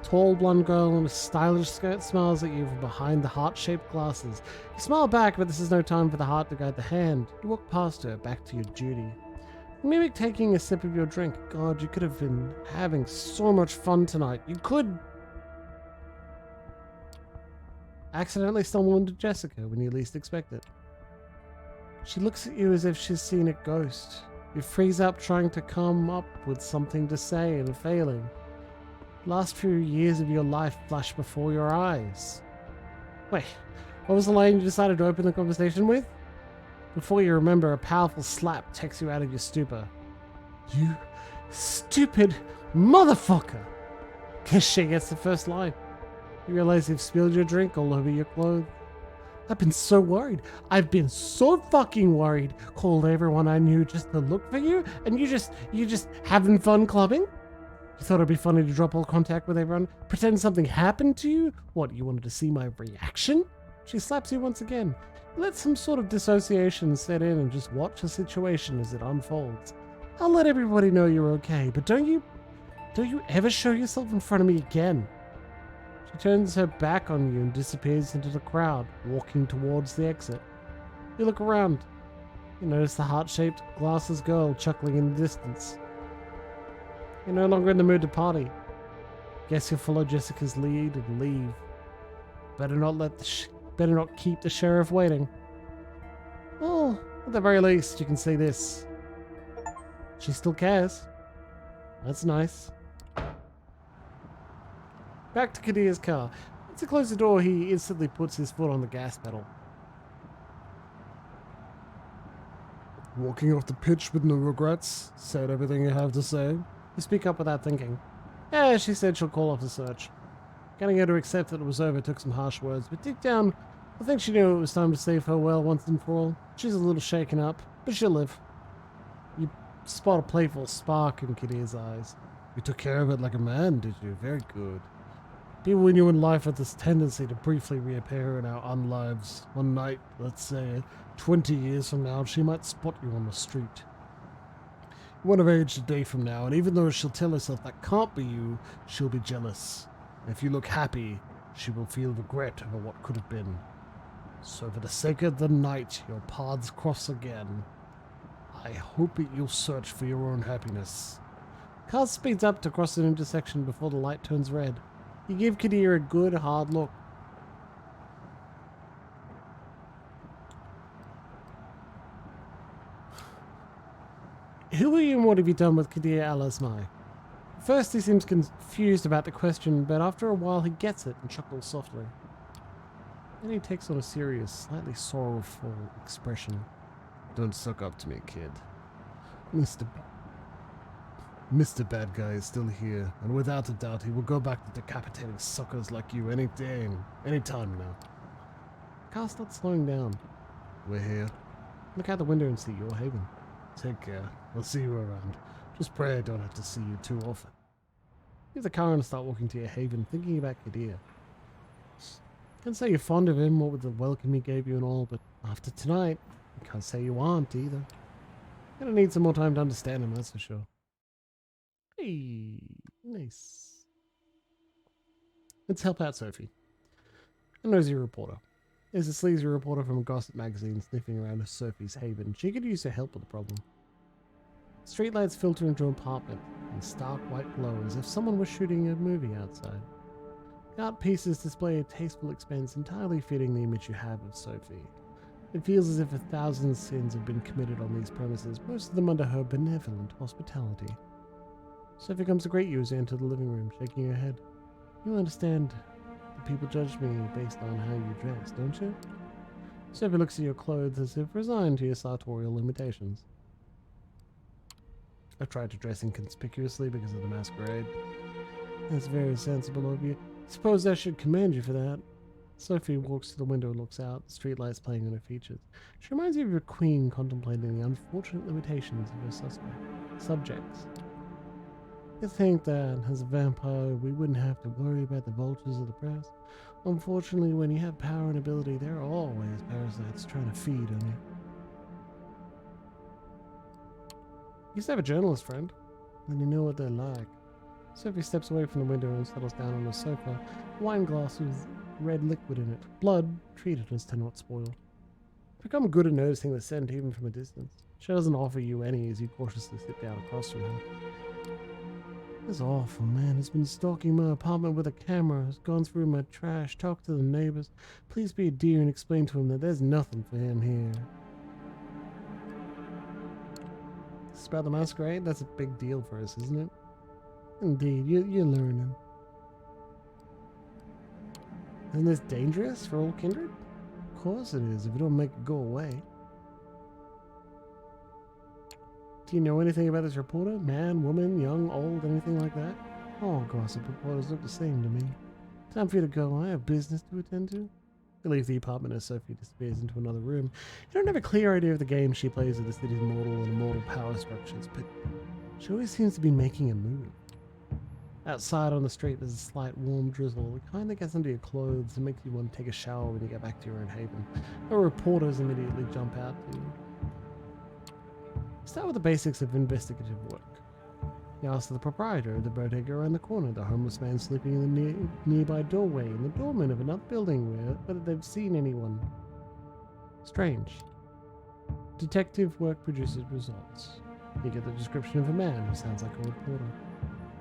Tall blonde girl in a stylish skirt smiles at you from behind the heart-shaped glasses. You smile back, but this is no time for the heart to guide the hand. You walk past her, back to your duty. You mimic taking a sip of your drink. God, you could have been having so much fun tonight. You could accidentally stumble into Jessica when you least expect it. She looks at you as if she's seen a ghost. You freeze up trying to come up with something to say and failing. Last few years of your life flash before your eyes. Wait, what was the line you decided to open the conversation with? Before you remember, a powerful slap takes you out of your stupor. You stupid motherfucker! Guess she gets the first line. You realize you've spilled your drink all over your clothes. I've been so worried. I've been so fucking worried. Called everyone I knew just to look for you, and you just having fun clubbing? You thought it'd be funny to drop all contact with everyone? Pretend something happened to you? What, you wanted to see my reaction? She slaps you once again. Let some sort of dissociation set in and just watch the situation as it unfolds. I'll let everybody know you're okay, but don't you ever show yourself in front of me again. She turns her back on you and disappears into the crowd, walking towards the exit. You look around. You notice the heart-shaped glasses girl chuckling in the distance. You're no longer in the mood to party. Guess you'll follow Jessica's lead and leave. Better not keep the sheriff waiting. Well, at the very least, you can say this. She still cares. That's nice. Back to Kadir's car. To close the door, he instantly puts his foot on the gas pedal. Walking off the pitch with no regrets? Said everything you have to say? You speak up without thinking. Yeah, she said she'll call off the search. Getting her to accept that it was over took some harsh words, but deep down, I think she knew it was time to say farewell once and for all. She's a little shaken up, but she'll live. You spot a playful spark in Kadir's eyes. You took care of it like a man, did you? Very good. People we knew in life have this tendency to briefly reappear in our unlives. One night, let's say, 20 years from now, she might spot you on the street. You won't have aged a day from now, and even though she'll tell herself that can't be you, she'll be jealous. And if you look happy, she will feel regret over what could have been. So for the sake of the night your paths cross again, I hope that you'll search for your own happiness. Car speeds up to cross an intersection before the light turns red. You give Kadir a good, hard look. Who are you and what have you done with Kadir al-Asmai? First he seems confused about the question, but after a while he gets it and chuckles softly. Then he takes on a serious, slightly sorrowful expression. Don't suck up to me, kid. Mr. Bad Guy is still here, and without a doubt he will go back to decapitating suckers like you any day, any time now. The car starts slowing down. We're here. Look out the window and see your haven. Take care. I'll see you around. Just pray I don't have to see you too often. Leave the car and start walking to your haven, thinking about Kadir. Can't say you're fond of him, what with the welcome he gave you and all, but after tonight, you can't say you aren't either. Gonna need some more time to understand him, that's for sure. Hey, nice. Let's help out Sophie. A nosy reporter. There's a sleazy reporter from a gossip magazine sniffing around Sophie's haven. She could use her help with the problem. Streetlights filter into an apartment in stark white glow as if someone was shooting a movie outside. The art pieces display a tasteful expense entirely fitting the image you have of Sophie. It feels as if 1,000 sins have been committed on these premises, most of them under her benevolent hospitality. Sophie comes to greet you as you enter the living room, shaking her head. You understand that people judge me based on how you dress, don't you? Sophie looks at your clothes as if resigned to your sartorial limitations. I've tried to dress inconspicuously because of the masquerade. That's very sensible of you. Suppose I should commend you for that. Sophie walks to the window and looks out, the streetlights playing on her features. She reminds you of a queen contemplating the unfortunate limitations of her subjects. You think that, as a vampire, we wouldn't have to worry about the vultures of the press? Unfortunately, when you have power and ability, there are always parasites trying to feed on you. You used to have a journalist friend, and you know what they're like. Sophie steps away from the window and settles down on the sofa, a wine glass with red liquid in it. Blood, treated as to not spoil. Become good at noticing the scent even from a distance. She doesn't offer you any as you cautiously sit down across from her. This awful man has been stalking my apartment with a camera, has gone through my trash, talked to the neighbors. Please be a dear and explain to him that there's nothing for him here. It's about the masquerade? That's a big deal for us, isn't it? Indeed, you're learning. Isn't this dangerous for old kindred? Of course it is, if you don't make it go away. Do you know anything about this reporter? Man, woman, young, old, anything like that? All gossip reporters look the same to me. Time for you to go. I have business to attend to. You leave the apartment as Sophie disappears into another room. You don't have a clear idea of the game she plays with the city's mortal and immortal power structures, but she always seems to be making a move. Outside on the street, there's a slight warm drizzle, the kind that gets under your clothes and makes you want to take a shower when you get back to your own haven. The reporters immediately jump out to you. Start with the basics of investigative work. You ask the proprietor of the bodega around the corner, the homeless man sleeping in the nearby doorway, and the doorman of another building whether they've seen anyone strange. Detective work produces results. You get the description of a man who sounds like a reporter.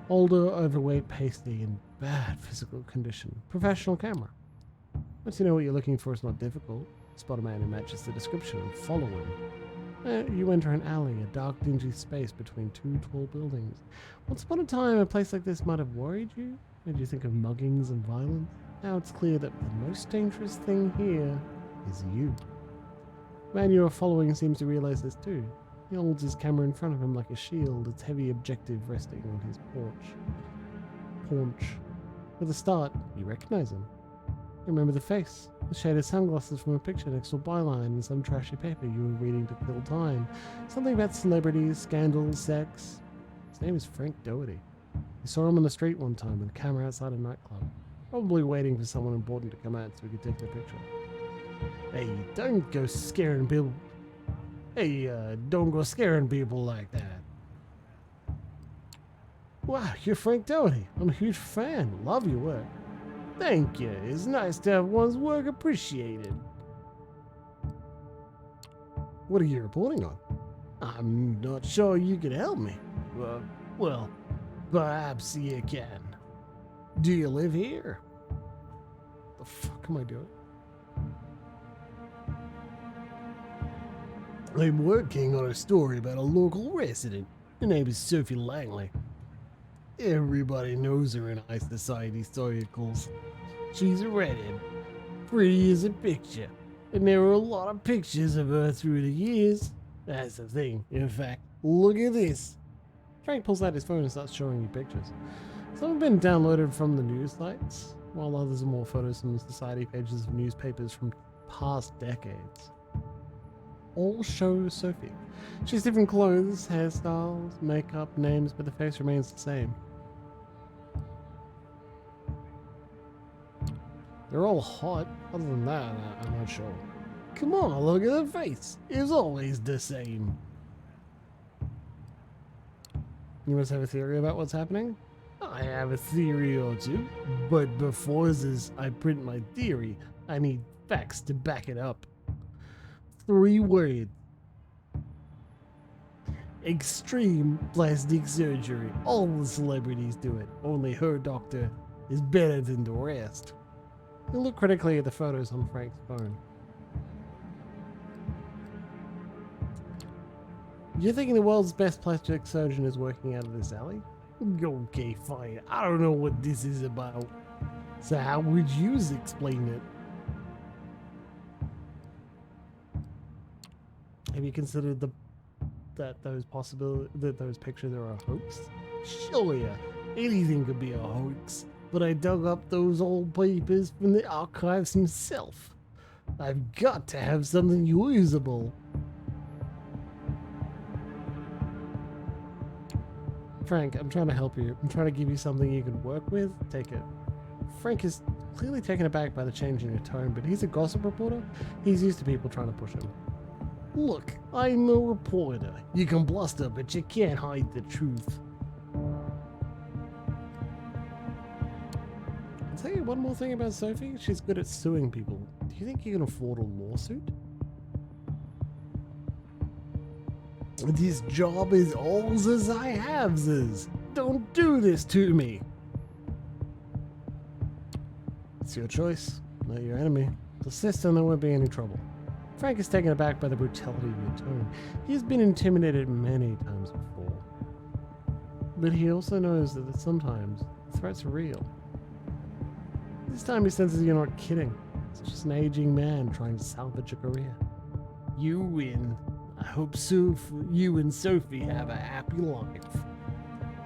Older, overweight, pasty, in bad physical condition. Professional camera. Once you know what you're looking for, it's not difficult. Spot a man who matches the description and follow him. You enter an alley, a dark, dingy space between two tall buildings. Once upon a time, a place like this might have worried you, made you think of muggings and violence. Now it's clear that the most dangerous thing here is you. The man you are following seems to realize this too. He holds his camera in front of him like a shield, its heavy objective resting on his paunch. At the start, you recognize him. You remember the face, the shaded sunglasses from a picture next to a byline in some trashy paper you were reading to kill time. Something about celebrities, scandals, sex. His name is Frank Doherty. You saw him on the street one time with a camera outside a nightclub, probably waiting for someone important to come out so he could take the picture. Hey, don't go scaring people. Don't go scaring people like that. Wow, you're Frank Doherty. I'm a huge fan. Love your work. Thank you. It's nice to have one's work appreciated. What are you reporting on? I'm not sure you can help me. Well, perhaps you can. Do you live here? The fuck am I doing? I'm working on a story about a local resident. Her name is Sophie Langley. Everybody knows her in high society circles. She's a redhead, pretty as a picture, and there are a lot of pictures of her through the years. That's the thing. In fact, look at this. Frank pulls out his phone and starts showing you pictures. Some have been downloaded from the news sites, while others are more photos from the society pages of newspapers from past decades. All show Sophie. She has different clothes, hairstyles, makeup, names, but the face remains the same. They're all hot. Other than that, I'm not sure. Come on, look at the face. It's always the same. You must have a theory about what's happening? I have a theory or two, but before I print my theory, I need facts to back it up. 3 words. Extreme plastic surgery. All the celebrities do it. Only her doctor is better than the rest. You look critically at the photos on Frank's phone. You're thinking the world's best plastic surgeon is working out of this alley? Okay, fine. I don't know what this is about. So how would you explain it? Have you considered that those pictures are a hoax? Sure, yeah. Anything could be a hoax. But I dug up those old papers from the archives himself. I've got to have something usable. Frank, I'm trying to help you. I'm trying to give you something you can work with. Take it. Frank is clearly taken aback by the change in your tone, but he's a gossip reporter. He's used to people trying to push him. Look, I'm a reporter. You can bluster, but you can't hide the truth. I'll tell you one more thing about Sophie. She's good at suing people. Do you think you can afford a lawsuit? This job is alls as I have's. Don't do this to me. It's your choice, not your enemy. Persist and there won't be any trouble. Frank is taken aback by the brutality of your tone. He has been intimidated many times before. But he also knows that sometimes threats are real. This time he senses you're not kidding. It's just an aging man trying to salvage a career. You win. I hope you and Sophie have a happy life.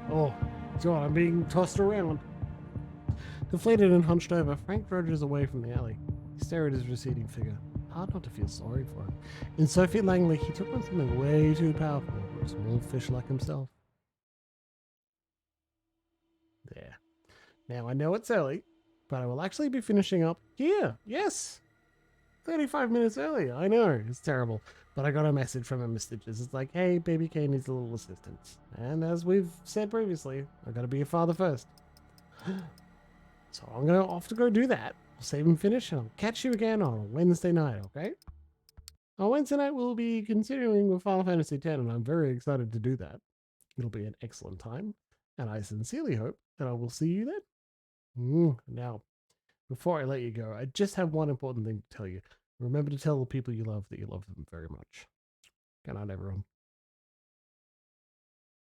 Oh, God, I'm being tossed around. Deflated and hunched over, Frank drudges away from the alley. He stared at his receding figure. Hard not to feel sorry for him. In Sophie Langley, he took on something way too powerful for a small fish like himself. There. Now I know it's early, but I will actually be finishing up here. Yes! 35 minutes early. I know, it's terrible. But I got a message from a Mr. Jizz. It's like, hey, baby K needs a little assistance. And as we've said previously, I gotta be a father first. So I'm gonna off to go do that. I'll save and finish, and I'll catch you again on Wednesday night, okay? On Wednesday night, we'll be continuing with Final Fantasy X, and I'm very excited to do that. It'll be an excellent time, and I sincerely hope that I will see you then. Now, before I let you go, I just have one important thing to tell you. Remember to tell the people you love that you love them very much. Good night, everyone.